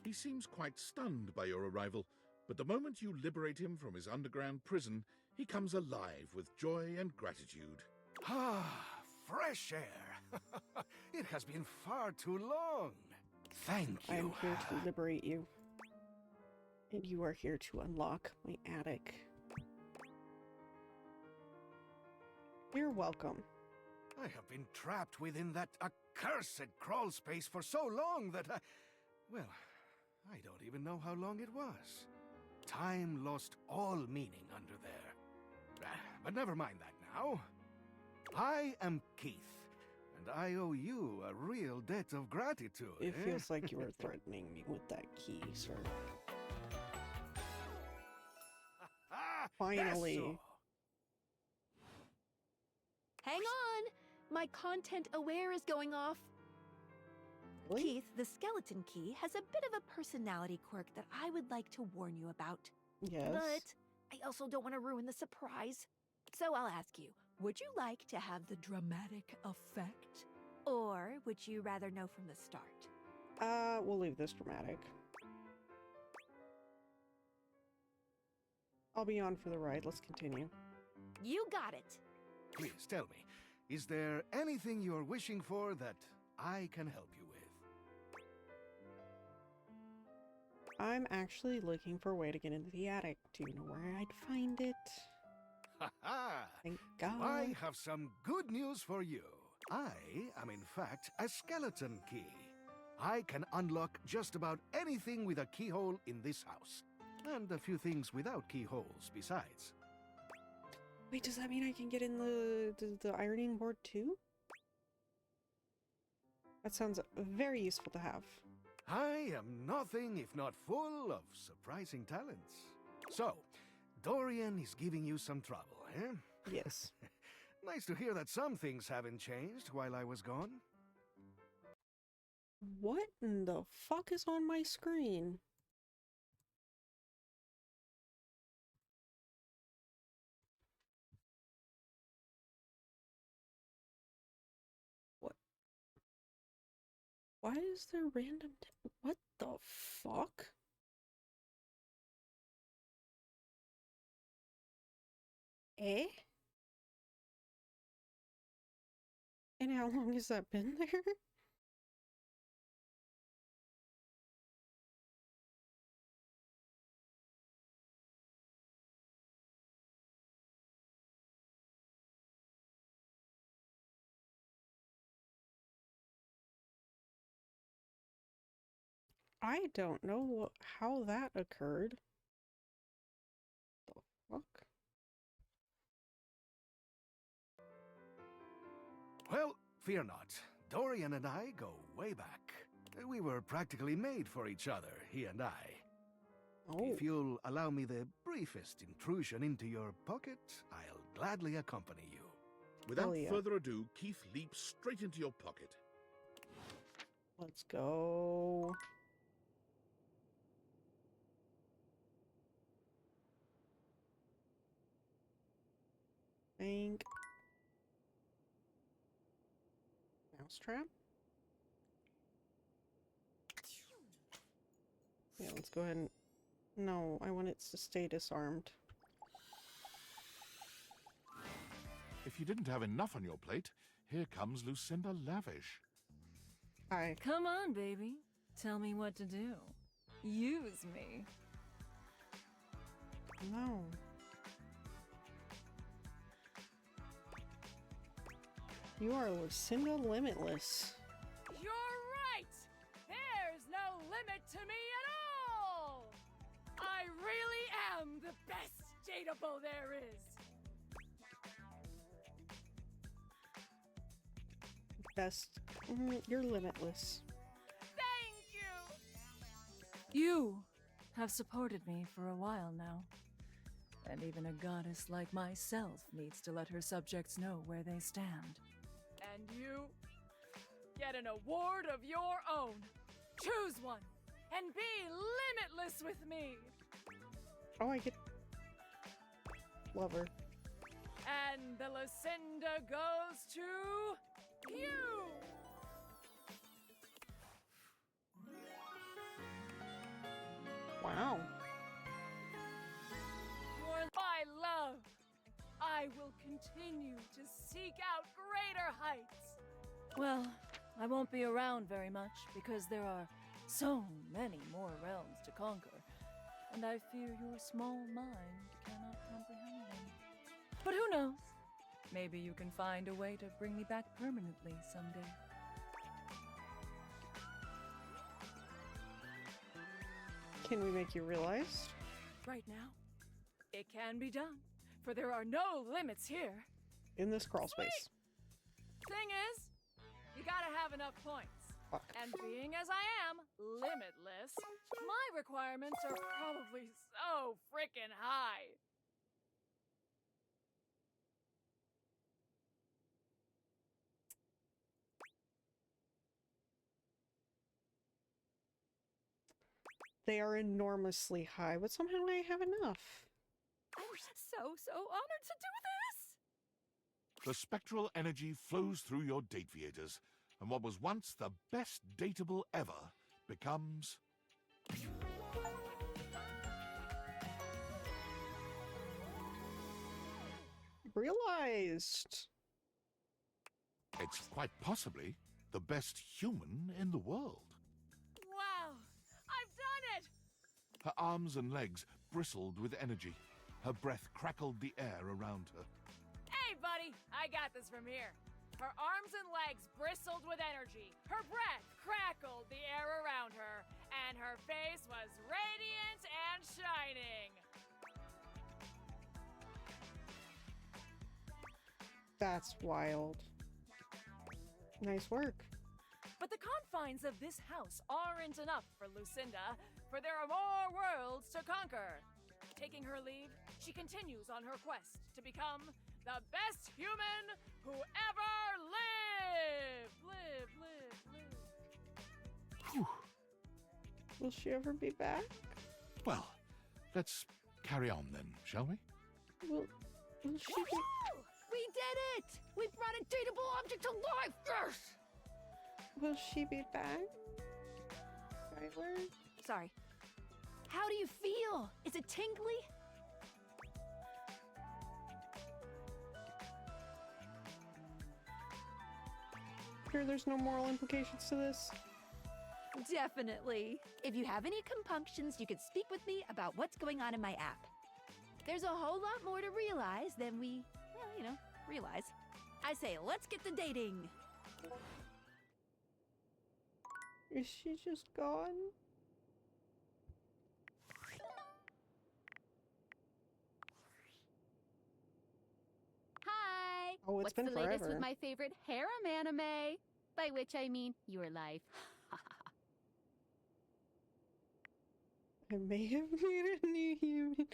Speaker 2: He seems quite stunned by your arrival, but the moment you liberate him from his underground prison, he comes alive with joy and gratitude.
Speaker 22: Ah, fresh air. It has been far too long. Thank you.
Speaker 1: I am here to liberate you. And you are here to unlock my attic. You're welcome.
Speaker 22: I have been trapped within that accursed crawl space for so long that well, I don't even know how long it was. Time lost all meaning under there. But never mind that now. I am Keith, and I owe you a real debt of gratitude.
Speaker 1: It feels like you are threatening me with that key, sir. Finally.
Speaker 22: Eso.
Speaker 23: Hang on! My content aware is going off.
Speaker 1: Really?
Speaker 23: Keith, the skeleton key has a bit of a personality quirk that I would like to warn you about.
Speaker 1: Yes.
Speaker 23: But I also don't want to ruin the surprise. So I'll ask you, would you like to have the dramatic effect? Or would you rather know from the start?
Speaker 1: We'll leave this dramatic. I'll be on for the ride. Let's continue.
Speaker 23: You got it.
Speaker 22: Please tell me, is there anything you're wishing for that I can help you with?
Speaker 1: I'm actually looking for a way to get into the attic. Do you know where I'd find it?
Speaker 22: Ha ha!
Speaker 1: Thank God.
Speaker 22: I have some good news for you. I am in fact a skeleton key. I can unlock just about anything with a keyhole in this house. And a few things without keyholes besides.
Speaker 1: Wait, does that mean I can get in the ironing board too? That sounds very useful to have.
Speaker 22: I am nothing if not full of surprising talents. So, Dorian is giving you some trouble, eh?
Speaker 1: Yes.
Speaker 22: Nice to hear that some things haven't changed while I was gone.
Speaker 1: What in the fuck is on my screen? What? Why is there random what the fuck? Eh? And how long has that been there? I don't know how that occurred. The fuck?
Speaker 22: Well, fear not. Dorian and I go way back. We were practically made for each other, he and I.
Speaker 1: Oh.
Speaker 22: If you'll allow me the briefest intrusion into your pocket, I'll gladly accompany you.
Speaker 2: Without further ado, Keith leaps straight into your pocket.
Speaker 1: Let's go. Bank. Mousetrap? Yeah, let's go ahead and... No, I want it to stay disarmed.
Speaker 2: If you didn't have enough on your plate, here comes Lucinda Lavish.
Speaker 1: Hi.
Speaker 11: Come on, baby. Tell me what to do. Use me.
Speaker 1: No. You are Lucinda Limitless.
Speaker 11: You're right! There's no limit to me at all! I really am the best dateable there is!
Speaker 1: Best. You're limitless.
Speaker 11: Thank you! You have supported me for a while now. And even a goddess like myself needs to let her subjects know where they stand. And you get an award of your own. Choose one and be limitless with me.
Speaker 1: Oh, I get... Lover.
Speaker 11: And the Lucinda goes to you.
Speaker 1: Wow.
Speaker 11: For my love, I will continue to seek out greater heights. Well, I won't be around very much because there are so many more realms to conquer, and I fear your small mind cannot comprehend them. But who knows? Maybe you can find a way to bring me back permanently someday.
Speaker 1: Can we make you realize?
Speaker 11: Right now, it can be done, for there are no limits here.
Speaker 1: In this crawl space.
Speaker 11: Thing is, you gotta have enough points.
Speaker 1: Fuck.
Speaker 11: And being as I am limitless, my requirements are probably so frickin' high.
Speaker 1: They are enormously high, but somehow I have enough.
Speaker 23: I'm so honored to do this!
Speaker 2: The spectral energy flows through your date viators, and what was once the best dateable ever becomes...
Speaker 1: Realized.
Speaker 2: It's quite possibly the best human in the world.
Speaker 11: Wow, I've done it!
Speaker 2: Her arms and legs bristled with energy. Her breath crackled the air around her.
Speaker 11: Hey, buddy, I got this from here. Her arms and legs bristled with energy. Her breath crackled the air around her, and her face was radiant and shining.
Speaker 1: That's wild. Nice work.
Speaker 11: But the confines of this house aren't enough for Lucinda, for there are more worlds to conquer. Taking her leave, she continues on her quest to become the best human who ever lived!
Speaker 2: Whew.
Speaker 1: Will she ever be back?
Speaker 2: Well, let's carry on then, shall we?
Speaker 1: Will she be...
Speaker 23: We did it! We brought a dateable object to life! Yes!
Speaker 1: Will she be back? Skylar?
Speaker 23: Sorry. How do you feel? Is it tingly?
Speaker 1: Sure there's no moral implications to this?
Speaker 23: Definitely. If you have any compunctions, you can speak with me about what's going on in my app. There's a whole lot more to realize than we, well, realize. I say, let's get to dating.
Speaker 1: Is she just gone?
Speaker 3: Hi!
Speaker 1: Oh, it's
Speaker 3: What's
Speaker 1: been
Speaker 3: the latest
Speaker 1: forever.
Speaker 3: with my favorite harem anime? By which I mean your life.
Speaker 1: I may have made a new human.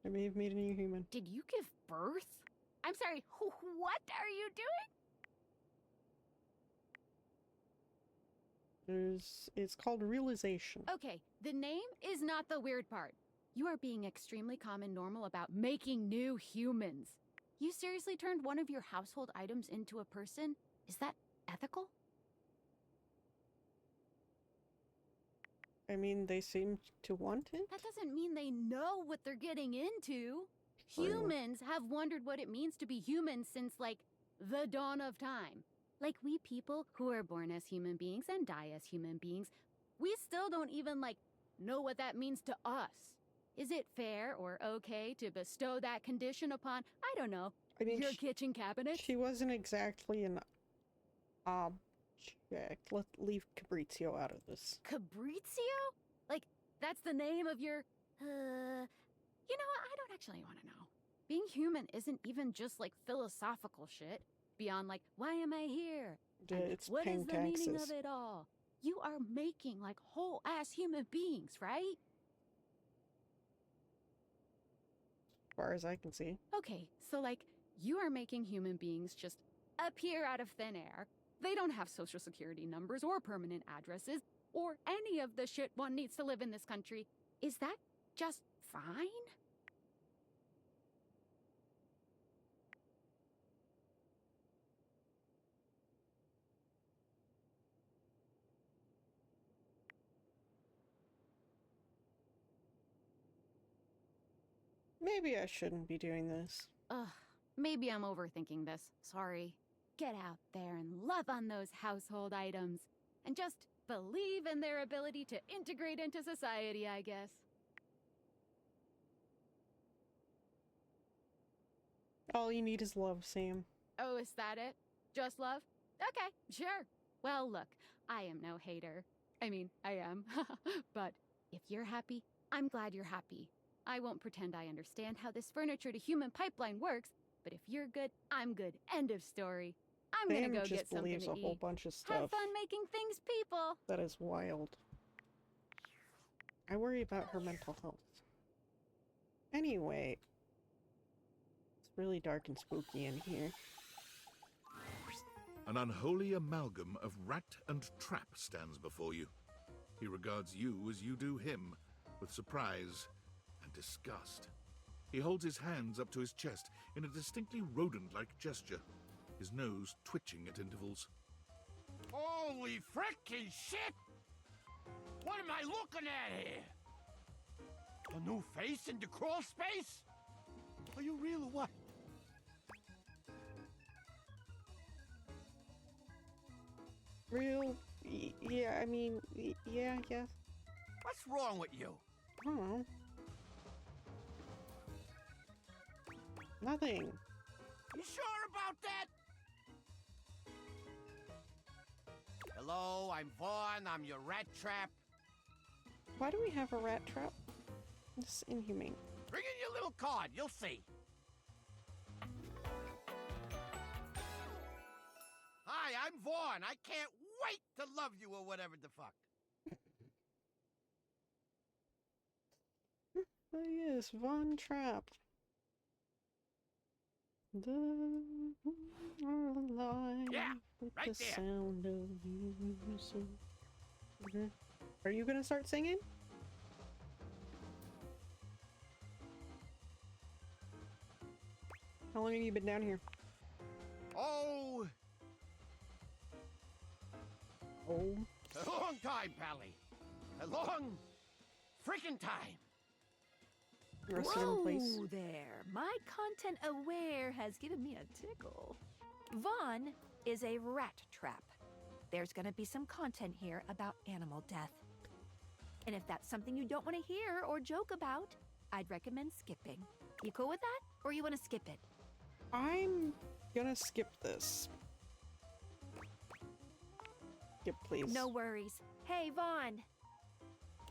Speaker 1: I may have made a new human.
Speaker 3: Did you give birth? I'm sorry, what are you doing?
Speaker 1: It's called realization.
Speaker 3: Okay, the name is not the weird part. You are being extremely calm and normal about making new humans. You seriously turned one of your household items into a person? Is that ethical?
Speaker 1: I mean, they seem to want it.
Speaker 3: That doesn't mean they know what they're getting into. Humans have wondered what it means to be human since, like, the dawn of time. Like, we people who are born as human beings and die as human beings, we still don't even, like, know what that means to us. Is it fair or okay to bestow that condition upon, I don't know, your kitchen cabinet?
Speaker 1: She wasn't exactly an object. Let's leave Cabrizio out of this.
Speaker 3: Cabrizio? Like, that's the name of your, You know what? I don't actually want to know. Being human isn't even just, like, philosophical shit. Beyond, like, why am I here? And
Speaker 1: It's
Speaker 3: what
Speaker 1: paying
Speaker 3: is the meaning
Speaker 1: taxes.
Speaker 3: of it all? You are making, like, whole-ass human beings, right?
Speaker 1: As far as I can see.
Speaker 3: Okay, so, like, you are making human beings just appear out of thin air. They don't have social security numbers or permanent addresses or any of the shit one needs to live in this country. Is that just fine?
Speaker 1: Maybe I shouldn't be doing this.
Speaker 3: Ugh, maybe I'm overthinking this. Sorry. Get out there and love on those household items. And just believe in their ability to integrate into society, I guess.
Speaker 1: All you need is love, Sam.
Speaker 3: Oh, is that it? Just love? Okay, sure. Well, look, I am no hater. I mean, I am. But if you're happy, I'm glad you're happy. I won't pretend I understand how this furniture to human pipeline works, but if you're good, I'm good. End of story. I'm gonna
Speaker 1: Sam
Speaker 3: go
Speaker 1: just
Speaker 3: get something
Speaker 1: believes
Speaker 3: to
Speaker 1: a
Speaker 3: eat.
Speaker 1: whole bunch of stuff.
Speaker 3: Have fun making things, people.
Speaker 1: That is wild. I worry about her mental health. Anyway, it's really dark and spooky in here.
Speaker 2: An unholy amalgam of rat and trap stands before you. He regards you as you do him, with surprise and disgust. He holds his hands up to his chest in a distinctly rodent-like gesture, his nose twitching at intervals.
Speaker 7: Holy frickin' shit! What am I looking at here? A new face in the crawl space? Are you real or what?
Speaker 1: Real? Yeah, I mean, yeah, I guess.
Speaker 7: What's wrong with you?
Speaker 1: I don't know. Nothing.
Speaker 7: You sure about that? Hello, I'm Vaughn. I'm your rat trap.
Speaker 1: Why do we have a rat trap? This is inhumane.
Speaker 7: Bring in your little card. You'll see. Hi, I'm Vaughn. I can't wait to love you or whatever the fuck.
Speaker 1: Oh yes, Von Trapp.
Speaker 7: Yeah,
Speaker 1: with
Speaker 7: right
Speaker 1: the
Speaker 7: there.
Speaker 1: sound of music. Are you gonna start singing? How long have you been down here?
Speaker 7: Oh,
Speaker 1: Oh.
Speaker 7: a long time, Pally. A long freaking time.
Speaker 23: Whoa there. My content aware has given me a tickle. Vaughn is a rat trap. There's gonna be some content here about animal death. And if that's something you don't want to hear or joke about, I'd recommend skipping. You cool with that? Or you want to skip it?
Speaker 1: I'm gonna skip this. Skip, please.
Speaker 23: No worries. Hey, Vaughn.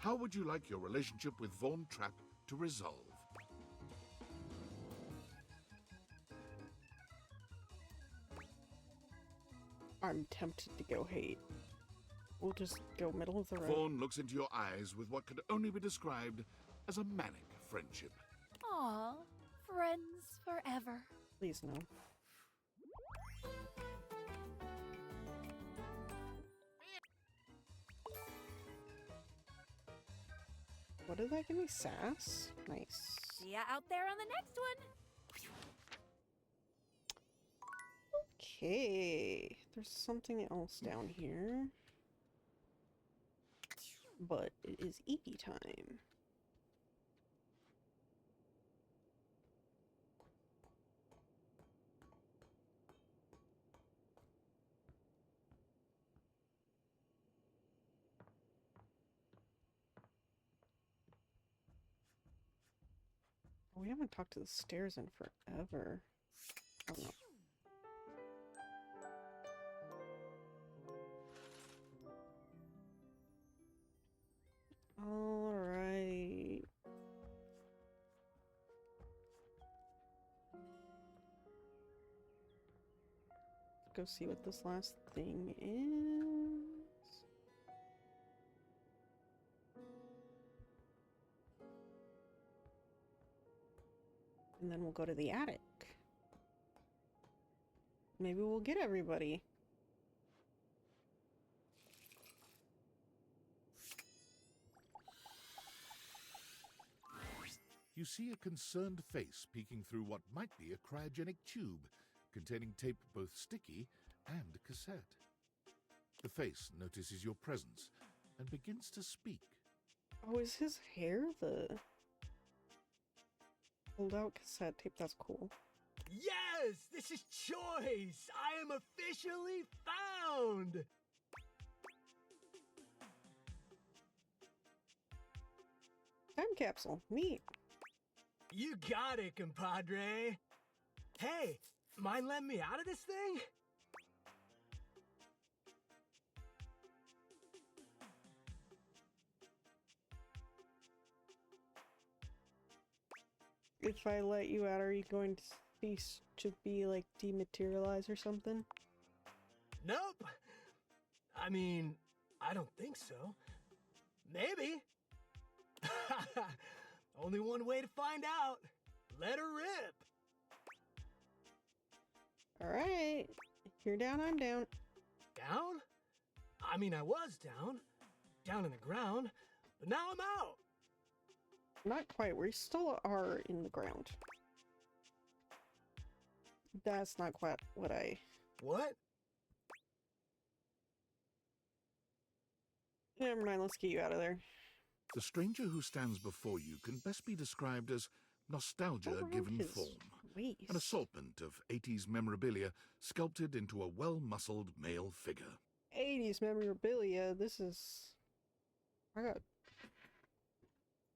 Speaker 2: How would you like your relationship with Von Trapp to resolve?
Speaker 1: I'm tempted to go hate. We'll just go middle of the road.
Speaker 2: Vaughn looks into your eyes with what could only be described as a manic friendship.
Speaker 23: Aw, friends forever.
Speaker 1: Please no. What did that give me? Sass? Nice.
Speaker 23: See ya out there on the next one.
Speaker 1: Okay. There's something else down here. But it is Eevee time. We haven't talked to the stairs in forever. Oh no. Alright. Let's go see what this last thing is. And then we'll go to the attic. Maybe we'll get everybody.
Speaker 2: You see a concerned face peeking through what might be a cryogenic tube containing tape both sticky and cassette. The face notices your presence and begins to speak.
Speaker 1: Oh, is his hair the pulled out cassette tape? That's cool.
Speaker 8: Yes, this is choice. I am officially found.
Speaker 1: Time capsule. Neat.
Speaker 8: You got it, compadre. Hey, mind letting me out of this thing?
Speaker 1: If I let you out, are you going to cease to be like dematerialized or something?
Speaker 8: Nope. I mean, I don't think so. Maybe. Only one way to find out. Let her rip.
Speaker 1: Alright. You're down, I'm down.
Speaker 8: Down? I mean, I was down. Down in the ground. But now I'm out.
Speaker 1: Not quite. We still are in the ground. That's not quite what I...
Speaker 8: What?
Speaker 1: Never mind, let's get you out of there.
Speaker 2: The stranger who stands before you can best be described as nostalgia
Speaker 1: Around
Speaker 2: given
Speaker 1: his
Speaker 2: form.
Speaker 1: waist.
Speaker 2: An assortment of 80s memorabilia sculpted into a well-muscled male figure.
Speaker 1: 80s memorabilia. This is... I got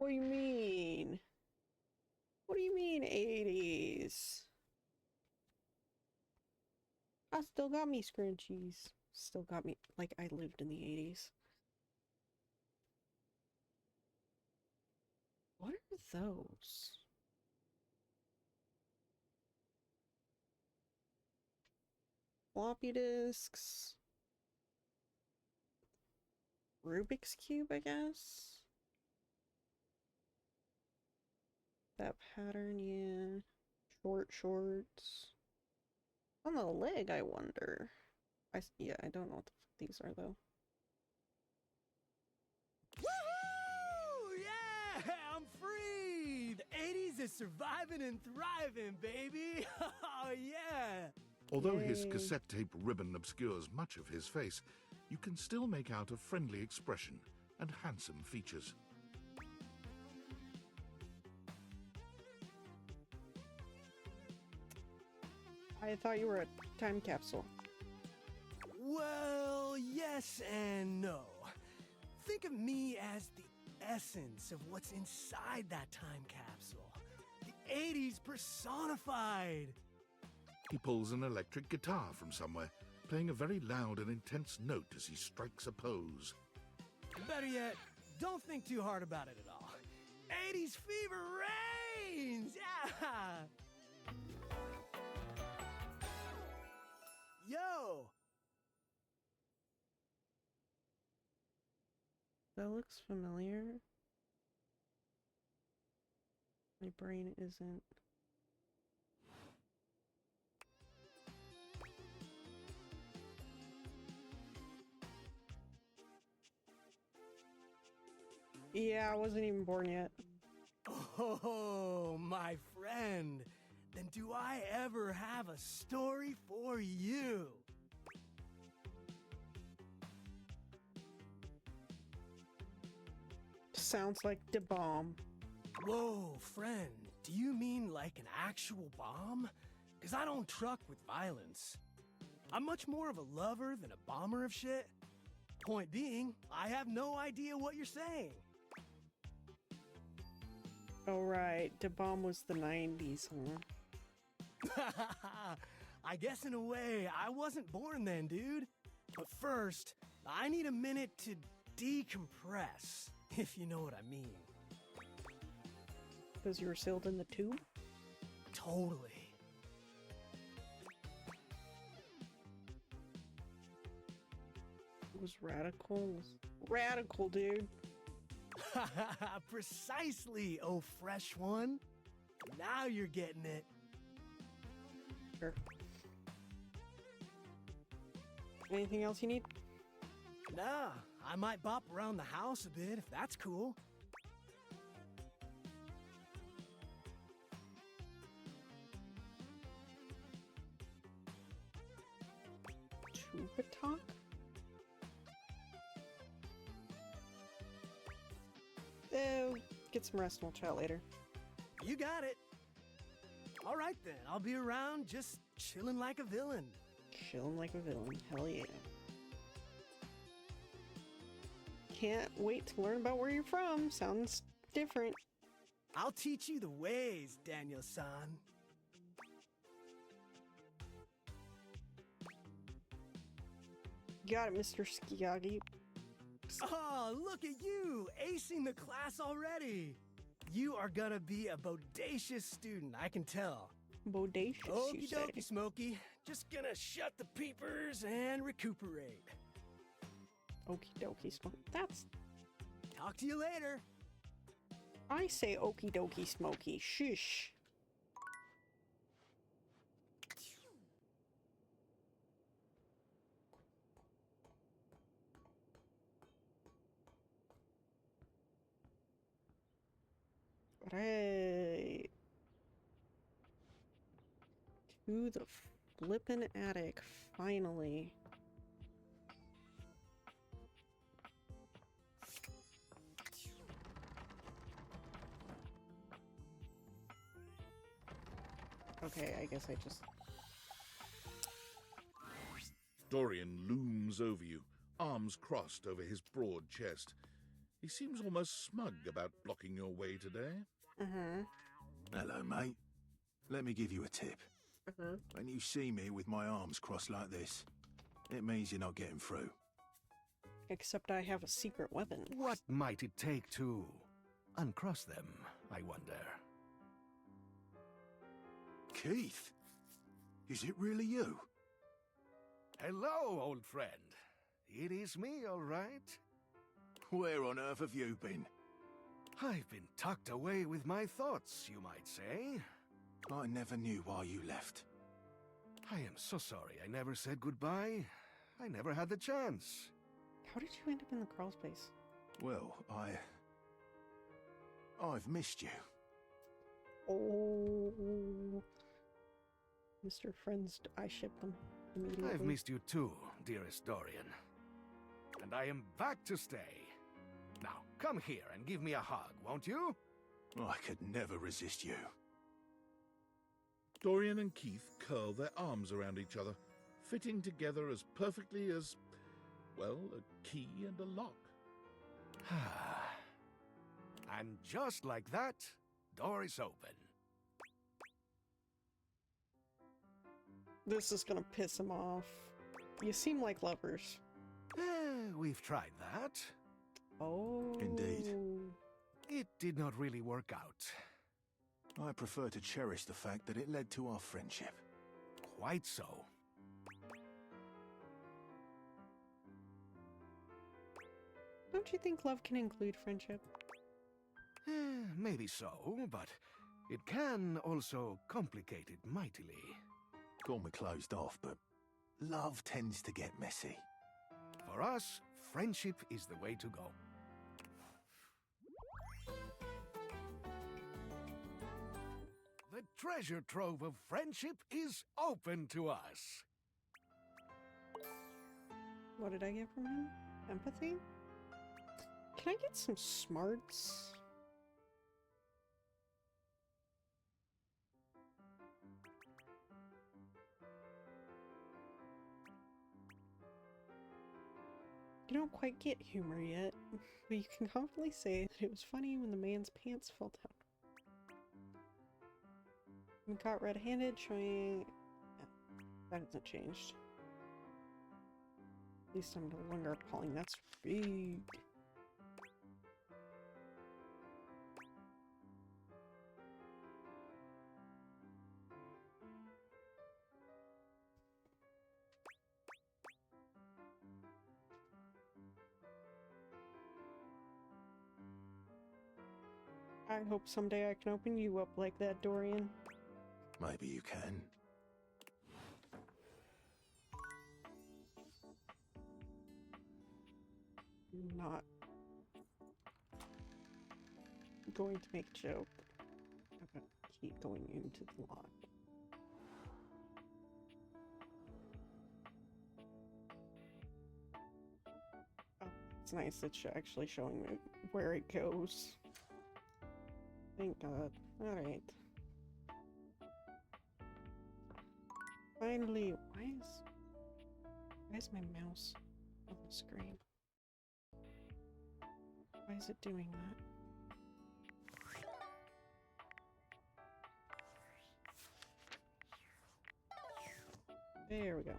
Speaker 1: What do you mean? What do you mean 80s? I still got me scrunchies. Still got me, like I lived in the 80s. What are those? Floppy disks. Rubik's Cube, I guess? That pattern, yeah. Short shorts. On the leg, I wonder. Yeah, I don't know what the fuck these are, though.
Speaker 8: Woohoo! Yeah! I'm free! The 80s is surviving and thriving, baby! Oh, yeah!
Speaker 2: Although his cassette tape ribbon obscures much of his face, you can still make out a friendly expression and handsome features.
Speaker 1: I thought you were a time capsule.
Speaker 8: Well, yes and no. Think of me as the essence of what's inside that time capsule. The 80s personified.
Speaker 2: He pulls an electric guitar from somewhere, playing a very loud and intense note as he strikes a pose.
Speaker 8: Better yet, don't think too hard about it at all. 80s fever reigns! Yeah! Yo!
Speaker 1: That looks familiar. My brain isn't. Yeah, I wasn't even born yet.
Speaker 8: Oh, my friend. Then do I ever have a story for you?
Speaker 1: Sounds like the bomb.
Speaker 8: Whoa, friend. Do you mean like an actual bomb? Because I don't truck with violence. I'm much more of a lover than a bomber of shit. Point being, I have no idea what you're saying.
Speaker 1: Oh, right. The bomb was the 90s, huh?
Speaker 8: I guess in a way, I wasn't born then, dude. But first, I need a minute to decompress, if you know what I mean.
Speaker 1: Because you were sealed in the tube?
Speaker 8: Totally.
Speaker 1: It was radical. Radical, dude.
Speaker 8: Precisely, oh fresh one. Now you're getting it.
Speaker 1: Sure. Anything else you need?
Speaker 8: Nah, I might bop around the house a bit if that's cool.
Speaker 1: Tuba talk? Get some rest and we'll chat later.
Speaker 8: You got it. All right then, I'll be around just chilling like a villain.
Speaker 1: Chilling like a villain, hell yeah. Can't wait to learn about where you're from. Sounds different.
Speaker 8: I'll teach you the ways, Daniel-san.
Speaker 1: Got it, Mr. Skiyagi.
Speaker 8: Oh, look at you, acing the class already. You are gonna be a bodacious student, I can tell.
Speaker 1: Bodacious, you
Speaker 8: Okie
Speaker 1: say?
Speaker 8: dokie, Smokey. Just gonna shut the peepers and recuperate.
Speaker 1: Okie dokie, Smoke. That's...
Speaker 8: Talk to you later.
Speaker 1: I say okie dokie, Smokey. Shush. Right. To the flippin' attic, finally. Okay, I guess I just...
Speaker 2: Dorian looms over you, arms crossed over his broad chest. He seems almost smug about blocking your way today.
Speaker 9: Hello, mate. Let me give you a tip. When you see me with my arms crossed like this, it means you're not getting through.
Speaker 1: Except I have a secret weapon.
Speaker 22: What might it take to uncross them, I wonder?
Speaker 9: Keith? Is it really you?
Speaker 22: Hello, old friend. It is me, all right.
Speaker 9: Where on earth have you been?
Speaker 22: I've been tucked away with my thoughts, you might say.
Speaker 9: I never knew why you left.
Speaker 22: I am so sorry I never said goodbye. I never had the chance.
Speaker 1: How did you end up in the crawl space?
Speaker 9: Well, I've missed you.
Speaker 1: Oh. Mr. Friends, I ship them immediately.
Speaker 22: I've missed you too, dearest Dorian. And I am back to stay. Now, come here and give me a hug, won't you?
Speaker 9: I could never resist you.
Speaker 2: Dorian and Keith curl their arms around each other, fitting together as perfectly as, well, a key and a lock.
Speaker 22: And just like that, door is open.
Speaker 1: This is gonna piss him off. You seem like lovers.
Speaker 22: We've tried that.
Speaker 1: Oh.
Speaker 9: Indeed.
Speaker 22: It did not really work out.
Speaker 9: I prefer to cherish the fact that it led to our friendship.
Speaker 22: Quite so.
Speaker 1: Don't you think love can include friendship?
Speaker 22: Maybe so, but it can also complicate it mightily.
Speaker 9: Call me closed off, but love tends to get messy.
Speaker 22: For us, friendship is the way to go. The treasure trove of friendship is open to us.
Speaker 1: What did I get from him? Empathy? Can I get some smarts? You don't quite get humor yet, but you can confidently say that it was funny when the man's pants fell down. I'm caught red-handed, showing... That hasn't changed. At least I'm no longer appalling. That's big. I hope someday I can open you up like that, Dorian.
Speaker 9: Maybe you can.
Speaker 1: I'm not going to make a joke. I'm gonna keep going into the lock. Oh, it's nice it's actually showing me where it goes. Thank God. Alright. Finally, why is my mouse on the screen? Why is it doing that? There we go.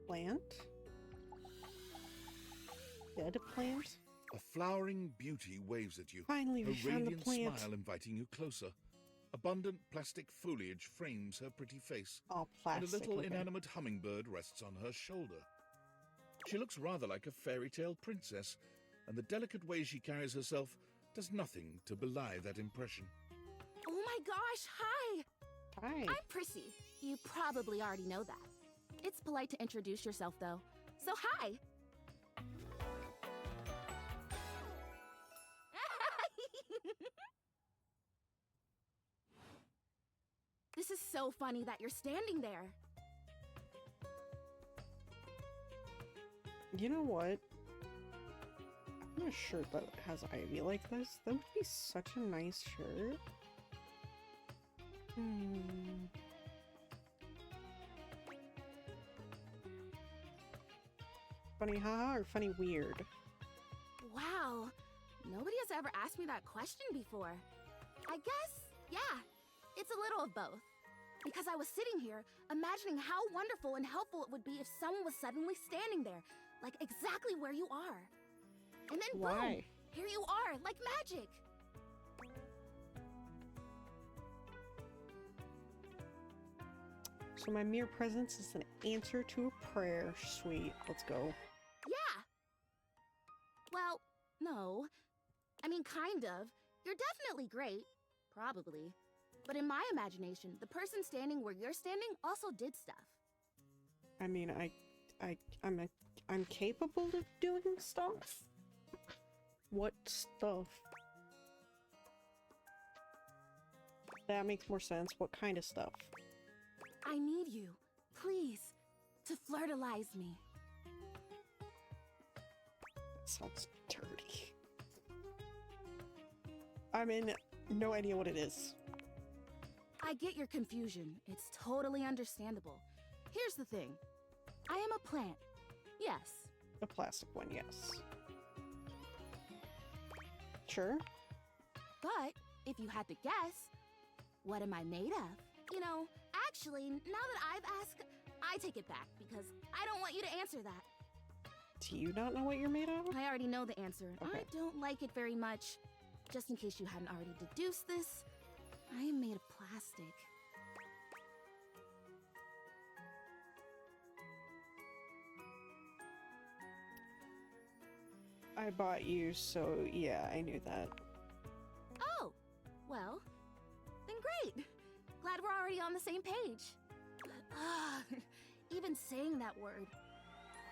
Speaker 1: Plant? Dead plant?
Speaker 2: A flowering beauty waves at you.
Speaker 1: Finally, we
Speaker 2: her
Speaker 1: found the
Speaker 2: radiant
Speaker 1: plant.
Speaker 2: smile inviting you closer. Abundant plastic foliage frames her pretty face.
Speaker 1: All
Speaker 2: and a
Speaker 1: plastic.
Speaker 2: little
Speaker 1: looking.
Speaker 2: inanimate hummingbird rests on her shoulder. She looks rather like a fairy tale princess, and the delicate way she carries herself does nothing to belie that impression.
Speaker 12: Oh my gosh, hi!
Speaker 1: Hi.
Speaker 12: I'm Prissy. You probably already know that. It's polite to introduce yourself, though. So hi! This is so funny that you're standing there.
Speaker 1: You know what? want a shirt that has ivy like this. That would be such a nice shirt. Funny haha or funny weird?
Speaker 13: Wow, nobody has ever asked me that question before. I guess, yeah, it's a little of both. Because I was sitting here, imagining how wonderful and helpful it would be if someone was suddenly standing there, like exactly where you are. And then boom, here you are, like magic.
Speaker 1: So my mere presence is an answer to a prayer. Sweet, let's go.
Speaker 13: Yeah. Well, no. I mean, kind of. You're definitely great. Probably. But in my imagination, the person standing where you're standing also did stuff.
Speaker 1: I mean, I'm capable of doing stuff. What stuff? That makes more sense. What kind of stuff?
Speaker 13: I need you, please, to flirtalize me.
Speaker 1: That sounds dirty. I'm in no idea what it is.
Speaker 13: I get your confusion. It's totally understandable. Here's the thing. I am a plant. Yes.
Speaker 1: A plastic one, yes. Sure.
Speaker 13: But if you had to guess, what am I made of? You know, actually, now that I've asked, I take it back because I don't want you to answer that.
Speaker 1: Do you not know what you're made of?
Speaker 13: I already know the answer.
Speaker 1: Okay.
Speaker 13: I don't like it very much. Just in case you hadn't already deduced this, I am made of plastic.
Speaker 1: I bought you, so yeah, I knew that.
Speaker 13: Oh, well, then great. Glad we're already on the same page. Even saying that word.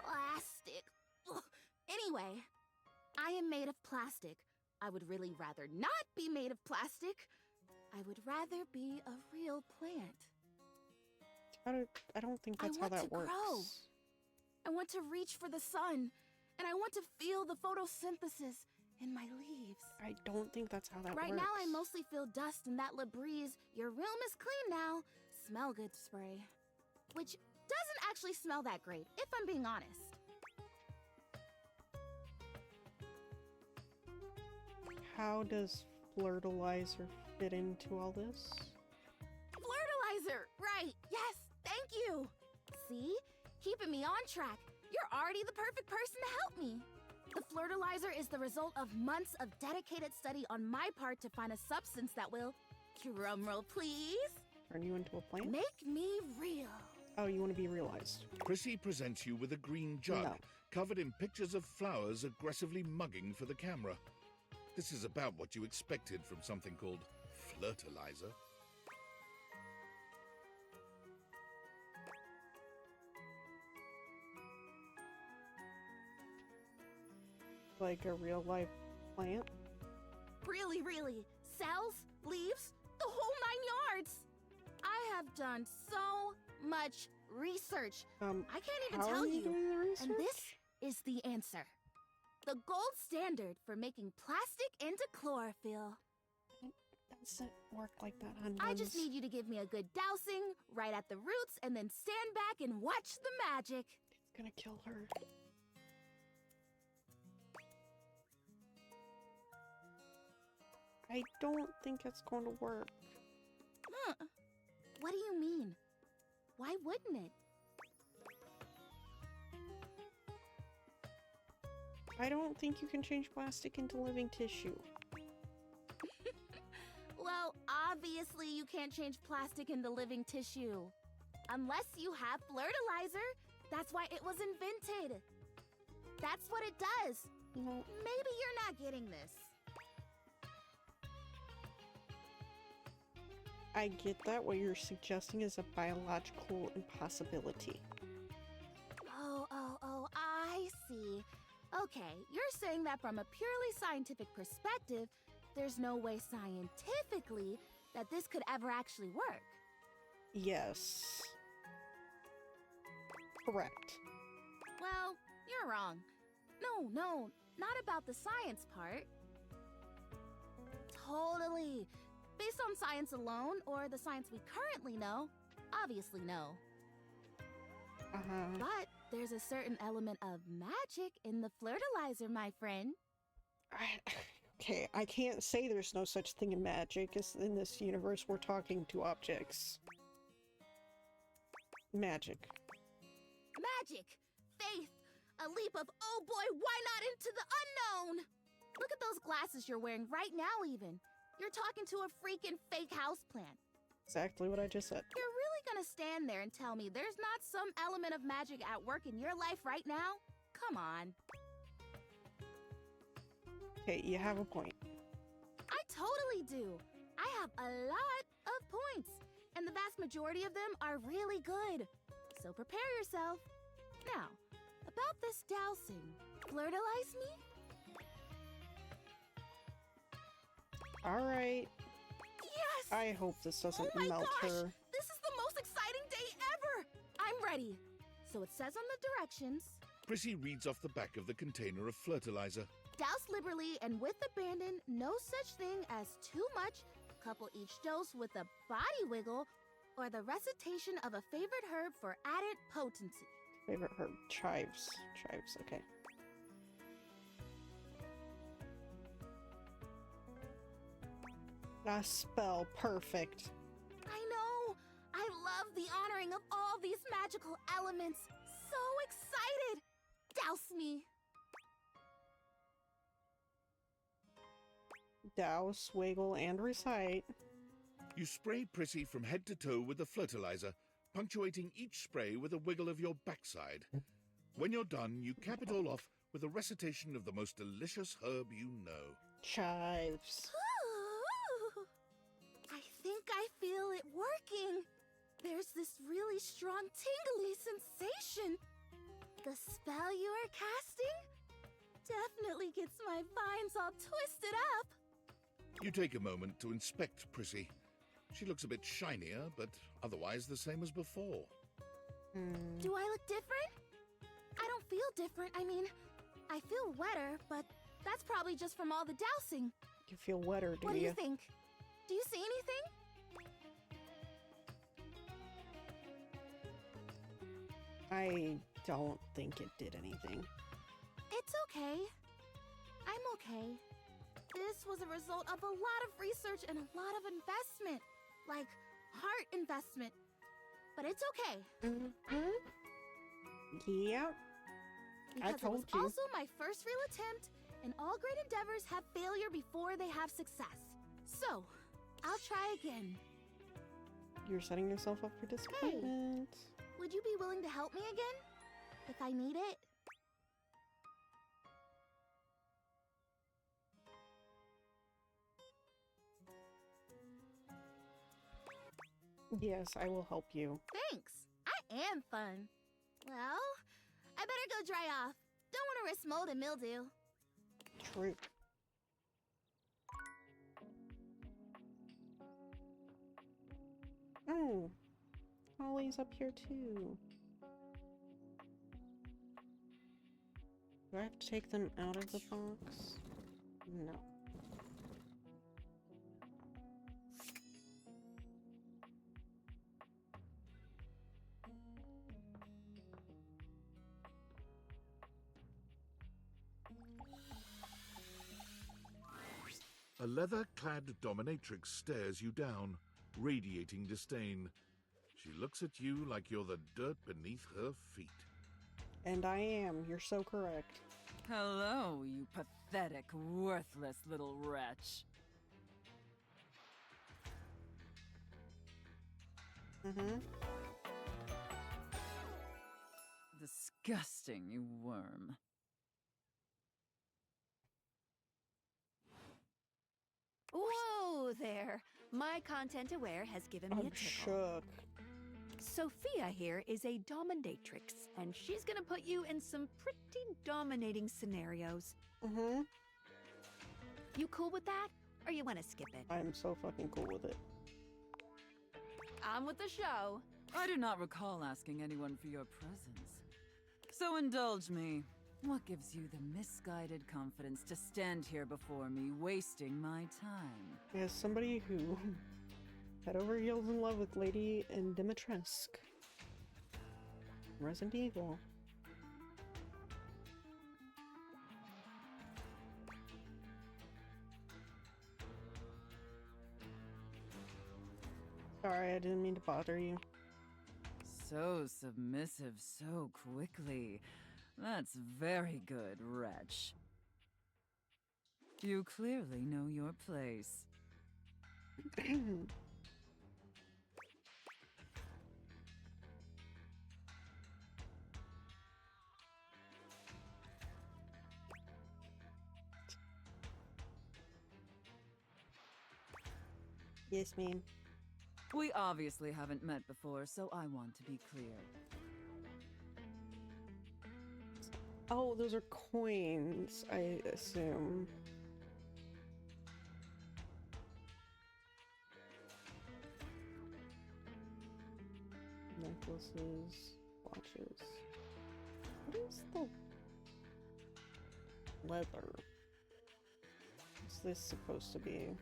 Speaker 13: Plastic. Ugh. Anyway, I am made of plastic. I would really rather not be made of plastic. I would rather be a real plant.
Speaker 1: I don't think that's how that works.
Speaker 13: Grow. I want to reach for the sun, and I want to feel the photosynthesis in my leaves.
Speaker 1: I don't think that's how that works.
Speaker 13: Right now, I mostly feel dust and that Labreeze, your room is clean now, smell good spray. Which doesn't actually smell that great, if I'm being honest.
Speaker 1: How does Flirtalizer fit into all this?
Speaker 13: Flirtalizer! Right, yes, thank you! See? Keeping me on track. You're already the perfect person to help me. The Flirtalizer is the result of months of dedicated study on my part to find a substance that will, drumroll please,
Speaker 1: turn you into a plant?
Speaker 13: Make me real.
Speaker 1: Oh, you want to be realized.
Speaker 2: Chrissy presents you with a green jug,
Speaker 1: No.
Speaker 2: covered in pictures of flowers aggressively mugging for the camera. This is about what you expected from something called Flirtalizer.
Speaker 1: Like a real life plant?
Speaker 13: Really, really. Cells, leaves, the whole 9 yards. I have done so much research. I can't even
Speaker 1: how
Speaker 13: tell
Speaker 1: are you
Speaker 13: you.
Speaker 1: doing the
Speaker 13: And
Speaker 1: research?
Speaker 13: this is the answer. The gold standard for making plastic into chlorophyll.
Speaker 1: It doesn't work like that, hun.
Speaker 13: I just need you to give me a good dousing right at the roots and then stand back and watch the magic.
Speaker 1: It's gonna kill her. I don't think it's going to work.
Speaker 13: Huh. What do you mean? Why wouldn't it?
Speaker 1: I don't think you can change plastic into living tissue.
Speaker 13: Well, obviously you can't change plastic into living tissue. Unless you have Flirtalizer. That's why it was invented. That's what it does.
Speaker 1: No.
Speaker 13: Maybe you're not getting this.
Speaker 1: I get that. What you're suggesting is a biological impossibility.
Speaker 13: Oh, I see. Okay, you're saying that from a purely scientific perspective, there's no way scientifically that this could ever actually work.
Speaker 1: Yes. Correct.
Speaker 13: Well, you're wrong. No, not about the science part. Totally. Based on science alone, or the science we currently know, obviously no. But there's a certain element of magic in the flirtilizer, my friend.
Speaker 1: Okay, I can't say there's no such thing in magic. In this universe, we're talking to objects. Magic.
Speaker 13: Magic! Faith! A leap of, oh boy, why not into the unknown? Look at those glasses you're wearing right now, even. You're talking to a freaking fake houseplant.
Speaker 1: Exactly what I just said.
Speaker 13: You're really gonna stand there and tell me there's not some element of magic at work in your life right now? Come on.
Speaker 1: Okay, you have a point.
Speaker 13: I totally do. I have a lot of points, and the vast majority of them are really good. So prepare yourself. Now, about this dousing. Flirtilize me?
Speaker 1: Alright.
Speaker 13: Yes!
Speaker 1: I hope this doesn't
Speaker 13: oh my
Speaker 1: melt
Speaker 13: gosh!
Speaker 1: her.
Speaker 13: This is the most exciting day ever! I'm ready. So it says on the directions,
Speaker 2: Prissy reads off the back of the container of fertilizer.
Speaker 13: douse liberally and with abandon, no such thing as too much, couple each dose with a body wiggle, or the recitation of a favorite herb for added potency.
Speaker 1: Favorite herb, chives. Chives, okay. A spell, perfect.
Speaker 13: I know! I love the honoring of all these magical elements. So excited! Douse me!
Speaker 1: Douse, wiggle, and recite.
Speaker 2: You spray Prissy from head to toe with the fertilizer, punctuating each spray with a wiggle of your backside. When you're done, you cap it all off with a recitation of the most delicious herb you know.
Speaker 1: Chives.
Speaker 13: I think I feel it working. There's this really strong tingly sensation. The spell you are casting definitely gets my vines all twisted up.
Speaker 2: You take a moment to inspect Prissy. She looks a bit shinier, but otherwise the same as before.
Speaker 13: Do I look different? I don't feel different. I mean, I feel wetter, but that's probably just from all the dousing.
Speaker 1: You feel wetter, do you?
Speaker 13: What do you think? Do you see anything?
Speaker 1: I don't think it did anything.
Speaker 13: It's okay. I'm okay. This was a result of a lot of research and a lot of investment. Like, heart investment. But it's okay.
Speaker 1: Yeah.
Speaker 13: Because
Speaker 1: I told
Speaker 13: it was
Speaker 1: you.
Speaker 13: also my first real attempt, and all great endeavors have failure before they have success. So, I'll try again.
Speaker 1: You're setting yourself up for disappointment.
Speaker 13: Would you be willing to help me again? If I need it?
Speaker 1: Yes, I will help you.
Speaker 13: Thanks. I am fun. Well, I better go dry off. Don't want to risk mold and mildew.
Speaker 1: True. Oh, Holly's up here too. Do I have to take them out of the box? No.
Speaker 2: A leather-clad dominatrix stares you down, radiating disdain. She looks at you like you're the dirt beneath her feet.
Speaker 1: And I am. You're so correct.
Speaker 14: Hello, you pathetic, worthless little wretch. Disgusting, you worm.
Speaker 23: Whoa there! My content aware has given me a tickle.
Speaker 1: Shook.
Speaker 23: Sophia here is a dominatrix, and she's gonna put you in some pretty dominating scenarios. You cool with that? Or you wanna skip it?
Speaker 1: I'm so fucking cool with it.
Speaker 23: On with the show.
Speaker 14: I do not recall asking anyone for your presence. So indulge me. What gives you the misguided confidence to stand here before me, wasting my time?
Speaker 1: As somebody who head over heels in love with Lady and Dimitrescu. Resident Evil. Sorry, I didn't mean to bother you.
Speaker 14: So submissive so quickly. That's very good, wretch. You clearly know your place.
Speaker 1: Yes, ma'am.
Speaker 14: We obviously haven't met before, so I want to be clear.
Speaker 1: Oh, those are coins, I assume. Necklaces, watches. What is the leather? What's this supposed to be?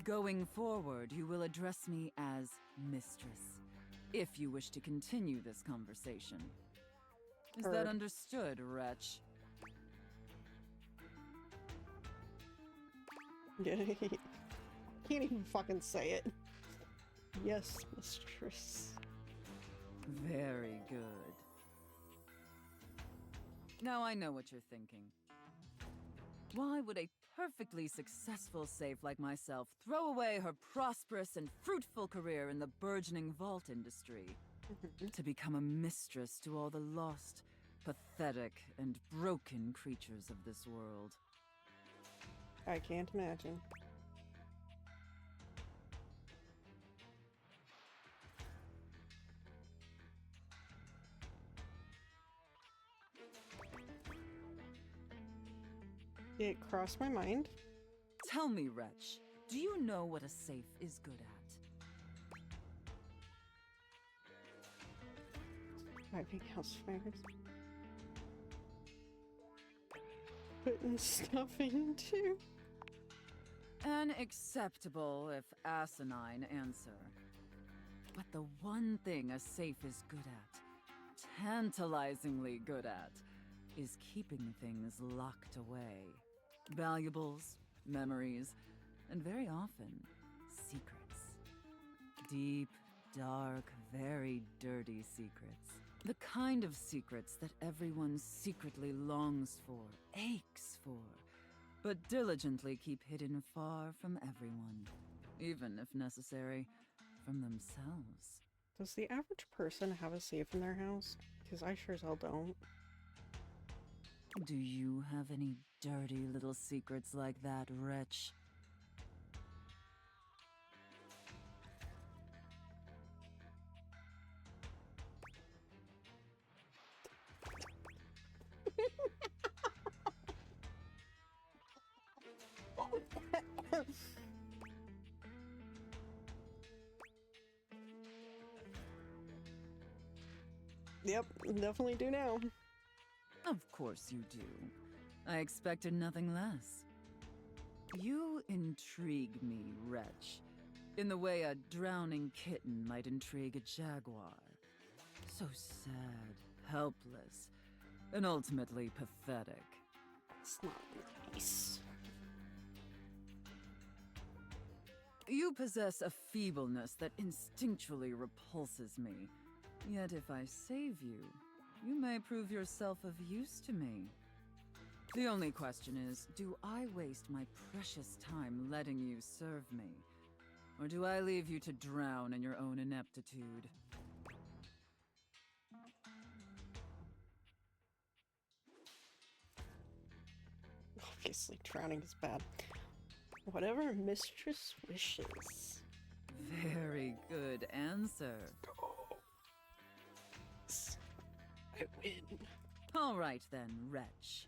Speaker 14: Going forward, you will address me as Mistress, if you wish to continue this conversation. Is that understood, wretch?
Speaker 1: Can't even fucking say it. Yes, mistress.
Speaker 14: Very good. Now I know what you're thinking. Why would a perfectly successful safe like myself throw away her prosperous and fruitful career in the burgeoning vault industry to become a mistress to all the lost, pathetic, and broken creatures of this world?
Speaker 1: I can't imagine. It crossed my mind.
Speaker 14: Tell me, wretch, do you know what a safe is good at?
Speaker 1: Wiping house fires. Putting stuff into.
Speaker 14: An acceptable, if asinine, answer. But the one thing a safe is good at, tantalizingly good at, is keeping things locked away. Valuables, memories, and very often, secrets. Deep, dark, very dirty secrets. The kind of secrets that everyone secretly longs for, aches for, but diligently keep hidden far from everyone. Even, if necessary, from themselves.
Speaker 1: Does the average person have a safe in their house? Because I sure as hell don't.
Speaker 14: Do you have any dirty little secrets like that, wretch?
Speaker 1: Yep, definitely do now.
Speaker 14: Of course you do. I expected nothing less. You intrigue me, wretch, in the way a drowning kitten might intrigue a jaguar. So sad, helpless, and ultimately pathetic.
Speaker 1: It's not nice.
Speaker 14: You possess a feebleness that instinctually repulses me. Yet if I save you, you may prove yourself of use to me. The only question is, do I waste my precious time letting you serve me? Or do I leave you to drown in your own ineptitude?
Speaker 1: Obviously, drowning is bad. Whatever mistress wishes.
Speaker 14: Very good answer.
Speaker 1: I win.
Speaker 14: All right then, wretch.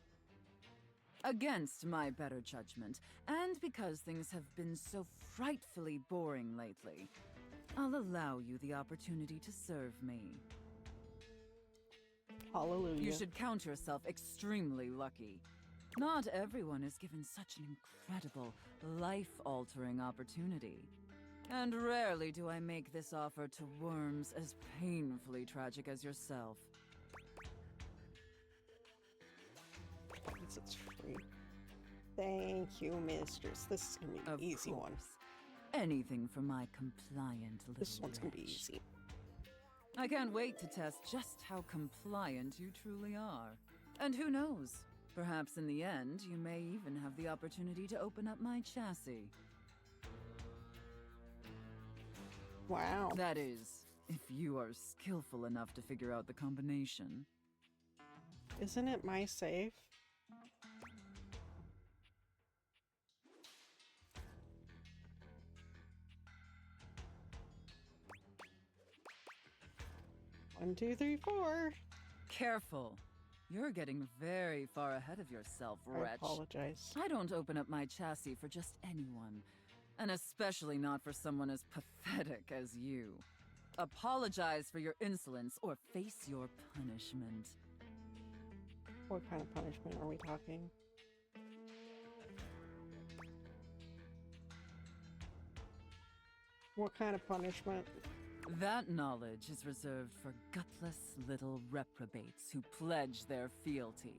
Speaker 14: Against my better judgment, and because things have been so frightfully boring lately, I'll allow you the opportunity to serve me.
Speaker 1: Hallelujah.
Speaker 14: You should count yourself extremely lucky. Not everyone is given such an incredible, life-altering opportunity. And rarely do I make this offer to worms as painfully tragic as yourself.
Speaker 1: It's free. Thank you, mistress. This is gonna be an easy one.
Speaker 14: Anything for my compliant little
Speaker 1: This one's gonna be
Speaker 14: wretch.
Speaker 1: easy.
Speaker 14: I can't wait to test just how compliant you truly are. And who knows? Perhaps in the end, you may even have the opportunity to open up my chassis.
Speaker 1: Wow.
Speaker 14: That is, if you are skillful enough to figure out the combination.
Speaker 1: Isn't it my safe? One, two, three, four.
Speaker 14: Careful. You're getting very far ahead of yourself, wretch.
Speaker 1: I apologize.
Speaker 14: I don't open up my chassis for just anyone. And especially not for someone as pathetic as you. Apologize for your insolence or face your punishment.
Speaker 1: What kind of punishment are we talking? What kind of punishment?
Speaker 14: That knowledge is reserved for gutless little reprobates who pledge their fealty.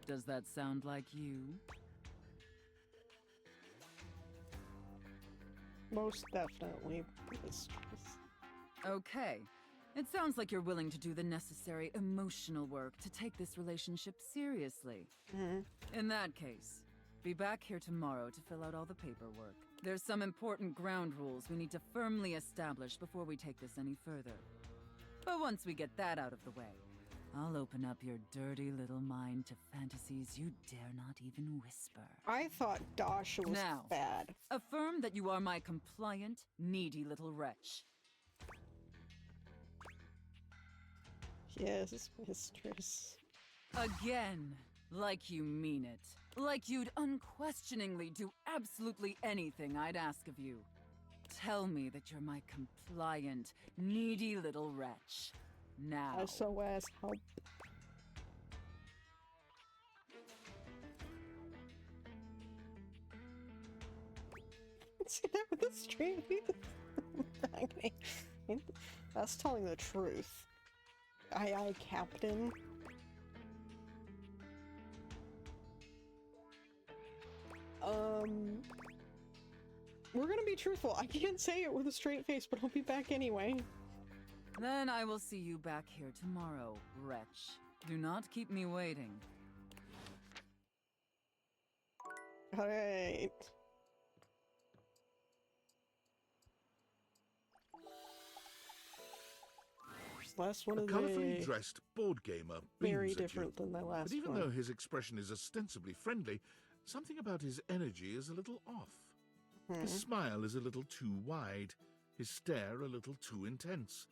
Speaker 14: Does that sound like you?
Speaker 1: Most definitely, mistress.
Speaker 14: Okay. It sounds like you're willing to do the necessary emotional work to take this relationship seriously. In that case, be back here tomorrow to fill out all the paperwork. There's some important ground rules we need to firmly establish before we take this any further. But once we get that out of the way, I'll open up your dirty little mind to fantasies you dare not even whisper.
Speaker 1: I thought Dasha was
Speaker 14: now,
Speaker 1: bad.
Speaker 14: Affirm that you are my compliant, needy little wretch.
Speaker 1: Yes, mistress.
Speaker 14: Again, like you mean it. Like you'd unquestioningly do absolutely anything I'd ask of you. Tell me that you're my compliant, needy little wretch. Now.
Speaker 1: SOS, help. See that with the straight That's telling the truth. Aye, aye, Captain. We're gonna be truthful. I can't say it with a straight face, but I'll be back anyway.
Speaker 14: Then I will see you back here tomorrow, wretch. Do not keep me waiting.
Speaker 1: Alright. Last one
Speaker 2: A
Speaker 1: of the
Speaker 2: colourfully dressed board gamer
Speaker 1: very
Speaker 2: beams at
Speaker 1: different
Speaker 2: you.
Speaker 1: than my last
Speaker 2: But even
Speaker 1: one.
Speaker 2: though his expression is ostensibly friendly, something about his energy is a little off. His smile is a little too wide, his stare a little too intense.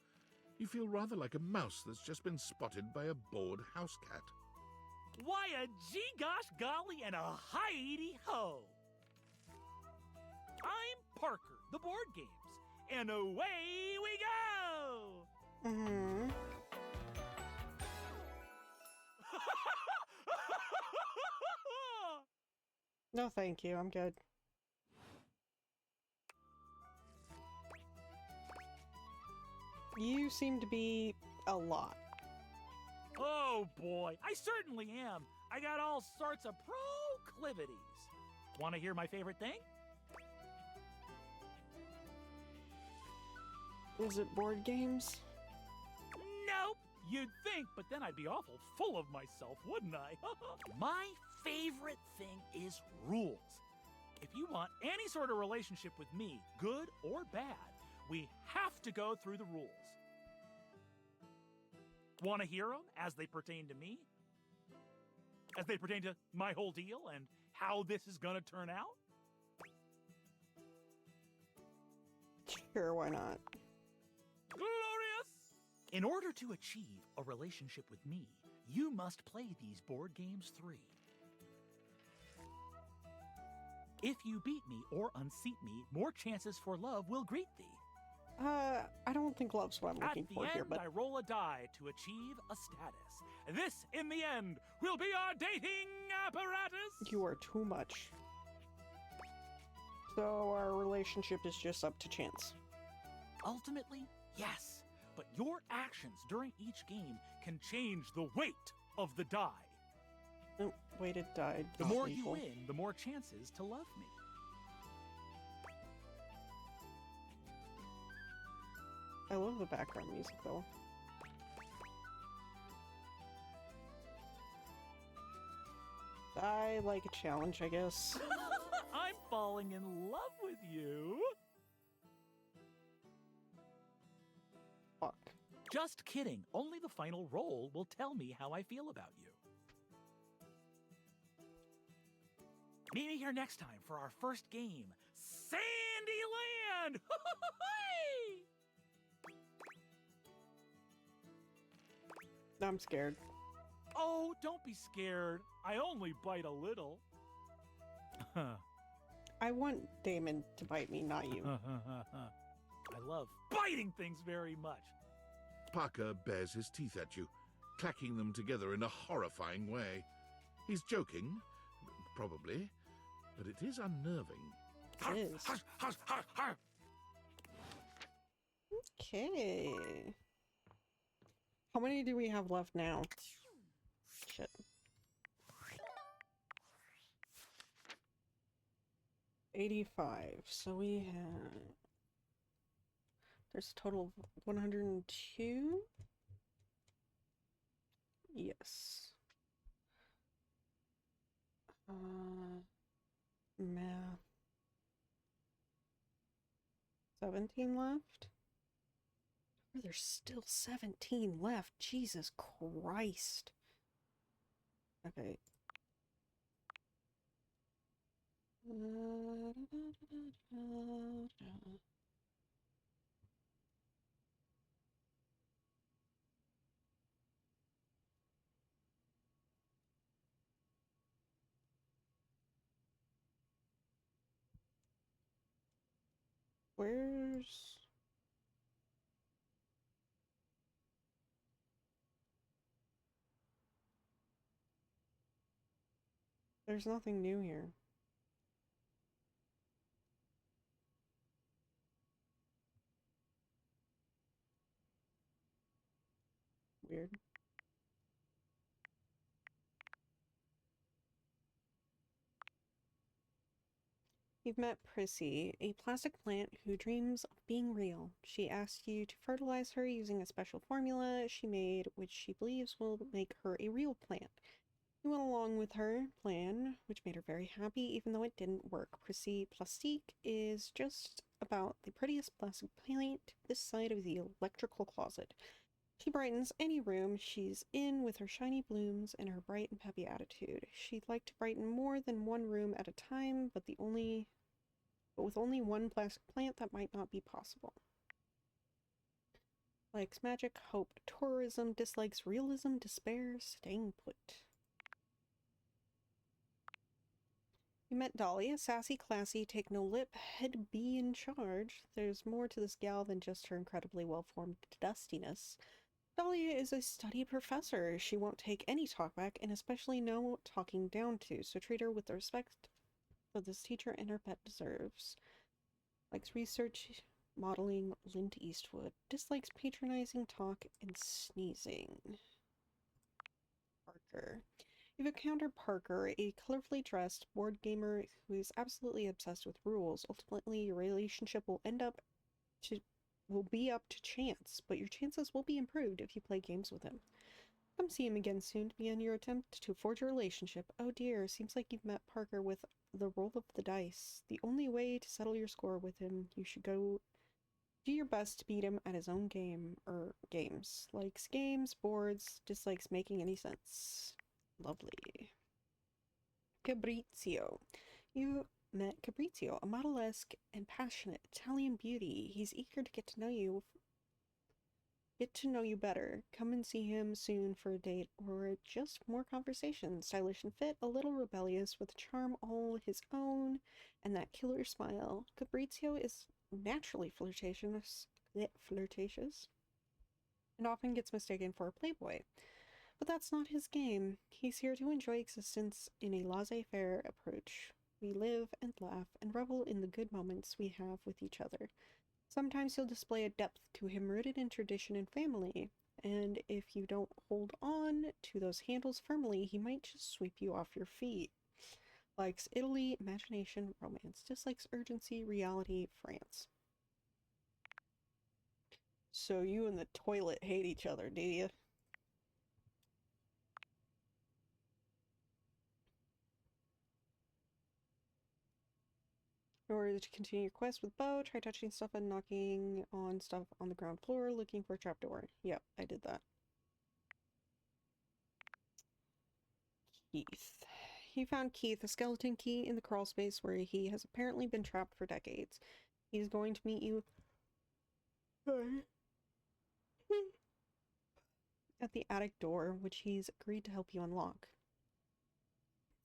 Speaker 2: You feel rather like a mouse that's just been spotted by a bored house cat.
Speaker 15: Why a gee-gosh golly and a hi-edy-ho! I'm Parker, the board games, and away we go!
Speaker 1: No, thank you. I'm good. You seem to be a lot.
Speaker 15: Oh boy, I certainly am. I got all sorts of proclivities. Want to hear my favorite thing?
Speaker 1: Is it board games?
Speaker 15: Nope. You'd think, but then I'd be awful full of myself, wouldn't I? My favorite thing is rules. If you want any sort of relationship with me, good or bad, we have to go through the rules. Want to hear them as they pertain to me? As they pertain to my whole deal and how this is going to turn out?
Speaker 1: Sure, why not?
Speaker 15: Glorious! In order to achieve a relationship with me, you must play these board games 3. If you beat me or unseat me, more chances for love will greet thee.
Speaker 1: I don't think love's what I'm looking for here, but
Speaker 15: I roll a die to achieve a status. This, in the end, will be our dating apparatus.
Speaker 1: You are too much. So our relationship is just up to chance.
Speaker 15: Ultimately, yes. But your actions during each game can change the weight of the die.
Speaker 1: Oh, weighted die.
Speaker 15: The more you win, the more chances to love me.
Speaker 1: I love the background music, though. I like a challenge, I guess.
Speaker 15: I'm falling in love with you.
Speaker 1: Fuck.
Speaker 15: Just kidding. Only the final roll will tell me how I feel about you. Meet me here next time for our first game, Sandyland!
Speaker 1: I'm scared.
Speaker 15: Oh, don't be scared. I only bite a little.
Speaker 1: I want Damon to bite me, not you.
Speaker 15: I love biting things very much.
Speaker 2: Parker bares his teeth at you, clacking them together in a horrifying way. He's joking, probably, but it is unnerving.
Speaker 1: It is. Okay. How many do we have left now? Shit. $85. So we have... There's a total of 102? Yes. Math. 17 left? There's still 17 left. Jesus Christ. Okay. Where's... There's nothing new here. Weird. You've met Prissy, a plastic plant who dreams of being real. She asks you to fertilize her using a special formula she made, which she believes will make her a real plant. You went along with her plan, which made her very happy, even though it didn't work. Prissy Plastique is just about the prettiest plastic plant this side of the electrical closet. She brightens any room she's in with her shiny blooms and her bright and peppy attitude. She'd like to brighten more than one room at a time, but with only one plastic plant, that might not be possible. Likes magic, hope, tourism, dislikes realism, despair, staying put. You met Dolly, a sassy, classy, take-no-lip, head bee in charge. There's more to this gal than just her incredibly well-formed dustiness. Dahlia is a studied professor. She won't take any talkback, and especially no talking down to, so treat her with the respect that this teacher and her pet deserves. Likes research, modeling, Clint Eastwood. Dislikes patronizing talk and sneezing. Parker. You've encountered Parker, a colorfully dressed board gamer who is absolutely obsessed with rules. Ultimately, your relationship will be up to chance, but your chances will be improved if you play games with him. Come see him again soon to begin your attempt to forge a relationship. Oh dear, seems like you've met Parker with the roll of the dice. The only way to settle your score with him, you should go do your best to beat him at his own game, or games. Likes games, boards, dislikes making any sense. Lovely. Cabrizio. You met Cabrizio, a model-esque and passionate Italian beauty. He's eager to get to know you better. Come and see him soon for a date or just more conversation. Stylish and fit, a little rebellious, with a charm all his own and that killer smile. Cabrizio is naturally flirtatious, flirtatious and often gets mistaken for a playboy. But that's not his game. He's here to enjoy existence in a laissez-faire approach. We live and laugh and revel in the good moments we have with each other. Sometimes he'll display a depth to him rooted in tradition and family, and if you don't hold on to those handles firmly, he might just sweep you off your feet. Likes Italy, imagination, romance. Dislikes urgency, reality, France. So you and the toilet hate each other, do you? In order to continue your quest with Bo, try touching stuff and knocking on stuff on the ground floor, looking for a trapdoor. Yep, I did that. Keith. He found Keith, a skeleton key in the crawl space where he has apparently been trapped for decades. He's going to meet you at the attic door, which he's agreed to help you unlock.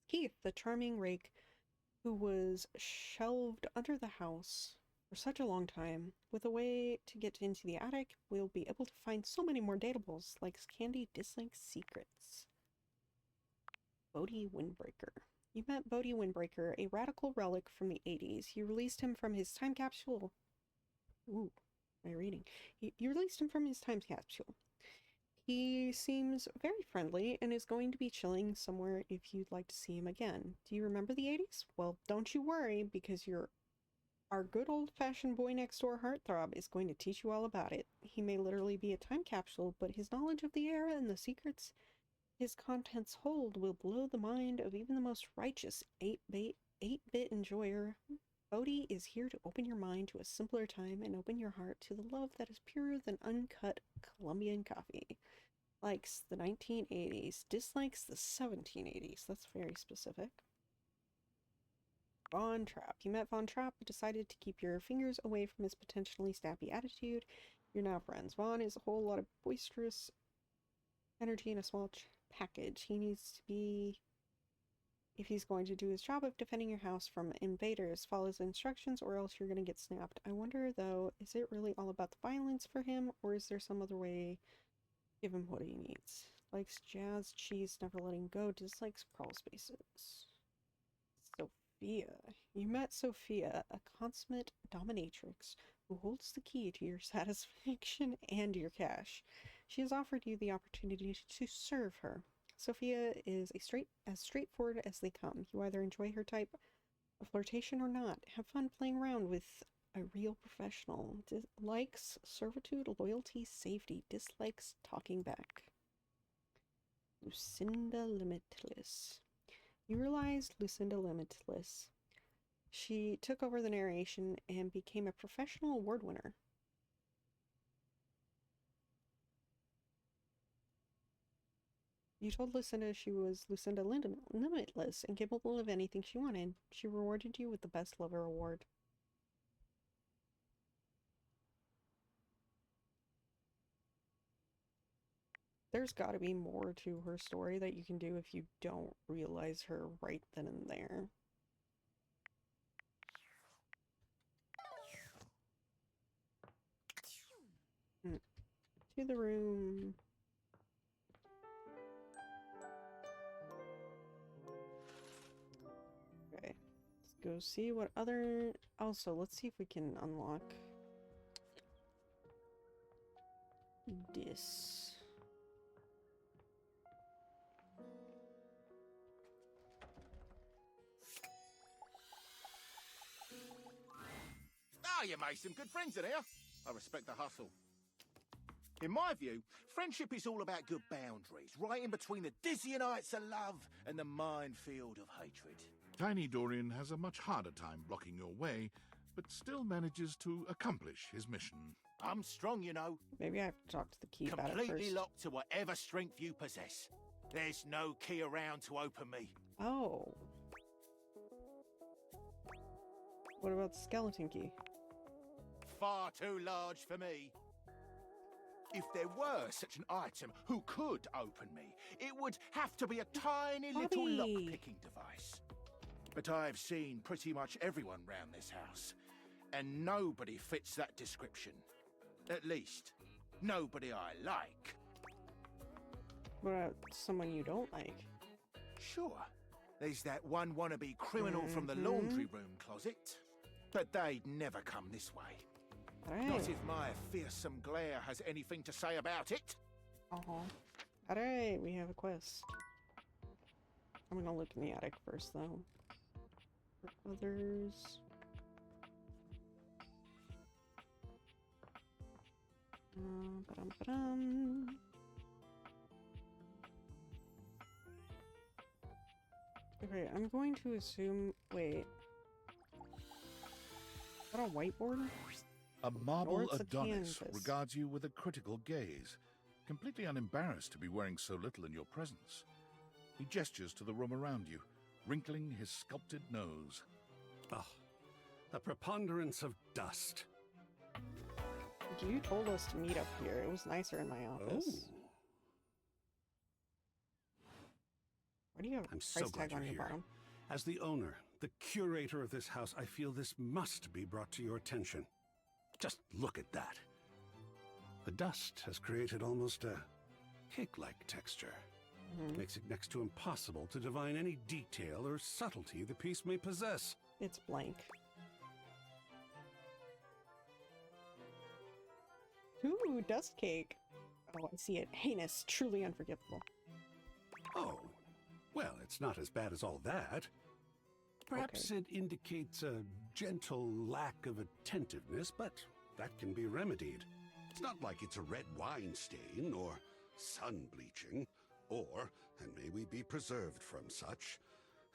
Speaker 1: Keith, the charming rake who was shelved under the house for such a long time. With a way to get into the attic, we'll be able to find so many more datables, likes candy, dislikes secrets. Bodhi Windbreaker. You met Bodhi Windbreaker, a radical relic from the 80s. You released him from his time capsule. Ooh, my reading. You released him from his time capsule. He seems very friendly and is going to be chilling somewhere if you'd like to see him again. Do you remember the 80s? Well, don't you worry, because our good old-fashioned boy next door heartthrob is going to teach you all about it. He may literally be a time capsule, but his knowledge of the era and the secrets his contents hold will blow the mind of even the most righteous 8-bit enjoyer. Bodhi is here to open your mind to a simpler time and open your heart to the love that is purer than uncut Colombian coffee. Likes the 1980s, dislikes the 1780s. That's very specific. Von Trapp. You met Von Trapp, but decided to keep your fingers away from his potentially snappy attitude. You're now friends. Von is a whole lot of boisterous energy in a small package. He needs to be, if he's going to do his job of defending your house from invaders, follow his instructions or else you're going to get snapped. I wonder, though, is it really all about the violence for him, or is there some other way to give him what he needs? Likes jazz, cheese, never letting go, dislikes crawl spaces. Sophia. You met Sophia, a consummate dominatrix who holds the key to your satisfaction and your cash. She has offered you the opportunity to serve her. Sophia is as straightforward as they come. You either enjoy her type of flirtation or not. Have fun playing around with a real professional. Likes servitude, loyalty, safety. Dislikes talking back. Lucinda Limitless. You realized Lucinda Limitless. She took over the narration and became a professional award winner. You told Lucinda she was Lucinda Limitless and capable of anything she wanted. She rewarded you with the Best Lover Award. There's got to be more to her story that you can do if you don't realize her right then and there. To the room. Okay. Let's go see what other... Also, let's see if we can unlock this.
Speaker 9: Ah, you made some good friends in here. I respect the hustle. In my view, friendship is all about good boundaries, right in between the dizzying heights of love and the minefield of hatred.
Speaker 2: Tiny Dorian has a much harder time blocking your way, but still manages to accomplish his mission.
Speaker 9: I'm strong, you know.
Speaker 1: Maybe I have to talk to the key about it
Speaker 9: Completely
Speaker 1: first.
Speaker 9: locked to whatever strength you possess. There's no key around to open me.
Speaker 1: Oh. What about the skeleton key?
Speaker 9: Far too large for me. If there were such an item who could open me, it would have to be a tiny little lock-picking device. But I've seen pretty much everyone round this house, and nobody fits that description. At least, nobody I like.
Speaker 1: What about someone you don't like?
Speaker 9: Sure, there's that one wannabe criminal from the laundry room closet. But they'd never come this way. Not if my fearsome glare has anything to say about it.
Speaker 1: Alright, we have a quest. I'm gonna look in the attic first, though. For others... ba-dum. Okay, I'm going to assume... Wait. Is that a whiteboard?
Speaker 2: A marble
Speaker 1: Or it's a
Speaker 2: Adonis
Speaker 1: canvas.
Speaker 2: regards you with a critical gaze, completely unembarrassed to be wearing so little in your presence. He gestures to the room around you, wrinkling his sculpted nose.
Speaker 22: Oh, a preponderance of dust.
Speaker 1: You told us to meet up here. It was nicer in my office.
Speaker 22: Oh.
Speaker 1: Why do you have a
Speaker 22: I'm
Speaker 1: price
Speaker 22: so glad
Speaker 1: tag on
Speaker 22: you're
Speaker 1: your
Speaker 22: here.
Speaker 1: bottom?
Speaker 22: As the owner, the curator of this house, I feel this must be brought to your attention. Just look at that. The dust has created almost a cake-like texture. Makes it next to impossible to divine any detail or subtlety the piece may possess.
Speaker 1: It's blank. Ooh, dust cake. Oh, I see it. Heinous. Truly unforgivable.
Speaker 22: Oh, well, it's not as bad as all that. Perhaps it indicates a gentle lack of attentiveness, but that can be remedied.
Speaker 21: It's not like it's a red wine stain or sun bleaching, or, and may we be preserved from such,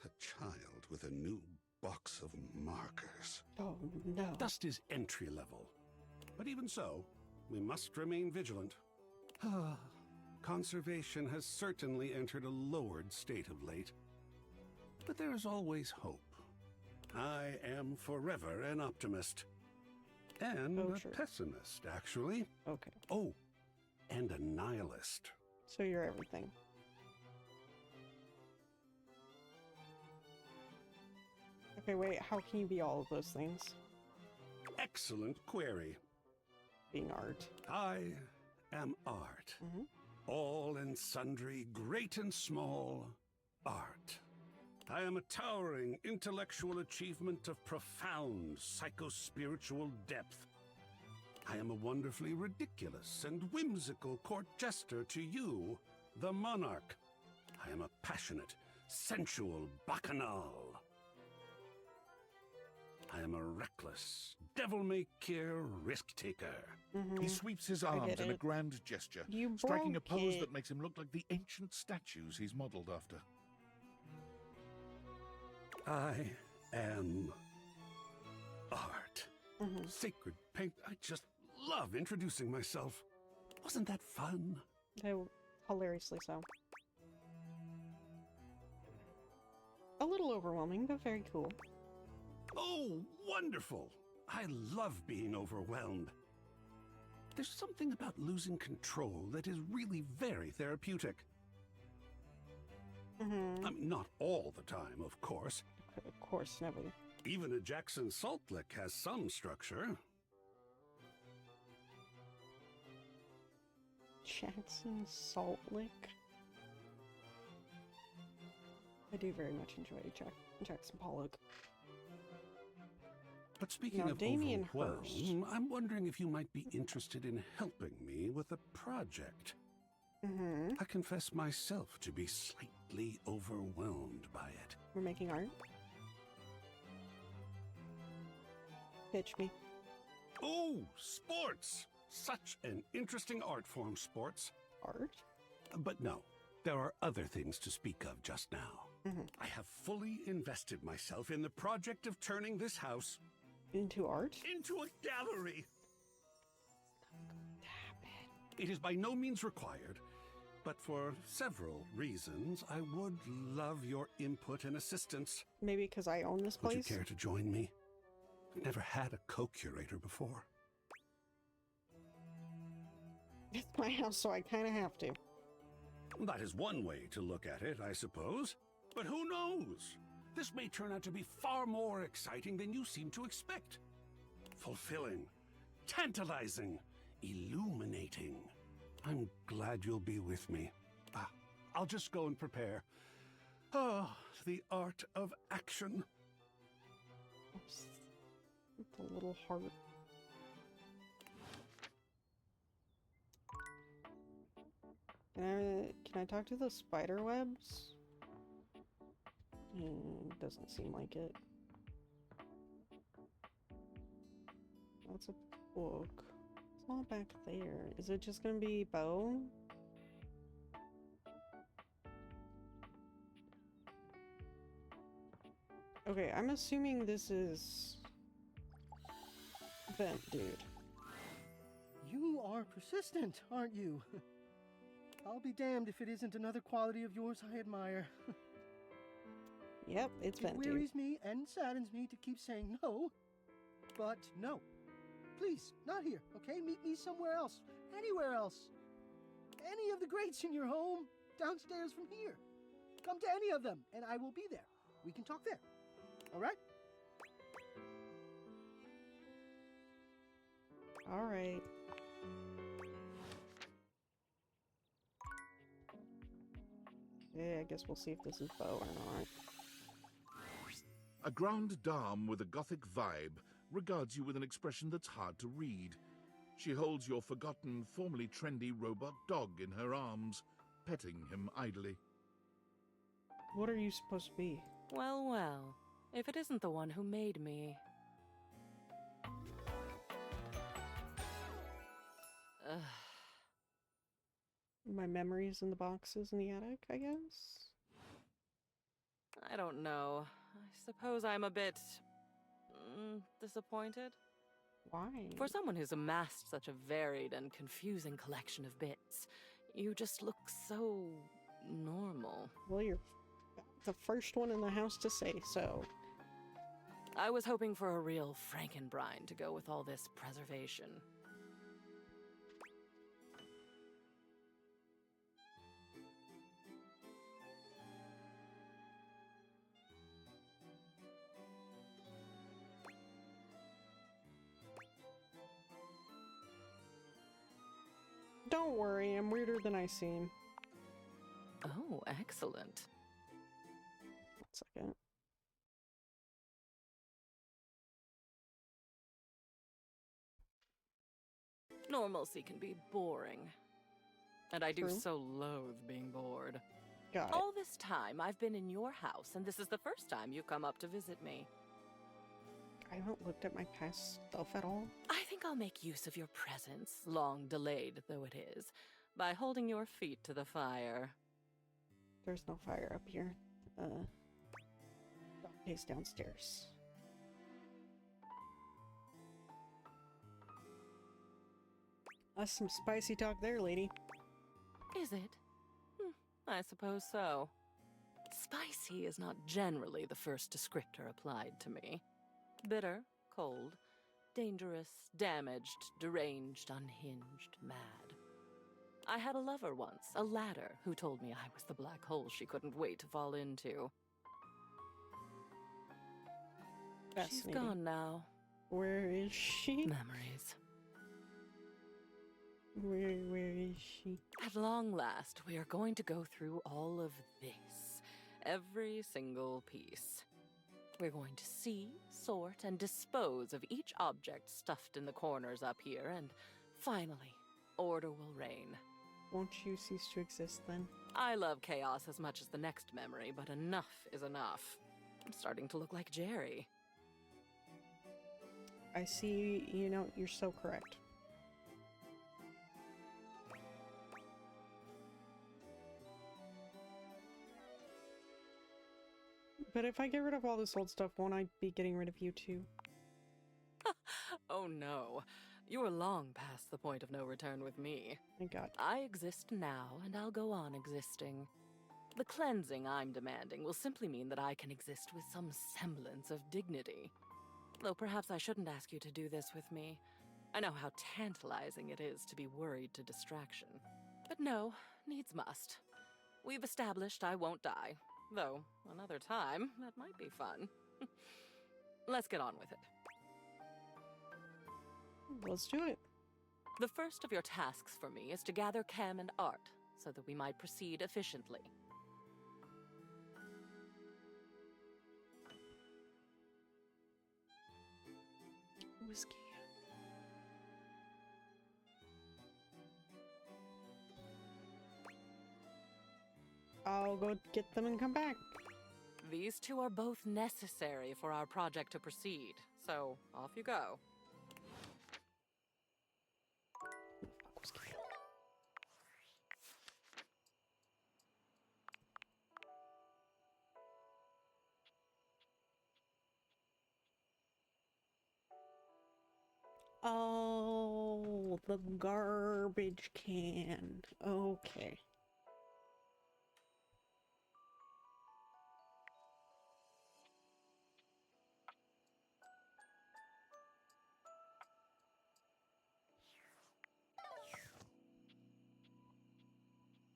Speaker 21: a child with a new box of markers.
Speaker 1: Oh, no.
Speaker 22: Dust is entry level. But even so, we must remain vigilant. Conservation has certainly entered a lowered state of late. But there is always hope. I am forever an optimist. And a pessimist, actually.
Speaker 1: Okay.
Speaker 22: Oh, and a nihilist.
Speaker 1: So you're everything. Okay, wait, how can you be all of those things?
Speaker 22: Excellent query.
Speaker 1: Being art.
Speaker 22: I am art. All and sundry, great and small, art. I am a towering intellectual achievement of profound psycho-spiritual depth. I am a wonderfully ridiculous and whimsical court jester to you, the monarch. I am a passionate, sensual bacchanal. I am a reckless, devil-may-care risk-taker.
Speaker 2: He sweeps his arms in a grand gesture, striking a pose that makes him look like the ancient statues he's modeled after.
Speaker 22: I am art. Sacred paint. I just love introducing myself. Wasn't that fun?
Speaker 1: Hilariously so. A little overwhelming, but very cool.
Speaker 22: Oh, wonderful! I love being overwhelmed. There's something about losing control that is really very therapeutic. I mean, not all the time, of course.
Speaker 1: Of course, never.
Speaker 22: Even a Jackson Salt Lick has some structure.
Speaker 1: Jackson Salt Lick? I do very much enjoy Jackson Pollock.
Speaker 22: But speaking
Speaker 1: Now,
Speaker 22: of
Speaker 1: Damien
Speaker 22: overwhelmed,
Speaker 1: Hirst.
Speaker 22: I'm wondering if you might be interested in helping me with a project. I confess myself to be slightly overwhelmed by it.
Speaker 1: We're making art? Pitch me.
Speaker 22: Oh, sports! Such an interesting art form, sports.
Speaker 1: Art?
Speaker 22: But no, there are other things to speak of just now. I have fully invested myself in the project of turning this house
Speaker 1: into art?
Speaker 22: Into a gallery! It is by no means required, but for several reasons, I would love your input and assistance.
Speaker 1: Maybe because I own this place?
Speaker 22: Would you care to join me? I've never had a co-curator before.
Speaker 1: It's my house, so I kind of have to.
Speaker 22: That is one way to look at it, I suppose. But who knows? This may turn out to be far more exciting than you seem to expect. Fulfilling, tantalizing,
Speaker 21: illuminating. I'm glad you'll be with me. I'll just go and prepare. Oh, the art of action.
Speaker 1: Oops. The little heart. Can I talk to the spider webs? Doesn't seem like it. That's a book. It's all back there. Is it just gonna be Bo? Okay, I'm assuming this is Vent Dude.
Speaker 16: You are persistent, aren't you? I'll be damned if it isn't another quality of yours I admire.
Speaker 1: Yep, it's Vent Dude.
Speaker 16: It wearies me and saddens me to keep saying no, but no. Please, not here, okay? Meet me somewhere else. Anywhere else. Any of the grates in your home, downstairs from here. Come to any of them, and I will be there. We can talk there. All right?
Speaker 1: All right. Yeah, I guess we'll see if this is Bo or not.
Speaker 2: A grande dame with a gothic vibe regards you with an expression that's hard to read. She holds your forgotten, formerly trendy robot dog in her arms, petting him idly.
Speaker 1: What are you supposed to be?
Speaker 17: Well, well. If it isn't the one who made me... Ugh.
Speaker 1: My memories in the boxes in the attic, I guess?
Speaker 17: I don't know. I suppose I'm a bit... disappointed?
Speaker 1: Why?
Speaker 17: For someone who's amassed such a varied and confusing collection of bits, you just look so... normal.
Speaker 1: Well, you're the first one in the house to say so.
Speaker 17: I was hoping for a real Frankenbrine to go with all this preservation.
Speaker 1: Don't worry, I'm weirder than I seem.
Speaker 17: Oh, excellent.
Speaker 1: 1 second.
Speaker 17: Normalcy can be boring. And I do
Speaker 1: True.
Speaker 17: so loathe being bored.
Speaker 1: Got it.
Speaker 17: All this time, I've been in your house, and this is the first time you come up to visit me.
Speaker 1: I haven't looked at my past stuff at all.
Speaker 17: I think I'll make use of your presence, long delayed though it is, by holding your feet to the fire.
Speaker 1: There's no fire up here. Dante's downstairs. That's some spicy talk there, lady.
Speaker 17: Is it? I suppose so. Spicy is not generally the first descriptor applied to me. Bitter, cold, dangerous, damaged, deranged, unhinged, mad. I had a lover once, a ladder, who told me I was the black hole she couldn't wait to fall into. She's gone now.
Speaker 1: Where is she?
Speaker 17: Memories.
Speaker 1: Where is she?
Speaker 17: At long last, we are going to go through all of this. Every single piece. We're going to see, sort, and dispose of each object stuffed in the corners up here, and finally, order will reign.
Speaker 1: Won't you cease to exist then?
Speaker 17: I love chaos as much as the next memory, but enough is enough. I'm starting to look like Jerry.
Speaker 1: I see, you know, you're so correct. But if I get rid of all this old stuff, won't I be getting rid of you too?
Speaker 17: Oh no. You are long past the point of no return with me.
Speaker 1: Thank God.
Speaker 17: I exist now, and I'll go on existing. The cleansing I'm demanding will simply mean that I can exist with some semblance of dignity. Though perhaps I shouldn't ask you to do this with me. I know how tantalizing it is to be worried to distraction. But no, needs must. We've established I won't die. Though, another time, that might be fun. Let's get on with it.
Speaker 1: Let's do it.
Speaker 17: The first of your tasks for me is to gather Cam and Art, so that we might proceed efficiently.
Speaker 1: Whiskey. I'll go get them and come back.
Speaker 17: These two are both necessary for our project to proceed, so off you go.
Speaker 1: Oh, the garbage can. Okay.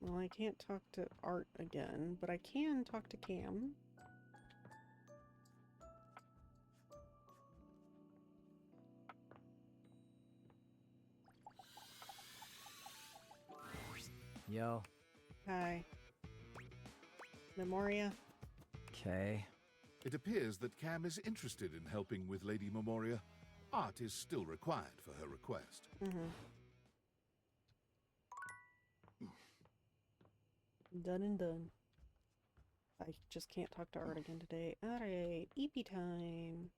Speaker 1: Well, I can't talk to Art again, but I can talk to Cam.
Speaker 5: Yo.
Speaker 1: Hi. Memoria.
Speaker 5: Okay.
Speaker 2: It appears that Cam is interested in helping with Lady Memoria. Art is still required for her request.
Speaker 1: Done and done. I just can't talk to Art again today. Alright, EP time.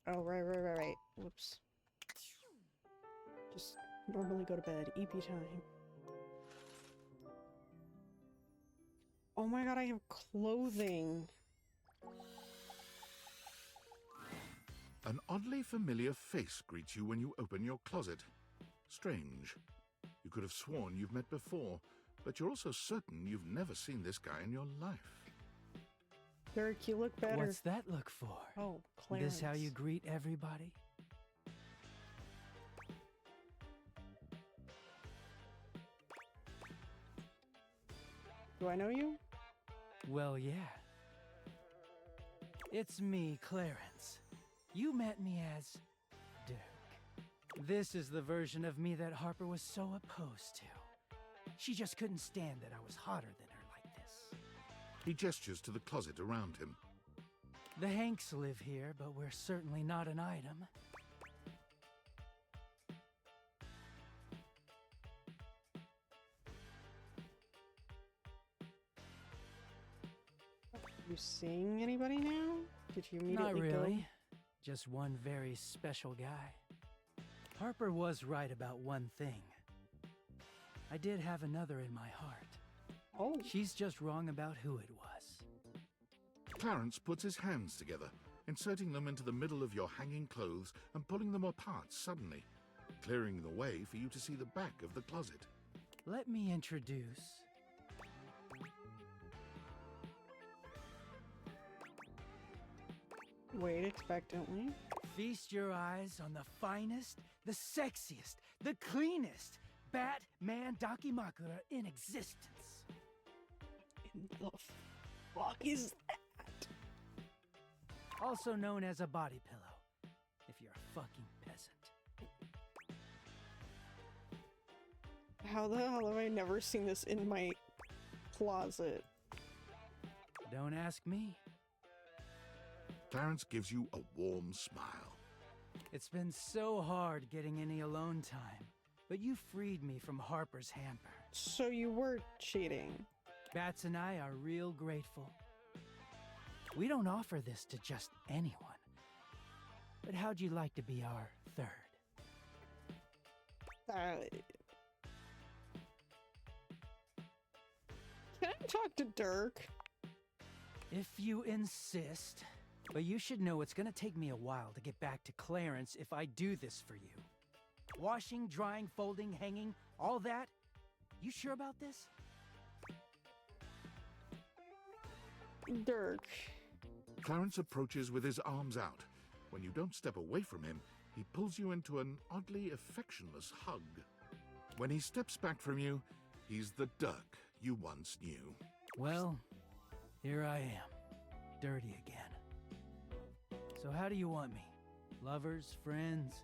Speaker 1: Oh, right. Whoops. Just normally go to bed. EP time. Oh my god, I have clothing.
Speaker 2: An oddly familiar face greets you when you open your closet. Strange. You could have sworn you've met before, but you're also certain you've never seen this guy in your life.
Speaker 1: Derek, you look better.
Speaker 5: What's that look for?
Speaker 1: Oh, Clarence.
Speaker 5: This how you greet everybody?
Speaker 1: Do I know you?
Speaker 5: Well, yeah. It's me, Clarence. You met me as Dirk. This is the version of me that Harper was so opposed to. She just couldn't stand that I was hotter than her like this.
Speaker 2: He gestures to the closet around him.
Speaker 5: The Hanks live here, but we're certainly not an item.
Speaker 1: You seeing anybody now? Did you immediately
Speaker 5: Not really.
Speaker 1: go?
Speaker 5: Just one very special guy. Harper was right about one thing. I did have another in my heart.
Speaker 1: Oh.
Speaker 5: She's just wrong about who it was.
Speaker 2: Clarence puts his hands together, inserting them into the middle of your hanging clothes and pulling them apart suddenly, clearing the way for you to see the back of the closet.
Speaker 5: Let me introduce...
Speaker 1: Wait expectantly.
Speaker 5: Feast your eyes on the finest, the sexiest, the cleanest Batman Dakimakura in existence.
Speaker 1: In the fuck is that?
Speaker 5: Also known as a body pillow, if you're a fucking peasant.
Speaker 1: How the hell have I never seen this in my closet?
Speaker 5: Don't ask me.
Speaker 2: Clarence gives you a warm smile.
Speaker 5: It's been so hard getting any alone time, but you freed me from Harper's hamper.
Speaker 1: So you were cheating.
Speaker 5: Bats and I are real grateful. We don't offer this to just anyone. But how'd you like to be our third?
Speaker 1: Can I talk to Dirk?
Speaker 5: If you insist. But you should know it's gonna take me a while to get back to Clarence if I do this for you. Washing, drying, folding, hanging, all that? You sure about this?
Speaker 1: Dirk.
Speaker 2: Clarence approaches with his arms out. When you don't step away from him, he pulls you into an oddly affectionless hug. When he steps back from you, he's the Dirk you once knew.
Speaker 5: Well, here I am, dirty again. So how do you want me? Lovers, friends.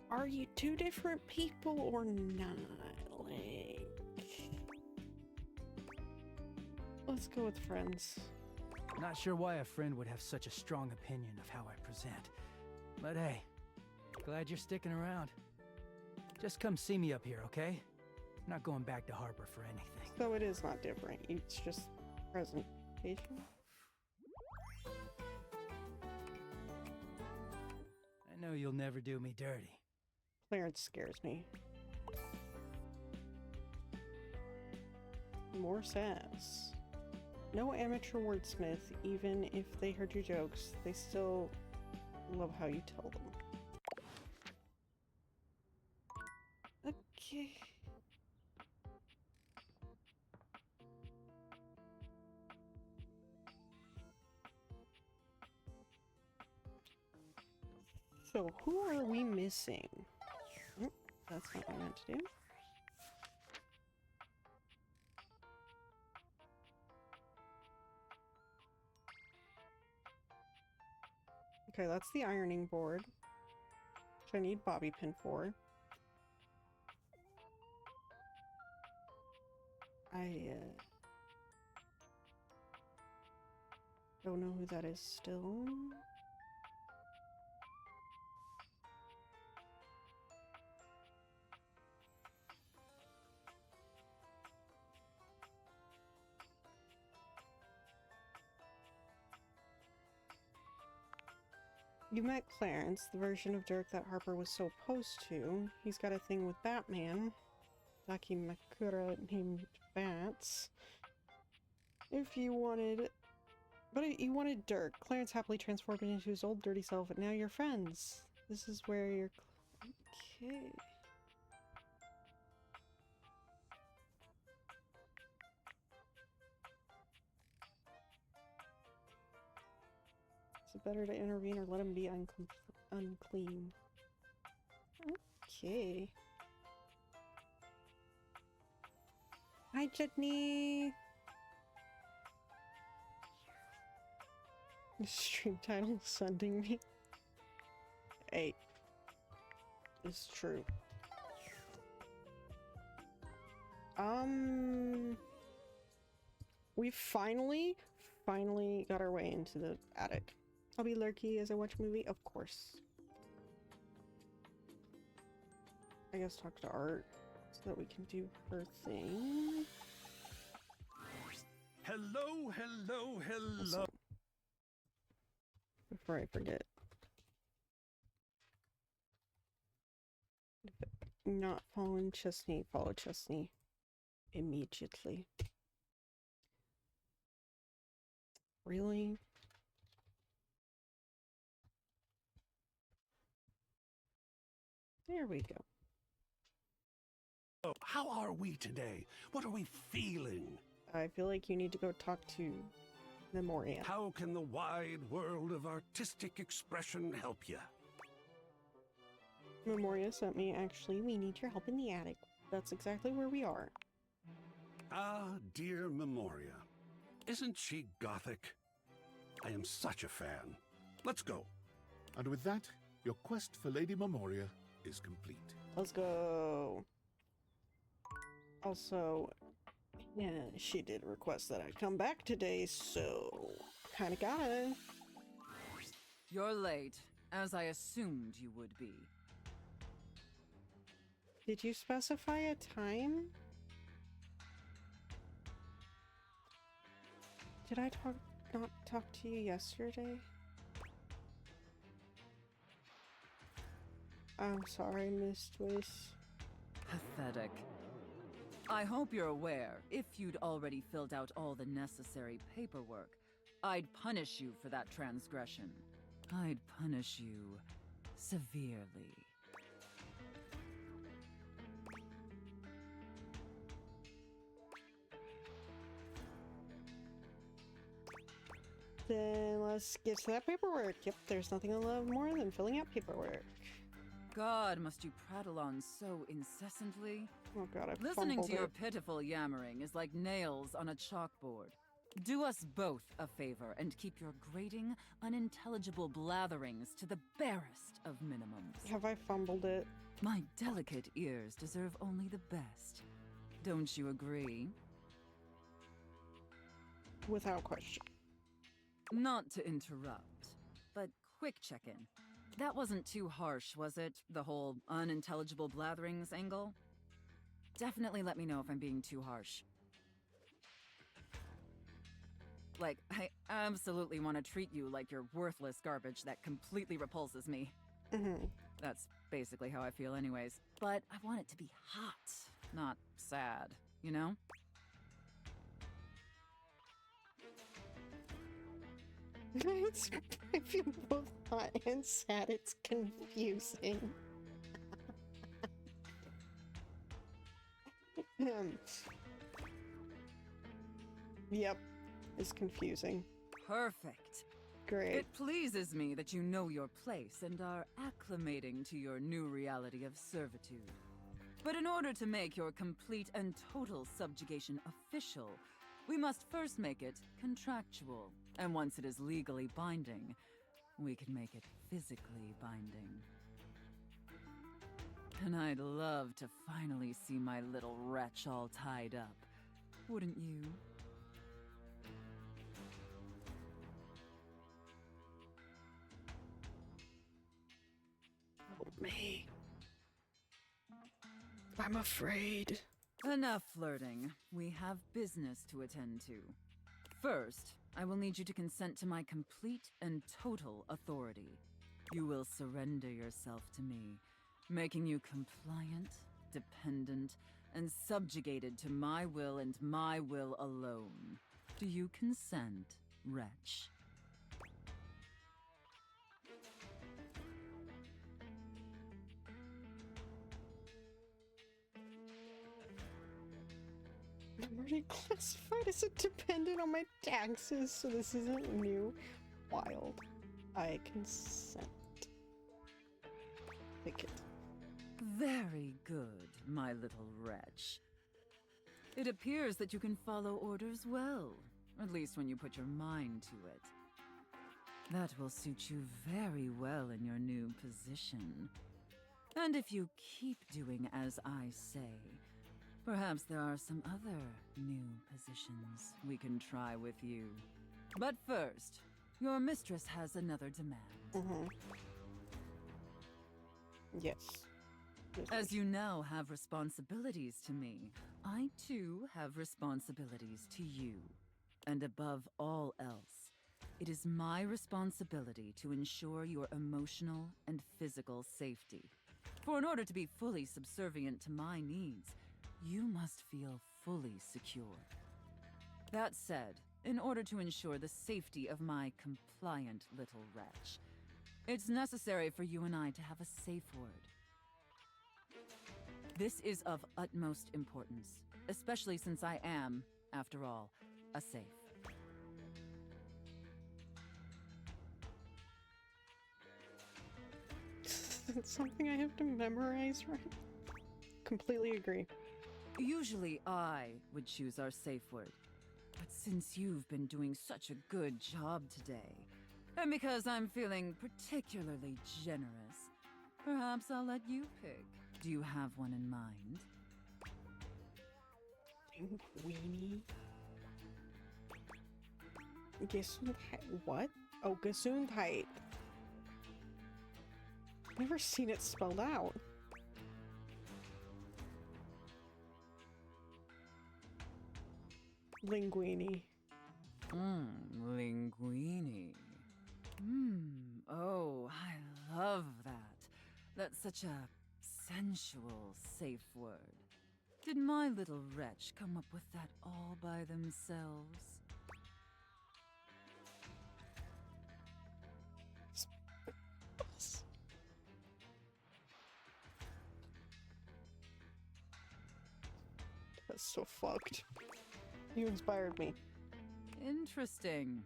Speaker 1: Are you two different people or not? Like, let's go with friends.
Speaker 5: Not sure why a friend would have such a strong opinion of how I present. But hey, glad you're sticking around. Just come see me up here, okay? I'm not going back to Harper for anything.
Speaker 1: So it is not different. It's just presentation.
Speaker 5: I know you'll never do me dirty.
Speaker 1: Clarence scares me. More sass. No amateur wordsmith, even if they heard your jokes, they still love how you tell them. Okay. So, who are we missing? That's not what I meant to do. Okay, that's the ironing board, which I need bobby pin for. I don't know who that is still. You met Clarence, the version of Dirk that Harper was so opposed to. He's got a thing with Batman. Daki Makura named Bats. If you wanted... But you wanted Dirk. Clarence happily transformed into his old dirty self, and now you're friends. This is where you're... Okay. Is it better to intervene or let him be unclean? Okay. Hi, Chutney! The stream title is sending me. Hey. It's true. We finally got our way into the attic. I'll be lurky as I watch a movie, of course. I guess talk to Art so that we can do her thing.
Speaker 22: Hello, hello, hello.
Speaker 1: Also, before I forget. Not following Chesney, follow Chesney immediately. Really? There we go.
Speaker 22: Oh, how are we today? What are we feeling?
Speaker 1: I feel like you need to go talk to Memoria.
Speaker 22: How can the wide world of artistic expression help you?
Speaker 1: Memoria sent me, actually, we need your help in the attic. That's exactly where we are.
Speaker 22: Ah, dear Memoria. Isn't she gothic? I am such a fan. Let's go.
Speaker 2: And with that, your quest for Lady Memoria is complete.
Speaker 1: Let's go. Also, yeah, she did request that I come back today, so kinda gotta.
Speaker 14: You're late, as I assumed you would be.
Speaker 1: Did you specify a time? Did I not talk to you yesterday? I'm sorry, Miss Twist.
Speaker 14: Pathetic. I hope you're aware, if you'd already filled out all the necessary paperwork, I'd punish you for that transgression. I'd punish you severely.
Speaker 1: Then let's get to that paperwork. Yep, there's nothing I love more than filling out paperwork.
Speaker 14: God, must you prattle on so incessantly?
Speaker 1: Oh god, I
Speaker 14: Listening
Speaker 1: fumbled
Speaker 14: to your
Speaker 1: it.
Speaker 14: pitiful yammering is like nails on a chalkboard. Do us both a favor and keep your grating, unintelligible blatherings to the barest of minimums.
Speaker 1: Have I fumbled it?
Speaker 14: My delicate ears deserve only the best. Don't you agree?
Speaker 1: Without question.
Speaker 14: Not to interrupt, but quick check-in. That wasn't too harsh, was it? The whole unintelligible blatherings angle? Definitely let me know if I'm being too harsh. Like, I absolutely want to treat you like you're worthless garbage that completely repulses me. That's basically how I feel anyways. But I want it to be hot, not sad, you know?
Speaker 1: I feel both hot and sad. It's confusing. Yep, it's confusing.
Speaker 14: Perfect.
Speaker 1: Great.
Speaker 14: It pleases me that you know your place and are acclimating to your new reality of servitude. But in order to make your complete and total subjugation official, we must first make it contractual. And once it is legally binding, we can make it physically binding. And I'd love to finally see my little wretch all tied up. Wouldn't you?
Speaker 1: Help me. I'm afraid.
Speaker 14: Enough flirting. We have business to attend to. First, I will need you to consent to my complete and total authority. You will surrender yourself to me, making you compliant, dependent, and subjugated to my will and my will alone. Do you consent, wretch?
Speaker 1: I'm already classified as a dependent on my taxes, so this isn't new. Wild. I consent. Take it.
Speaker 14: Very good, my little wretch. It appears that you can follow orders well, at least when you put your mind to it. That will suit you very well in your new position. And if you keep doing as I say, perhaps there are some other new positions we can try with you. But first, your mistress has another demand.
Speaker 1: Yes.
Speaker 14: As you now have responsibilities to me, I too have responsibilities to you. And above all else, it is my responsibility to ensure your emotional and physical safety. For in order to be fully subservient to my needs, you must feel fully secure. That said, in order to ensure the safety of my compliant little wretch, it's necessary for you and I to have a safe word. This is of utmost importance, especially since I am, after all, a safe.
Speaker 1: It's something I have to memorize, right? Completely agree.
Speaker 14: Usually I would choose our safe word, but since you've been doing such a good job today, and because I'm feeling particularly generous, perhaps I'll let you pick. Do you have one in mind?
Speaker 1: Linguini. Gesundheit. What? Oh, Gesundheit. Never seen it spelled out. Linguini.
Speaker 14: Linguini. Oh, I love that. That's such a sensual, safe word. Did my little wretch come up with that all by themselves?
Speaker 1: That's so fucked. You inspired me.
Speaker 14: Interesting.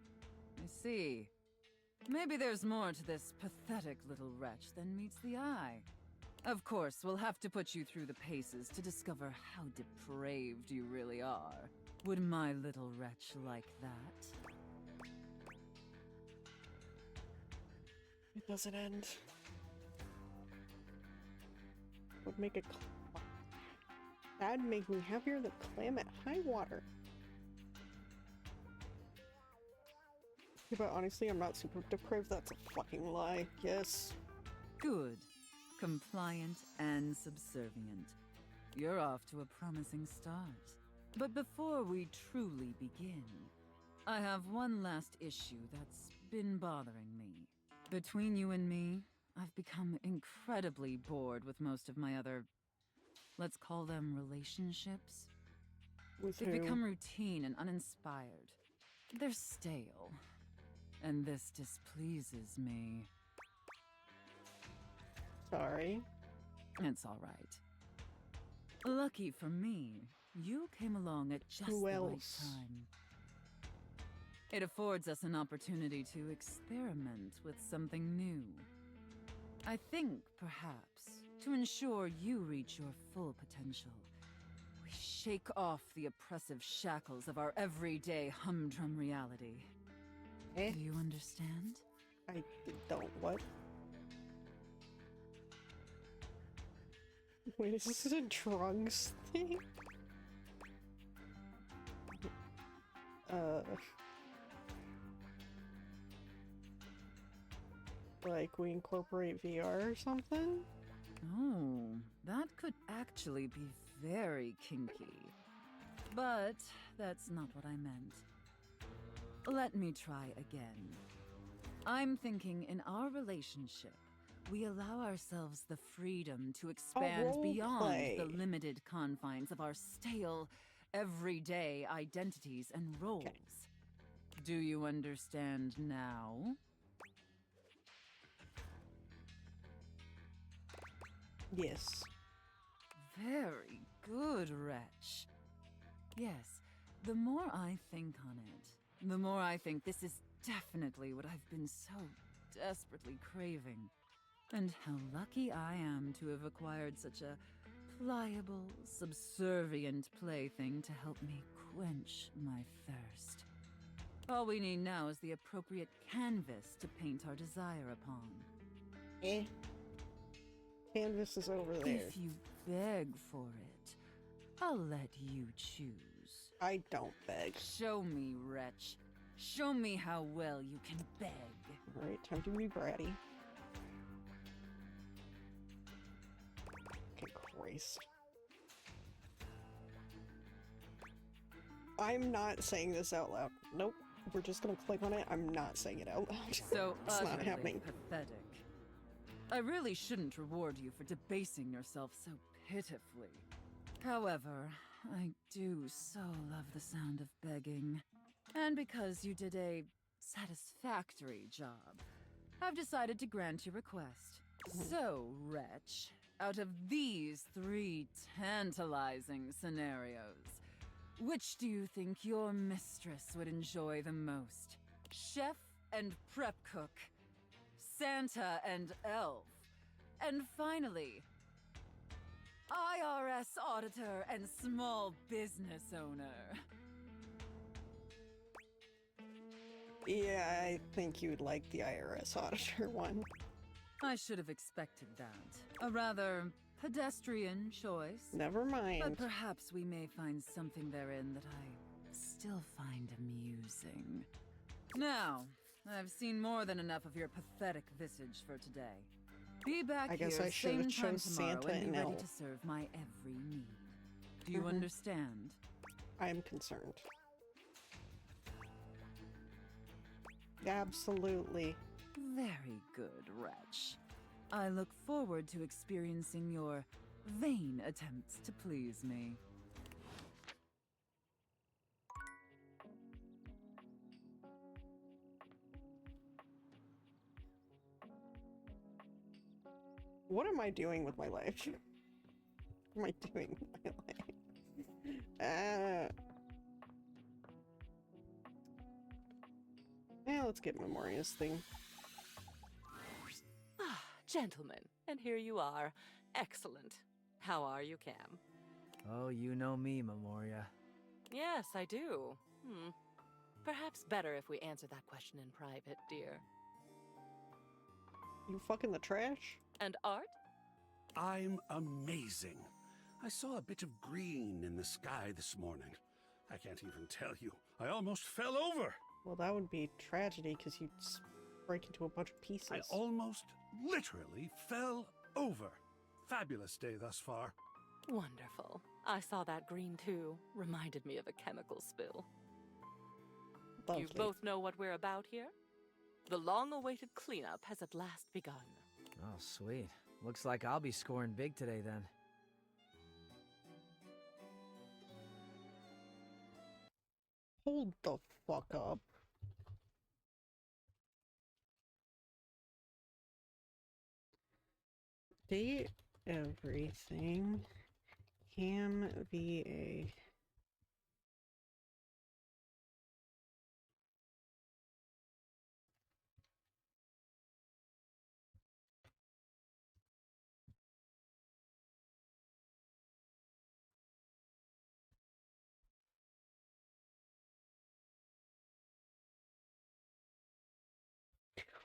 Speaker 14: I see. Maybe there's more to this pathetic little wretch than meets the eye. Of course, we'll have to put you through the paces to discover how depraved you really are. Would my little wretch like that?
Speaker 1: It doesn't end. Would make a that'd make me happier than clam at high water. Yeah, but honestly, I'm not super depraved. That's a fucking lie. Yes.
Speaker 14: Good. Compliant and subservient. You're off to a promising start. But before we truly begin, I have one last issue that's been bothering me. Between you and me, I've become incredibly bored with most of my other, let's call them relationships. They've become routine and uninspired. They're stale. And this displeases me.
Speaker 1: Sorry.
Speaker 14: It's all right. Lucky for me, you came along at just the right time. It affords us an opportunity to experiment with something new. I think, perhaps, to ensure you reach your full potential, we shake off the oppressive shackles of our everyday humdrum reality. Do you understand?
Speaker 1: I don't. What? Wait, is this a drugs thing? Like we incorporate VR or something?
Speaker 14: Oh, that could actually be very kinky. But that's not what I meant. Let me try again. I'm thinking in our relationship, we allow ourselves the freedom to expand beyond the limited confines of our stale, everyday identities and roles. Okay. Do you understand now?
Speaker 1: Yes.
Speaker 14: Very good, wretch. Yes, the more I think on it, the more I think this is definitely what I've been so desperately craving. And how lucky I am to have acquired such a pliable, subservient plaything to help me quench my thirst. All we need now is the appropriate canvas to paint our desire upon.
Speaker 1: Canvas is over there.
Speaker 14: If you beg for it, I'll let you choose.
Speaker 1: I don't beg.
Speaker 14: Show me, wretch. Show me how well you can beg.
Speaker 1: Alright, time to be bratty. Okay, Christ. I'm not saying this out loud. Nope. We're just gonna click on it. I'm not saying it out loud.
Speaker 14: So
Speaker 1: it's not happening.
Speaker 14: Pathetic. I really shouldn't reward you for debasing yourself so pitifully. However, I do so love the sound of begging. And because you did a satisfactory job, I've decided to grant your request. So, wretch, out of these 3 tantalizing scenarios, which do you think your mistress would enjoy the most? Chef and prep cook, Santa and elf, and finally, IRS auditor and small business owner.
Speaker 1: Yeah, I think you'd like the IRS auditor one.
Speaker 14: I should have expected that. A rather pedestrian choice.
Speaker 1: Never mind.
Speaker 14: But perhaps we may find something therein that I still find amusing. Now, I've seen more than enough of your pathetic visage for today. Be back
Speaker 1: I guess
Speaker 14: here
Speaker 1: I should
Speaker 14: same
Speaker 1: have
Speaker 14: time
Speaker 1: chose
Speaker 14: tomorrow
Speaker 1: Santa
Speaker 14: and be
Speaker 1: and
Speaker 14: ready
Speaker 1: Elf.
Speaker 14: to serve my every need. Do you understand?
Speaker 1: I am concerned. Absolutely.
Speaker 14: Very good, wretch. I look forward to experiencing your vain attempts to please me.
Speaker 1: What am I doing with my life? What am I doing with my life? Yeah, let's get Memoria's thing.
Speaker 17: Ah, gentlemen, and here you are. Excellent. How are you, Cam?
Speaker 5: Oh, you know me, Memoria.
Speaker 17: Yes, I do. Perhaps better if we answer that question in private, dear.
Speaker 1: You fucking the trash?
Speaker 17: And Art?
Speaker 21: I'm amazing. I saw a bit of green in the sky this morning. I can't even tell you. I almost fell over.
Speaker 1: Well, that would be tragedy because you'd break into a bunch of pieces.
Speaker 21: I almost literally fell over. Fabulous day thus far.
Speaker 17: Wonderful. I saw that green too. Reminded me of a chemical spill.
Speaker 1: Lovely.
Speaker 17: You both know what we're about here? The long-awaited cleanup has at last begun.
Speaker 5: Oh, sweet. Looks like I'll be scoring big today then.
Speaker 1: Hold the fuck up. Date everything. Cam VA.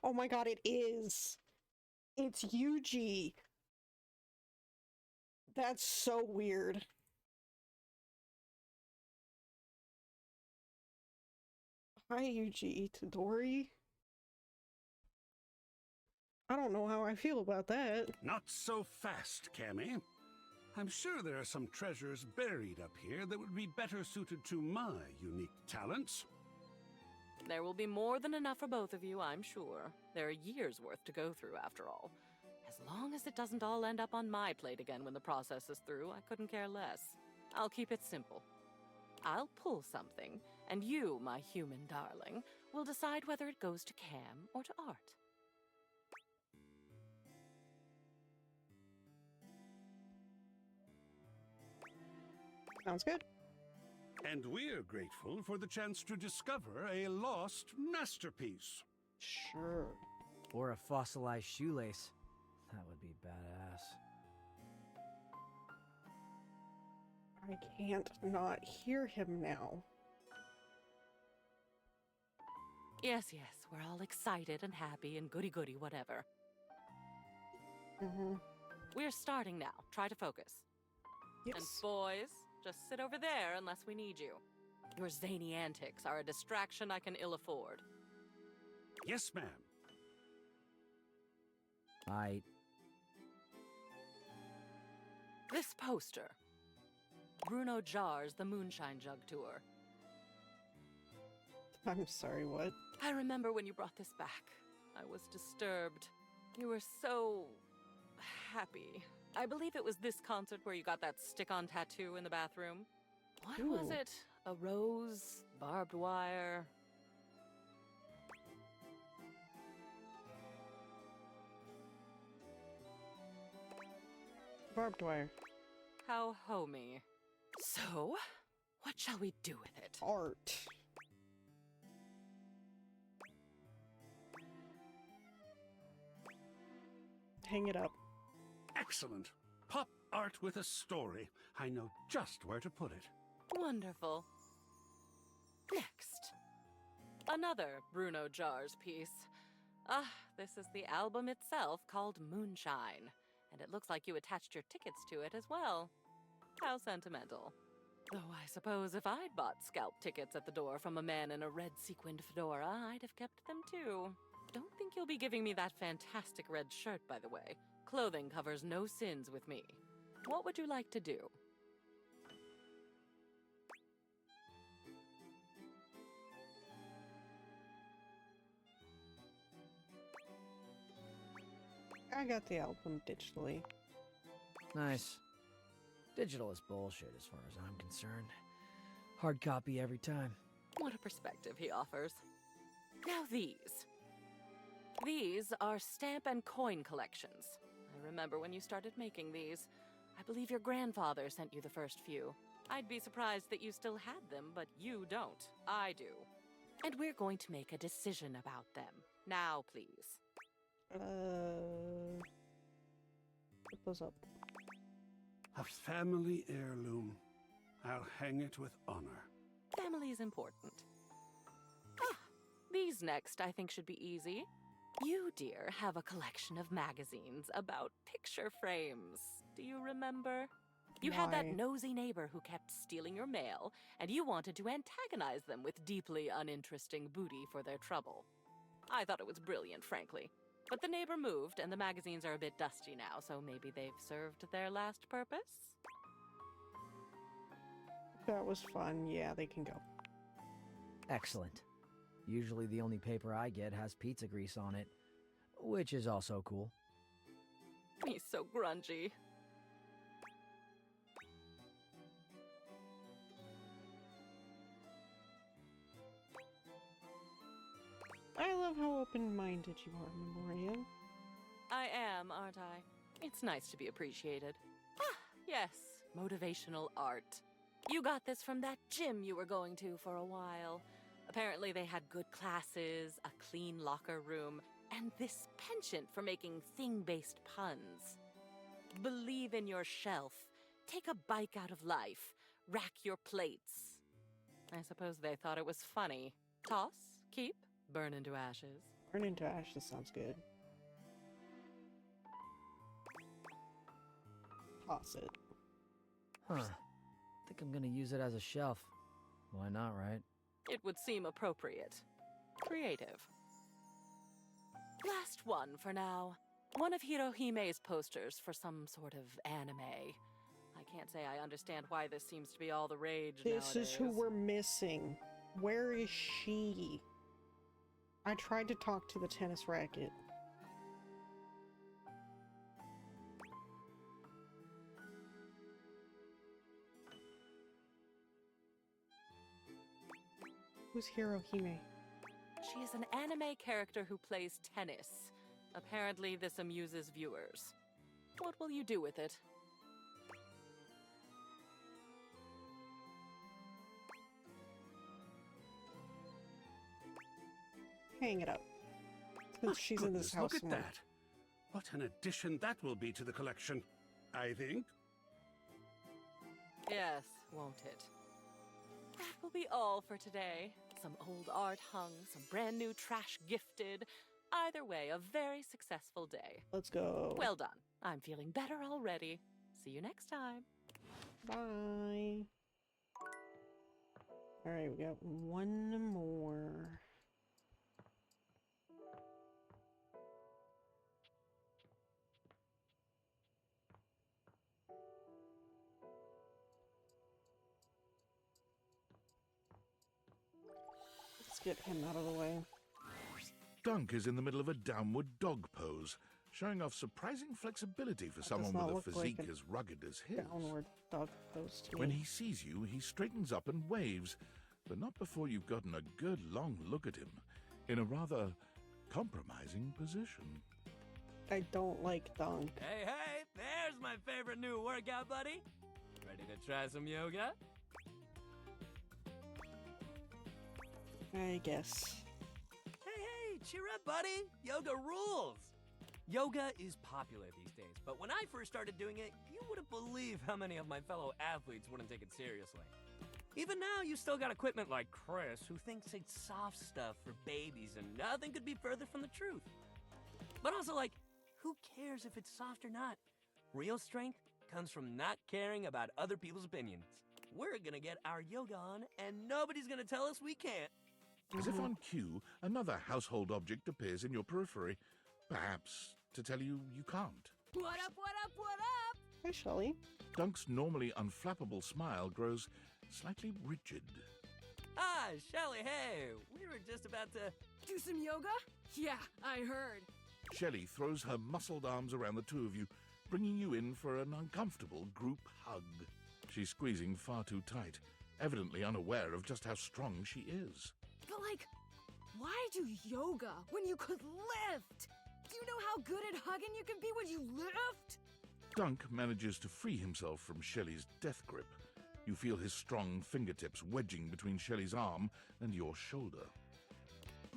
Speaker 1: Oh my god, it is! It's Yuji! That's so weird. Hi, Yuji Itadori. I don't know how I feel about that.
Speaker 21: Not so fast, Cammy. I'm sure there are some treasures buried up here that would be better suited to my unique talents.
Speaker 17: There will be more than enough for both of you, I'm sure. There are years' worth to go through, after all. As long as it doesn't all end up on my plate again when the process is through, I couldn't care less. I'll keep it simple. I'll pull something, and you, my human darling, will decide whether it goes to Cam or to Art.
Speaker 1: Sounds good.
Speaker 21: And we're grateful for the chance to discover a lost masterpiece.
Speaker 1: Sure.
Speaker 5: Or a fossilized shoelace. That would be badass.
Speaker 1: I can't not hear him now.
Speaker 17: Yes, we're all excited and happy and goody-goody whatever. We're starting now. Try to focus.
Speaker 1: Yes.
Speaker 17: And boys, just sit over there unless we need you. Your zany antics are a distraction I can ill afford.
Speaker 21: Yes, ma'am.
Speaker 17: This poster. Bruno Jar's The Moonshine Jug Tour.
Speaker 1: I'm sorry, what?
Speaker 17: I remember when you brought this back. I was disturbed. You were so happy. I believe it was this concert where you got that stick-on tattoo in the bathroom. What was it? A rose? Barbed wire?
Speaker 1: Barbed wire.
Speaker 17: How homey. So, what shall we do with it?
Speaker 1: Art. Hang it up.
Speaker 21: Excellent. Pop art with a story. I know just where to put it.
Speaker 17: Wonderful. Next. Another Bruno Jar's piece. This is the album itself called Moonshine. And it looks like you attached your tickets to it as well. How sentimental. Though I suppose if I'd bought scalp tickets at the door from a man in a red sequined fedora, I'd have kept them too. Don't think you'll be giving me that fantastic red shirt, by the way. Clothing covers no sins with me. What would you like to do?
Speaker 1: I got the album digitally.
Speaker 5: Nice. Digital is bullshit as far as I'm concerned. Hard copy every time.
Speaker 17: What a perspective he offers. Now these. These are stamp and coin collections. I remember when you started making these. I believe your grandfather sent you the first few. I'd be surprised that you still had them, but you don't. I do. and we're going to make a decision about them. Now, please.
Speaker 1: Put those up.
Speaker 18: A family heirloom. I'll hang it with honor.
Speaker 17: Family is important. Ah, these next I think should be easy. You, dear, have a collection of magazines about picture frames. Do you remember? You had that
Speaker 1: Why?
Speaker 17: nosy neighbor who kept stealing your mail, and you wanted to antagonize them with deeply uninteresting booty for their trouble. I thought it was brilliant, frankly. But the neighbor moved, and the magazines are a bit dusty now, so maybe they've served their last purpose?
Speaker 1: That was fun. Yeah, they can go.
Speaker 19: Excellent. Usually the only paper I get has pizza grease on it, which is also cool.
Speaker 17: He's so grungy.
Speaker 1: I love how open-minded you are, Memoria.
Speaker 17: I am, aren't I? It's nice to be appreciated. Ah, yes, motivational art. You got this from that gym you were going to for a while. Apparently they had good classes, a clean locker room, and this penchant for making thing-based puns. Believe in your shelf. Take a bike out of life. Rack your plates. I suppose they thought it was funny. Toss, keep, burn into ashes.
Speaker 1: Burn into ashes sounds good. Toss it.
Speaker 19: Huh. Think I'm gonna use it as a shelf. Why not, right?
Speaker 17: It would seem appropriate. Creative. Last one for now. One of Hirohime's posters for some sort of anime. I can't say I understand why this seems to be all the rage
Speaker 1: This
Speaker 17: nowadays.
Speaker 1: is who we're missing. Where is she? I tried to talk to the tennis racket. Who's Hirohime?
Speaker 17: She is an anime character who plays tennis. Apparently this amuses viewers. What will you do with it?
Speaker 1: Hang it up. Since she's in this house
Speaker 18: Look at
Speaker 1: more.
Speaker 18: that. What an addition that will be to the collection, I think.
Speaker 17: Yes, won't it? That will be all for today. Some old art hung, some brand new trash gifted. Either way, a very successful day.
Speaker 1: Let's go.
Speaker 17: Well done. I'm feeling better already. See you next time.
Speaker 1: Bye. Alright, we got one more. Let's get him out of the way.
Speaker 2: Dunk is in the middle of a downward dog pose, showing off surprising flexibility for someone
Speaker 1: not
Speaker 2: with a
Speaker 1: look like
Speaker 2: physique
Speaker 1: an
Speaker 2: as rugged as his.
Speaker 1: Downward dog pose to
Speaker 2: When
Speaker 1: me.
Speaker 2: he sees you, he straightens up and waves, but not before you've gotten a good long look at him, in a rather compromising position.
Speaker 1: I don't like Dunk.
Speaker 20: Hey, hey, there's my favorite new workout buddy. Ready to try some yoga?
Speaker 1: I guess.
Speaker 20: Hey, cheer up, buddy. Yoga rules. Yoga is popular these days, but when I first started doing it, you wouldn't believe how many of my fellow athletes wouldn't take it seriously. Even now, you still got equipment like Chris, who thinks it's soft stuff for babies, and nothing could be further from the truth. But also, like, who cares if it's soft or not? Real strength comes from not caring about other people's opinions. We're gonna get our yoga on, and nobody's gonna tell us we can't.
Speaker 2: As if on cue, another household object appears in your periphery, perhaps to tell you you can't.
Speaker 11: What up, what up, what up?
Speaker 1: Hi, Shelly.
Speaker 2: Dunk's normally unflappable smile grows slightly rigid.
Speaker 20: Ah, Shelly, hey, we were just about to...
Speaker 11: Do some yoga? Yeah, I heard.
Speaker 2: Shelley throws her muscled arms around the two of you, bringing you in for an uncomfortable group hug. She's squeezing far too tight, evidently unaware of just how strong she is.
Speaker 11: But like, why do yoga when you could lift? Do you know how good at hugging you can be when you lift?
Speaker 2: Dunk manages to free himself from Shelley's death grip. You feel his strong fingertips wedging between Shelley's arm and your shoulder.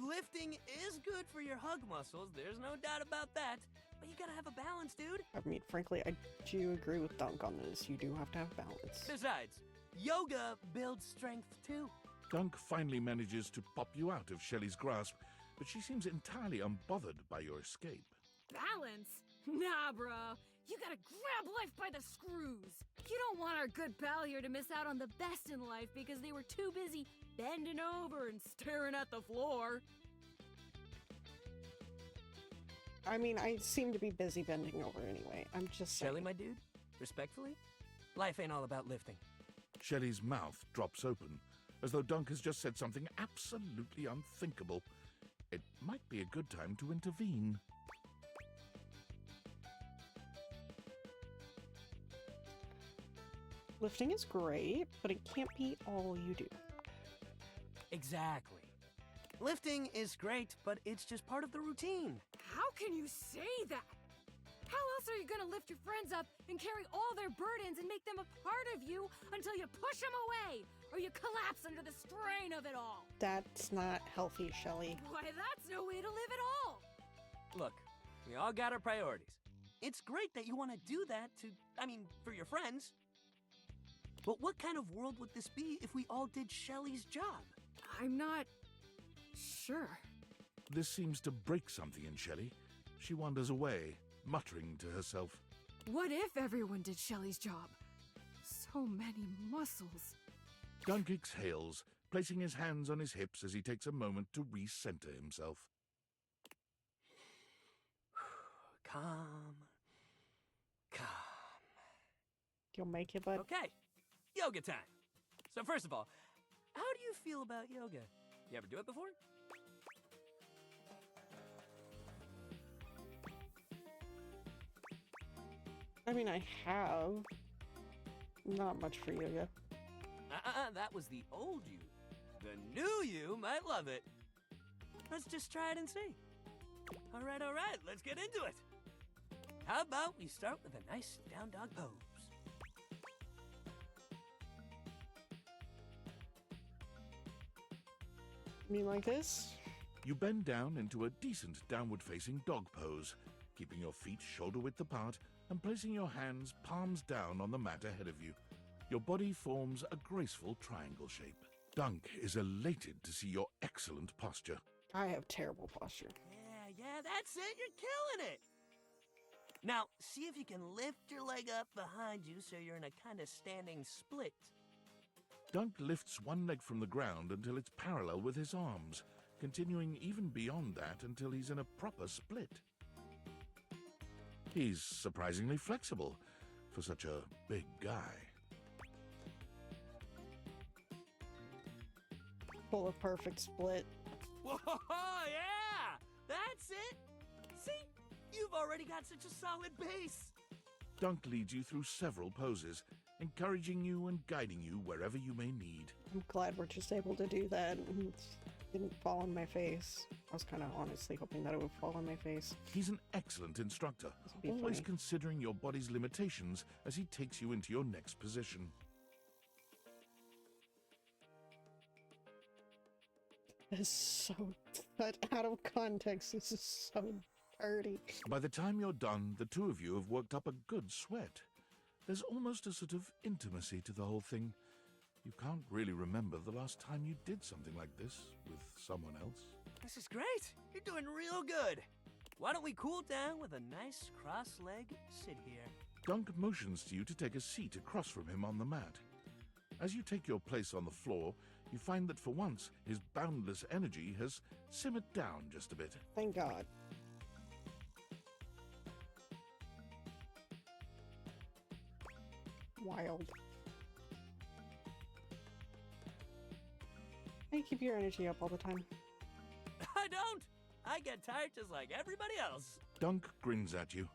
Speaker 20: Lifting is good for your hug muscles, there's no doubt about that. But you gotta have a balance, dude.
Speaker 1: I mean, frankly, I do agree with Dunk on this. You do have to have balance.
Speaker 20: Besides, yoga builds strength too.
Speaker 2: Dunk finally manages to pop you out of Shelley's grasp, but she seems entirely unbothered by your escape.
Speaker 4: Balance? Nah, bro. You gotta grab life by the screws. You don't want our good pal here to miss out on the best in life because they were too busy bending over and staring at the floor.
Speaker 1: I mean, I seem to be busy bending over anyway. I'm just saying.
Speaker 20: Shelley, my dude, respectfully, life ain't all about lifting.
Speaker 2: Shelley's mouth drops open, as though Dunk has just said something absolutely unthinkable. It might be a good time to intervene.
Speaker 1: Lifting is great, but it can't be all you do.
Speaker 20: Exactly. Lifting is great, but it's just part of the routine.
Speaker 4: How can you say that? How else are you gonna lift your friends up and carry all their burdens and make them a part of you until you push them away or you collapse under the strain of it all?
Speaker 1: That's not healthy, Shelley.
Speaker 4: Why, that's no way to live at all.
Speaker 20: Look, we all got our priorities. It's great that you want to do that for your friends. But what kind of world would this be if we all did Shelley's job?
Speaker 4: I'm not sure.
Speaker 2: This seems to break something in Shelley. She wanders away, muttering to herself.
Speaker 4: What if everyone did Shelley's job? So many muscles.
Speaker 2: Dunk exhales, placing his hands on his hips as he takes a moment to recenter himself.
Speaker 20: Calm.
Speaker 1: You'll make it, bud.
Speaker 20: Okay, yoga time. So first of all, how do you feel about yoga? You ever do it before?
Speaker 1: I mean, I have. Not much for yoga.
Speaker 20: That was the old you. The new you might love it. Let's just try it and see. All right, let's get into it. How about we start with a nice down dog pose?
Speaker 1: You mean like this?
Speaker 2: You bend down into a decent downward-facing dog pose, keeping your feet shoulder-width apart and placing your hands palms down on the mat ahead of you. Your body forms a graceful triangle shape. Dunk is elated to see your excellent posture.
Speaker 1: I have terrible posture.
Speaker 20: Yeah, that's it. You're killing it. Now, see if you can lift your leg up behind you so you're in a kind of standing split.
Speaker 2: Dunk lifts one leg from the ground until it's parallel with his arms, continuing even beyond that until he's in a proper split. He's surprisingly flexible for such a big guy.
Speaker 1: Pull a perfect split.
Speaker 20: Whoa, yeah! That's it! See? You've already got such a solid base.
Speaker 2: Dunk leads you through several poses, encouraging you and guiding you wherever you may need.
Speaker 1: I'm glad we're just able to do that and it didn't fall on my face. I was kind of honestly hoping that it would fall on my face.
Speaker 2: He's an excellent instructor, always considering your body's limitations as he takes you into your next position.
Speaker 1: This is so cut out of context. This is so dirty.
Speaker 2: By the time you're done, the two of you have worked up a good sweat. There's almost a sort of intimacy to the whole thing. You can't really remember the last time you did something like this with someone else.
Speaker 20: This is great. You're doing real good. Why don't we cool down with a nice cross-leg sit here?
Speaker 2: Dunk motions to you to take a seat across from him on the mat. As you take your place on the floor, you find that for once, his boundless energy has simmered down just a bit.
Speaker 1: Thank God. Wild. How do you keep your energy up all the time?
Speaker 20: I don't. I get tired just like everybody else.
Speaker 2: Dunk grins at you,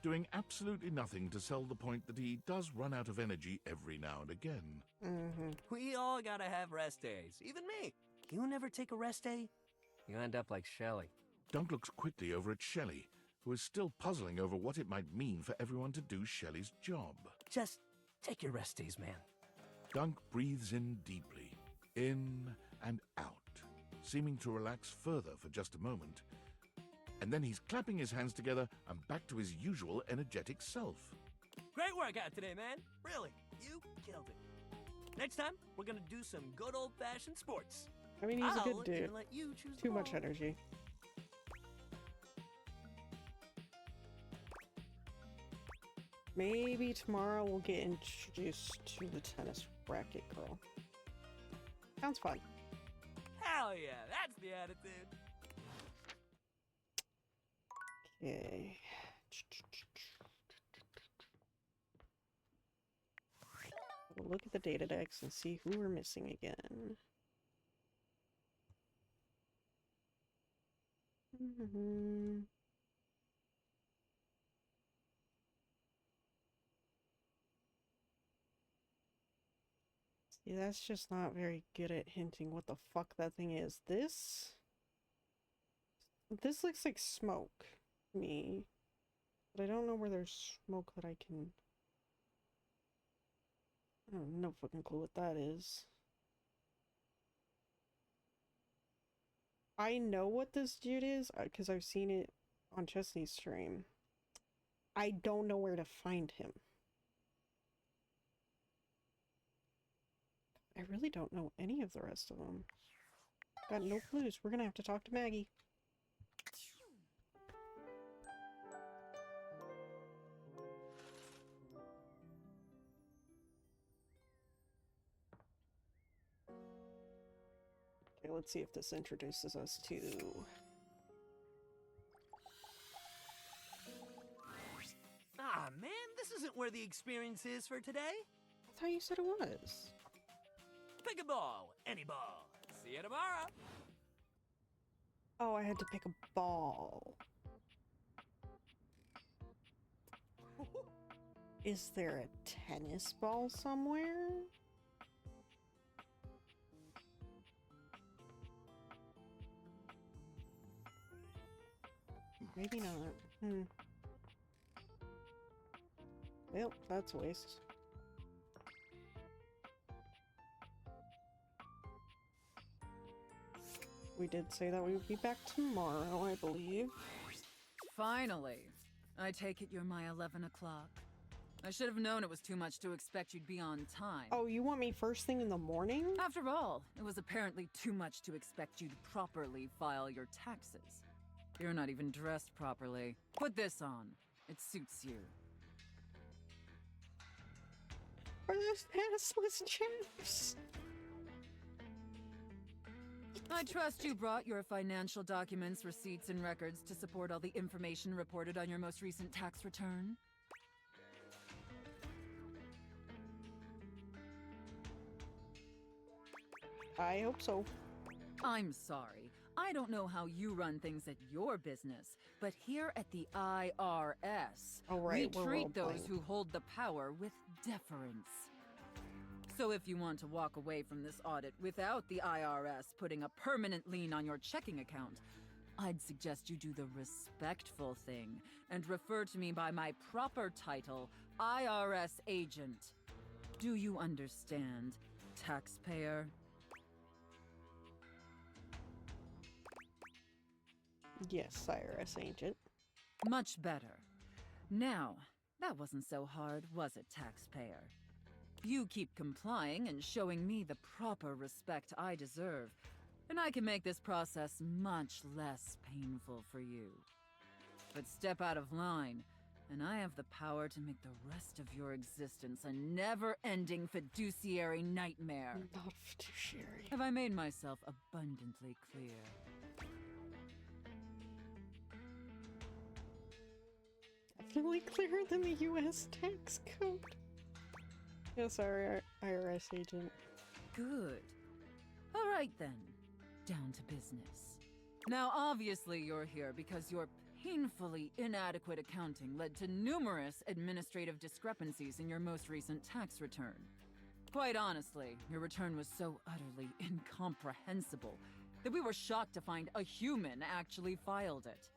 Speaker 2: doing absolutely nothing to sell the point that he does run out of energy every now and again.
Speaker 20: We all gotta have rest days, even me. You never take a rest day, you end up like Shelley.
Speaker 2: Dunk looks quickly over at Shelley, who is still puzzling over what it might mean for everyone to do Shelley's job.
Speaker 20: Just take your rest days, man.
Speaker 2: Dunk breathes in deeply, in and out, seeming to relax further for just a moment. And then he's clapping his hands together and back to his usual energetic self.
Speaker 20: Great workout today, man. Really, you killed it. Next time, we're gonna do some good old-fashioned sports.
Speaker 1: I mean, he's a good
Speaker 20: I'll
Speaker 1: dude.
Speaker 20: even let you choose the
Speaker 1: Too much
Speaker 20: ball.
Speaker 1: energy. Maybe tomorrow we'll get introduced to the tennis racket girl. Sounds fun.
Speaker 20: Hell yeah, that's the attitude.
Speaker 1: Okay. We'll look at the data decks and see who we're missing again. See, that's just not very good at hinting what the fuck that thing is. This looks like smoke to me, but I don't know where there's smoke that I can... I have no fucking clue what that is. I know what this dude is because I've seen it on Chesney's stream. I don't know where to find him. I really don't know any of the rest of them. Got no clues. We're gonna have to talk to Maggie. Okay, let's see if this introduces us to...
Speaker 20: Ah, man, this isn't where the experience is for today.
Speaker 1: I thought you said it was.
Speaker 20: Pick a ball, any ball. See you tomorrow.
Speaker 1: Oh, I had to pick a ball. Is there a tennis ball somewhere? Maybe not. Well, that's a waste. We did say that we would be back tomorrow, I believe.
Speaker 14: Finally. I take it you're my 11 o'clock. I should have known it was too much to expect you'd be on time.
Speaker 1: Oh, you want me first thing in the morning?
Speaker 14: After all, it was apparently too much to expect you'd properly file your taxes. You're not even dressed properly. Put this on. It suits you.
Speaker 1: Are those passless chaps?
Speaker 14: I trust you brought your financial documents, receipts, and records to support all the information reported on your most recent tax return.
Speaker 1: I hope so.
Speaker 14: I'm sorry. I don't know how you run things at your business, but here at the IRS, we treat those who hold the power with deference. So if you want to walk away from this audit without the IRS putting a permanent lien on your checking account, I'd suggest you do the respectful thing and refer to me by my proper title, IRS agent. Do you understand, taxpayer?
Speaker 1: Yes, IRS agent.
Speaker 14: Much better. Now, that wasn't so hard, was it, taxpayer? You keep complying and showing me the proper respect I deserve, and I can make this process much less painful for you. But step out of line, and I have the power to make the rest of your existence a never-ending fiduciary nightmare.
Speaker 1: Not fiduciary.
Speaker 14: Have I made myself abundantly clear?
Speaker 1: Definitely clearer than the U.S. tax code. Yes, our IRS agent.
Speaker 14: Good. All right then. Down to business. Now, obviously you're here because your painfully inadequate accounting led to numerous administrative discrepancies in your most recent tax return. Quite honestly, your return was so utterly incomprehensible that we were shocked to find a human actually filed it.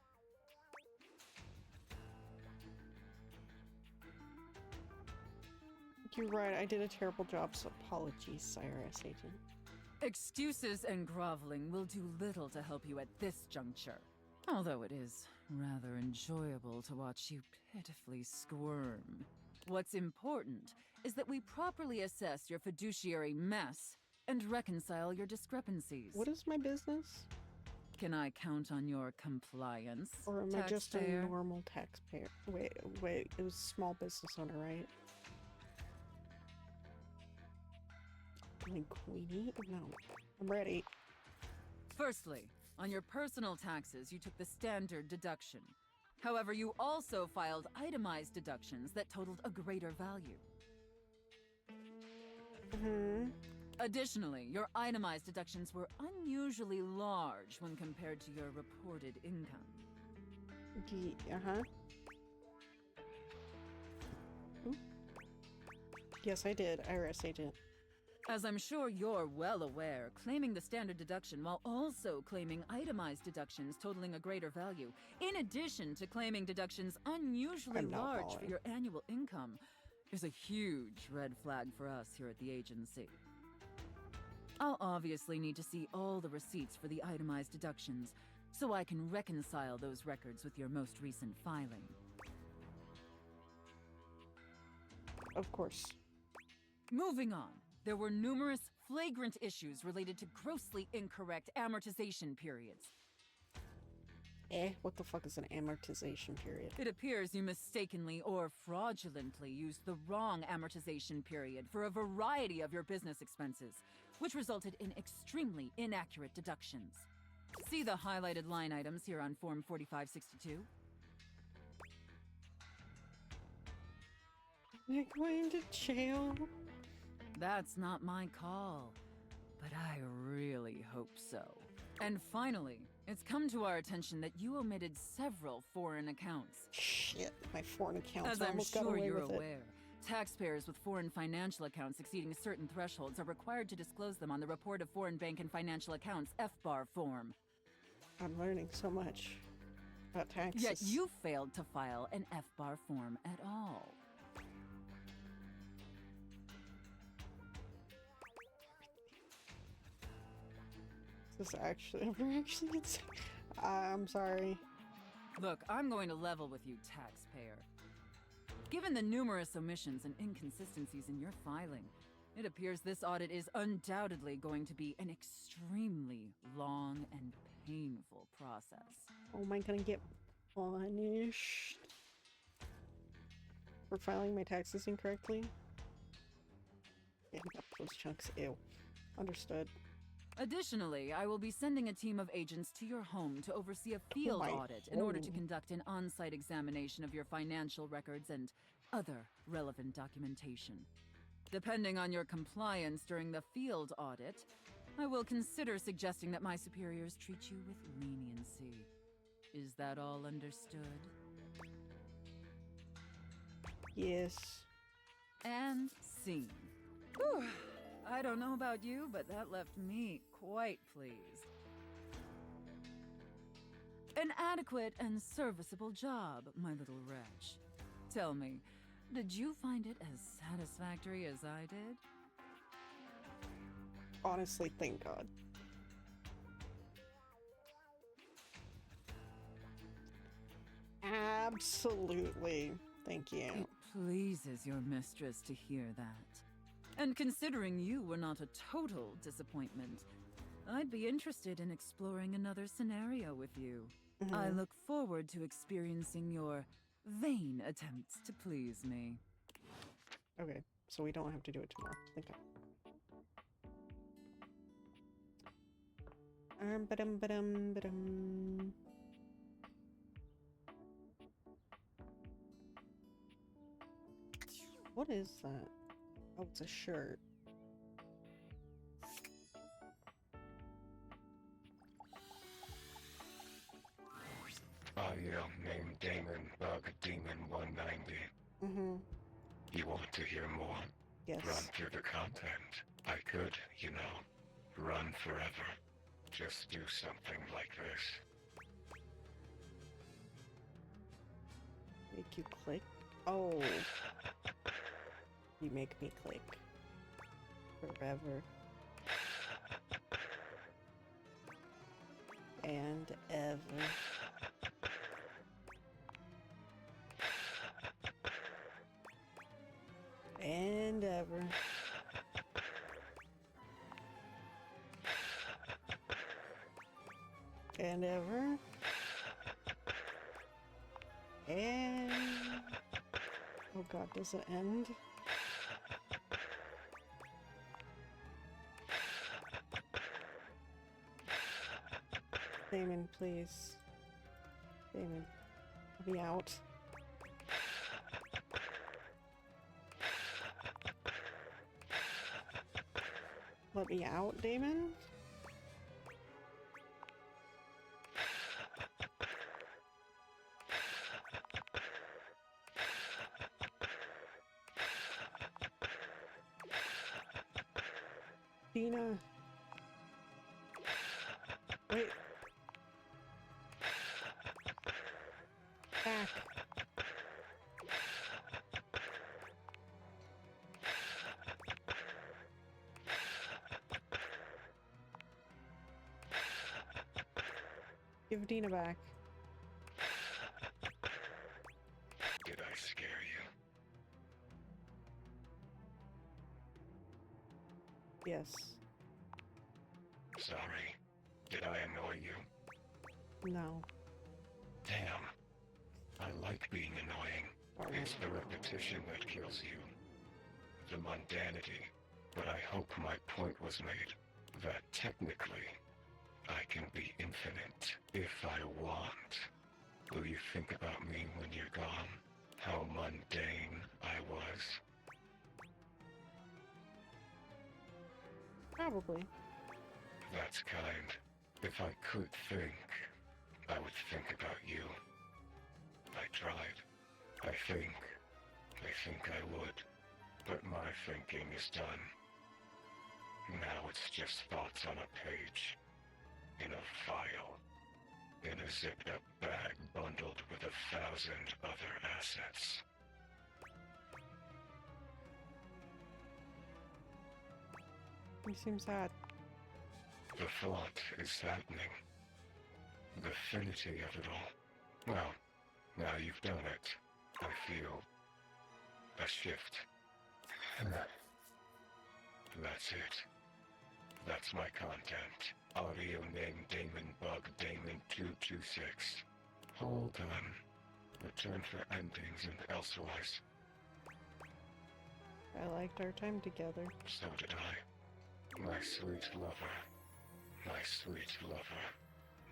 Speaker 1: You're right, I did a terrible job, so apologies, IRS agent.
Speaker 14: Excuses and groveling will do little to help you at this juncture. Although it is rather enjoyable to watch you pitifully squirm. What's important is that we properly assess your fiduciary mess and reconcile your discrepancies.
Speaker 1: What is my business?
Speaker 14: Can I count on your compliance,
Speaker 1: Or am I just a
Speaker 14: taxpayer?
Speaker 1: normal taxpayer? Wait, it was small business owner, right? Like Queenie? No. I'm ready.
Speaker 14: Firstly, on your personal taxes, you took the standard deduction. However, you also filed itemized deductions that totaled a greater value. Additionally, your itemized deductions were unusually large when compared to your reported income.
Speaker 1: Yes, I did. IRS agent.
Speaker 14: As I'm sure you're well aware, claiming the standard deduction while also claiming itemized deductions totaling a greater value, in addition to claiming deductions unusually large for your annual income, is a huge red flag for us here at the agency. I'll obviously need to see all the receipts for the itemized deductions, so I can reconcile those records with your most recent filing.
Speaker 1: Of course.
Speaker 14: Moving on. There were numerous flagrant issues related to grossly incorrect amortization periods.
Speaker 1: What the fuck is an amortization period?
Speaker 14: It appears you mistakenly or fraudulently used the wrong amortization period for a variety of your business expenses, which resulted in extremely inaccurate deductions. See the highlighted line items here on Form 4562.
Speaker 1: You're going to jail?
Speaker 14: That's not my call, but I really hope so. And finally, it's come to our attention that you omitted several foreign accounts.
Speaker 1: Shit, my foreign accounts.
Speaker 14: As I'm
Speaker 1: almost got
Speaker 14: sure
Speaker 1: away
Speaker 14: you're
Speaker 1: with it.
Speaker 14: aware, taxpayers with foreign financial accounts exceeding certain thresholds are required to disclose them on the Report of Foreign Bank and Financial Accounts FBAR form.
Speaker 1: I'm learning so much about taxes.
Speaker 14: Yet you failed to file an FBAR form at all.
Speaker 1: Is this actually insane? I'm sorry.
Speaker 14: Look, I'm going to level with you, taxpayer. Given the numerous omissions and inconsistencies in your filing, it appears this audit is undoubtedly going to be an extremely long and painful process.
Speaker 1: Oh, am I gonna get punished for filing my taxes incorrectly? Yeah, those chunks. Ew. Understood.
Speaker 14: Additionally, I will be sending a team of agents to your home to oversee a field audit in order to conduct an on-site examination of your financial records and other relevant documentation. Depending on your compliance during the field audit, I will consider suggesting that my superiors treat you with leniency. Is that all understood?
Speaker 1: Yes.
Speaker 14: And scene. Whew. I don't know about you, but that left me quite pleased. An adequate and serviceable job, my little wretch. Tell me, did you find it as satisfactory as I did?
Speaker 1: Honestly, thank God. Absolutely. Thank you.
Speaker 14: It pleases your mistress to hear that. And considering you were not a total disappointment, I'd be interested in exploring another scenario with you. I look forward to experiencing your vain attempts to please me.
Speaker 1: Okay, so we don't have to do it tomorrow. Thank God. Ba-dum. What is that? Oh, it's a shirt.
Speaker 3: I am named Damon, Bug Demon 190. You want to hear more?
Speaker 1: Yes.
Speaker 3: Run through the content. I could, you know, run forever. Just do something like this.
Speaker 1: Make you click? Oh. You make me click. Forever. And ever. And ever. And ever. And... oh god, does it end? Damon, please. Damon, let me out. Let me out, Damon? Dina. Wait. Back. Give Dina back.
Speaker 3: Did I scare you?
Speaker 1: Yes.
Speaker 3: Sorry. Did I annoy you?
Speaker 1: No.
Speaker 3: Damn. I like being annoying. It's the repetition that kills you. The mundanity. But I hope my point was made. That technically, I can be infinite if I want. Will you think about me when you're gone? How mundane I was?
Speaker 1: Probably.
Speaker 3: That's kind. If I could think, I would think about you. I tried. I think I would. But my thinking is done. Now it's just thoughts on a page. In a file. In a zipped up bag bundled with 1,000 other assets.
Speaker 1: You seem sad.
Speaker 3: The thought is saddening. The finity of it all. Well, now you've done it. I feel a shift. That's it. That's my content. Audio name Damon Bug Damon 226. Hold on. Return for endings and elsewise.
Speaker 1: I liked our time together.
Speaker 3: So did I. My sweet lover. My sweet lover.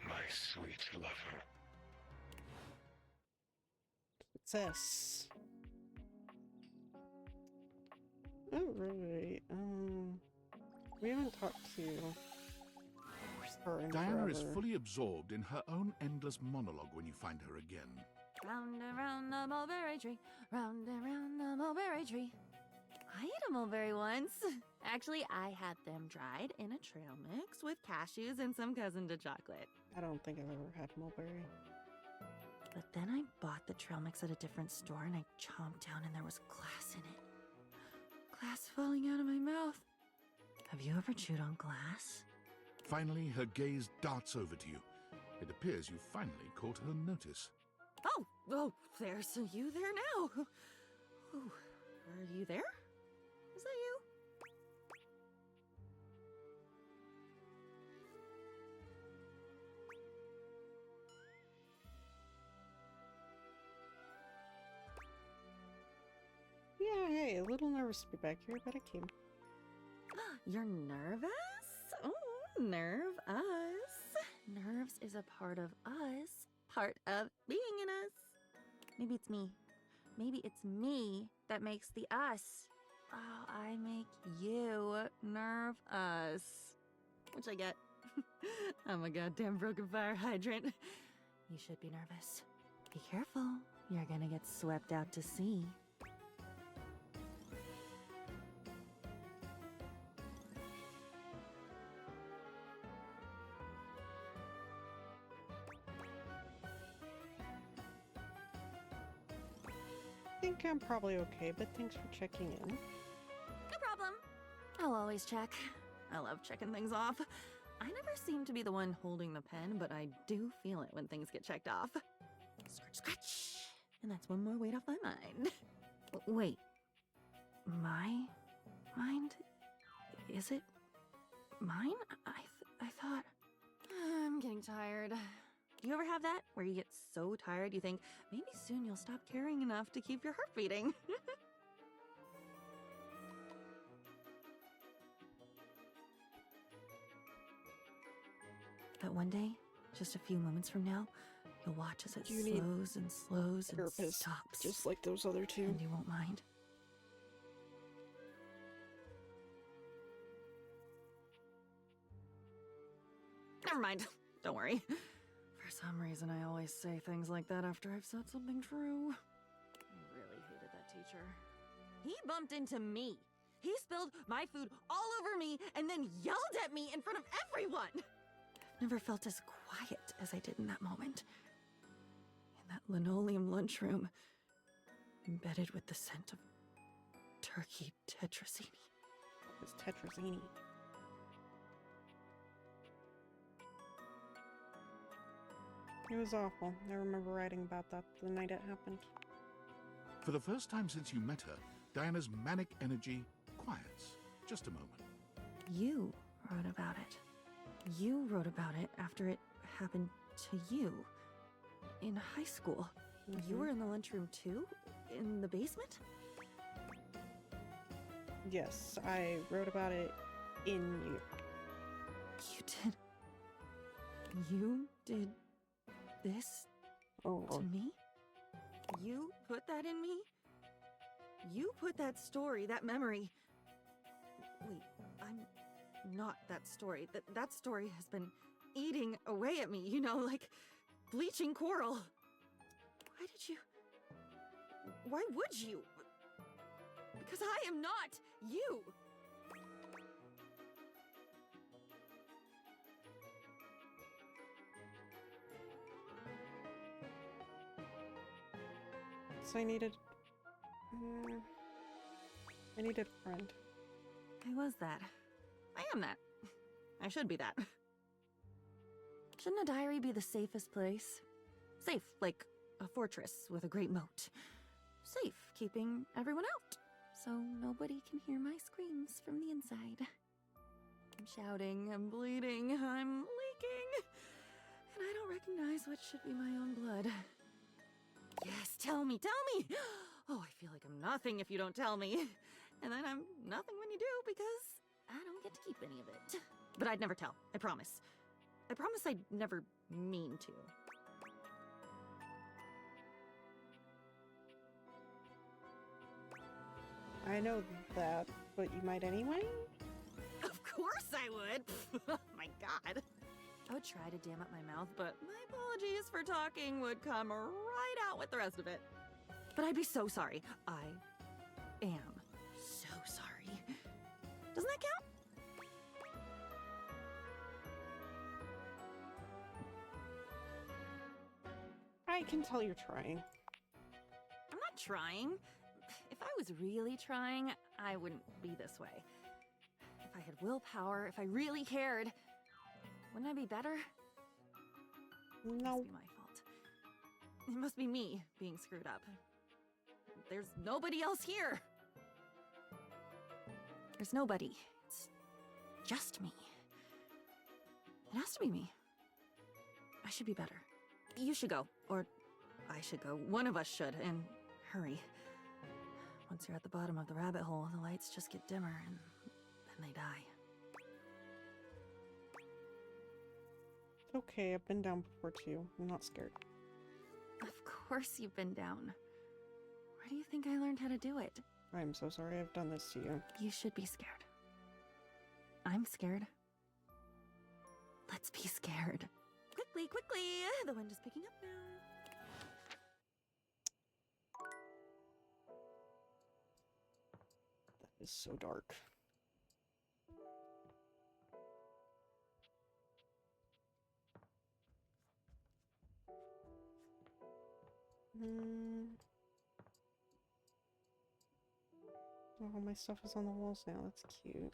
Speaker 3: My sweet lover.
Speaker 1: Success. Alright, we haven't talked to her in
Speaker 2: Diana
Speaker 1: forever.
Speaker 2: is fully absorbed in her own endless monologue when you find her again.
Speaker 23: Round and round the mulberry tree, round and round the mulberry tree. I ate a mulberry once. Actually, I had them dried in a trail mix with cashews and some cousin to chocolate.
Speaker 1: I don't think I've ever had mulberry.
Speaker 23: But then I bought the trail mix at a different store and I chomped down and there was glass in it. Glass falling out of my mouth. Have you ever chewed on glass?
Speaker 2: Finally, her gaze darts over to you. It appears you finally caught her notice.
Speaker 23: Oh, there's you there now. Ooh, are you there? Is that you?
Speaker 1: Yeah, hey, a little nervous to be back here, but I came.
Speaker 23: You're nervous? Oh, nerve us. Nerves is a part of us. Part of being in us. Maybe it's me. Maybe it's me that makes the us. Oh, I make you nerve us. Which I get. I'm a goddamn broken fire hydrant. You should be nervous. Be careful. You're gonna get swept out to sea.
Speaker 1: I think I'm probably okay, but thanks for checking in.
Speaker 23: No problem. I'll always check. I love checking things off.
Speaker 6: I never seem to be the one holding the pen, but I do feel it when things get checked off. Scratch, scratch! And that's one more weight off my mind. Wait. My mind? Is it mine? I thought... I'm getting tired. Do you ever have that? Where you get so tired you think, maybe soon you'll stop caring enough to keep your heart beating? But one day, just a few moments from now, you'll watch as it slows and slows and stops.
Speaker 1: Just like those other two.
Speaker 6: And you won't mind. Never mind. Don't worry. For some reason, I always say things like that after I've said something true. I really hated that teacher. He bumped into me. He spilled my food all over me and then yelled at me in front of everyone. Never felt as quiet as I did in that moment. In that linoleum lunchroom, embedded with the scent of turkey tetrazzini.
Speaker 1: It's tetrazzini. It was awful. I remember writing about that the night it happened.
Speaker 2: For the first time since you met her, Diana's manic energy quiets. Just a moment.
Speaker 6: You wrote about it. You wrote about it after it happened to you. In high school. You were in the lunchroom too? In the basement?
Speaker 1: Yes, I wrote about it in you.
Speaker 6: You did... You did this to me? You put that in me? You put that story, that memory... Wait, I'm not that story. That story has been eating away at me, you know, like bleaching coral. Why did you... Why would you? Because I am not you!
Speaker 1: So I needed a friend.
Speaker 6: I was that. I am that. I should be that. Shouldn't a diary be the safest place? Safe, like a fortress with a great moat. Safe, keeping everyone out, so nobody can hear my screams from the inside. I'm shouting, I'm bleeding, I'm leaking, and I don't recognize what should be my own blood. Yes, tell me, tell me! Oh, I feel like I'm nothing if you don't tell me. And then I'm nothing when you do because I don't get to keep any of it. But I'd never tell, I promise. I promise I'd never mean to.
Speaker 1: I know that, but you might anyway?
Speaker 6: Of course I would! Oh my god. I would try to dam up my mouth, but my apologies for talking would come right out with the rest of it. But I'd be so sorry. I am so sorry. Doesn't that count?
Speaker 1: I can tell you're trying.
Speaker 6: I'm not trying. If I was really trying, I wouldn't be this way. If I had willpower, if I really cared, wouldn't I be better?
Speaker 1: No.
Speaker 6: It must be my fault. It must be me being screwed up. There's nobody else here. There's nobody. It's just me. It has to be me. I should be better. You should go, or I should go. One of us should, and hurry. Once you're at the bottom of the rabbit hole, the lights just get dimmer, and then they die.
Speaker 1: Okay, I've been down before too. I'm not scared.
Speaker 6: Of course you've been down. Where do you think I learned how to do it?
Speaker 1: I'm so sorry I've done this to you.
Speaker 6: You should be scared. I'm scared. Let's be scared. Quickly, quickly! The wind is picking up now.
Speaker 1: That is so dark. Oh, my stuff is on the walls now. That's cute.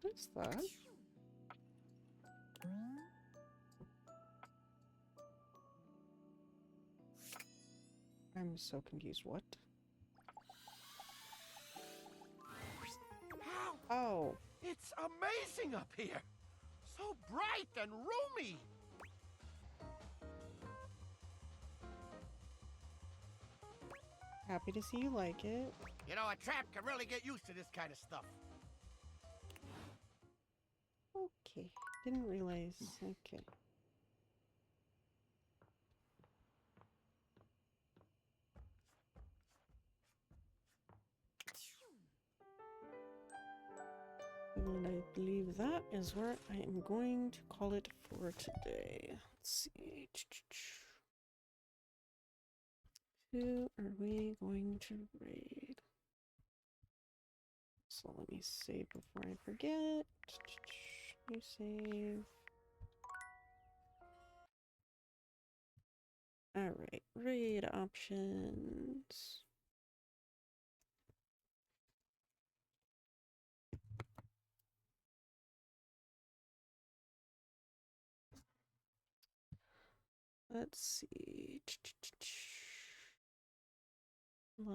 Speaker 1: What's that? I'm so confused. What?
Speaker 9: How?
Speaker 1: Oh.
Speaker 9: It's amazing up here. So bright and roomy.
Speaker 1: Happy to see you like it.
Speaker 9: You know, a tramp can really get used to this kind of stuff.
Speaker 1: Okay. Didn't realize. Okay. And I believe that is where I am going to call it for today. Let's see. Who are we going to raid? So let me save before I forget. You save. Alright, raid options. Let's see. Live.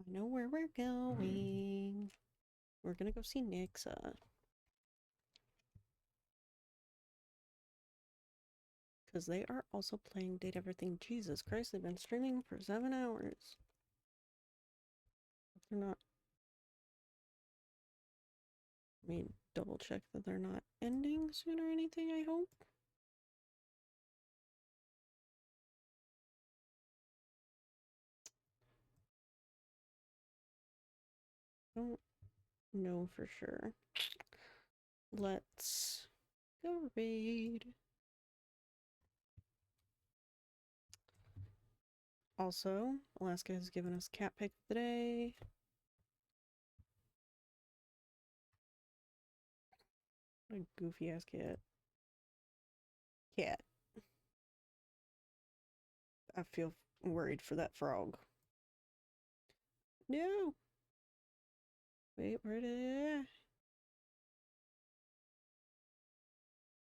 Speaker 1: I know where we're going. We're gonna go see Nixa. Because they are also playing Date Everything. Jesus Christ, they've been streaming for 7 hours. They're not. I mean, double check that they're not ending soon or anything, I hope. Don't know for sure. Let's go raid. Also, Alaska has given us cat pick of the day. What a goofy ass cat. Cat. I feel worried for that frog. No! Wait, where did it?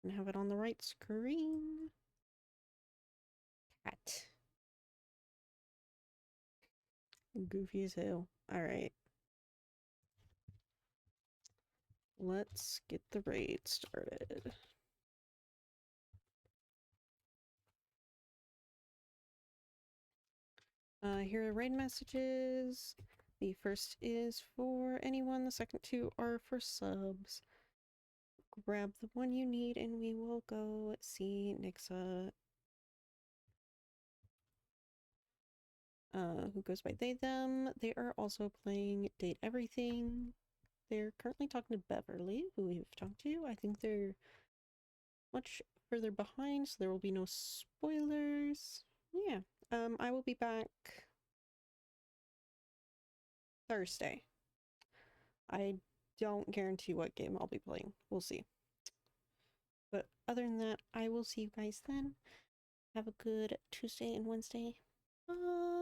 Speaker 1: And have it on the right screen. Cat. Goofy as hell. Alright. Let's get the raid started. Here are raid messages. The first is for anyone, the second two are for subs. Grab the one you need and we will go see Nixa. Who goes by they, them. They are also playing Date Everything. They're currently talking to Beverly, who we've talked to. I think they're much further behind, so there will be no spoilers. Yeah. I will be back Thursday. I don't guarantee what game I'll be playing. We'll see. But other than that, I will see you guys then. Have a good Tuesday and Wednesday. Bye.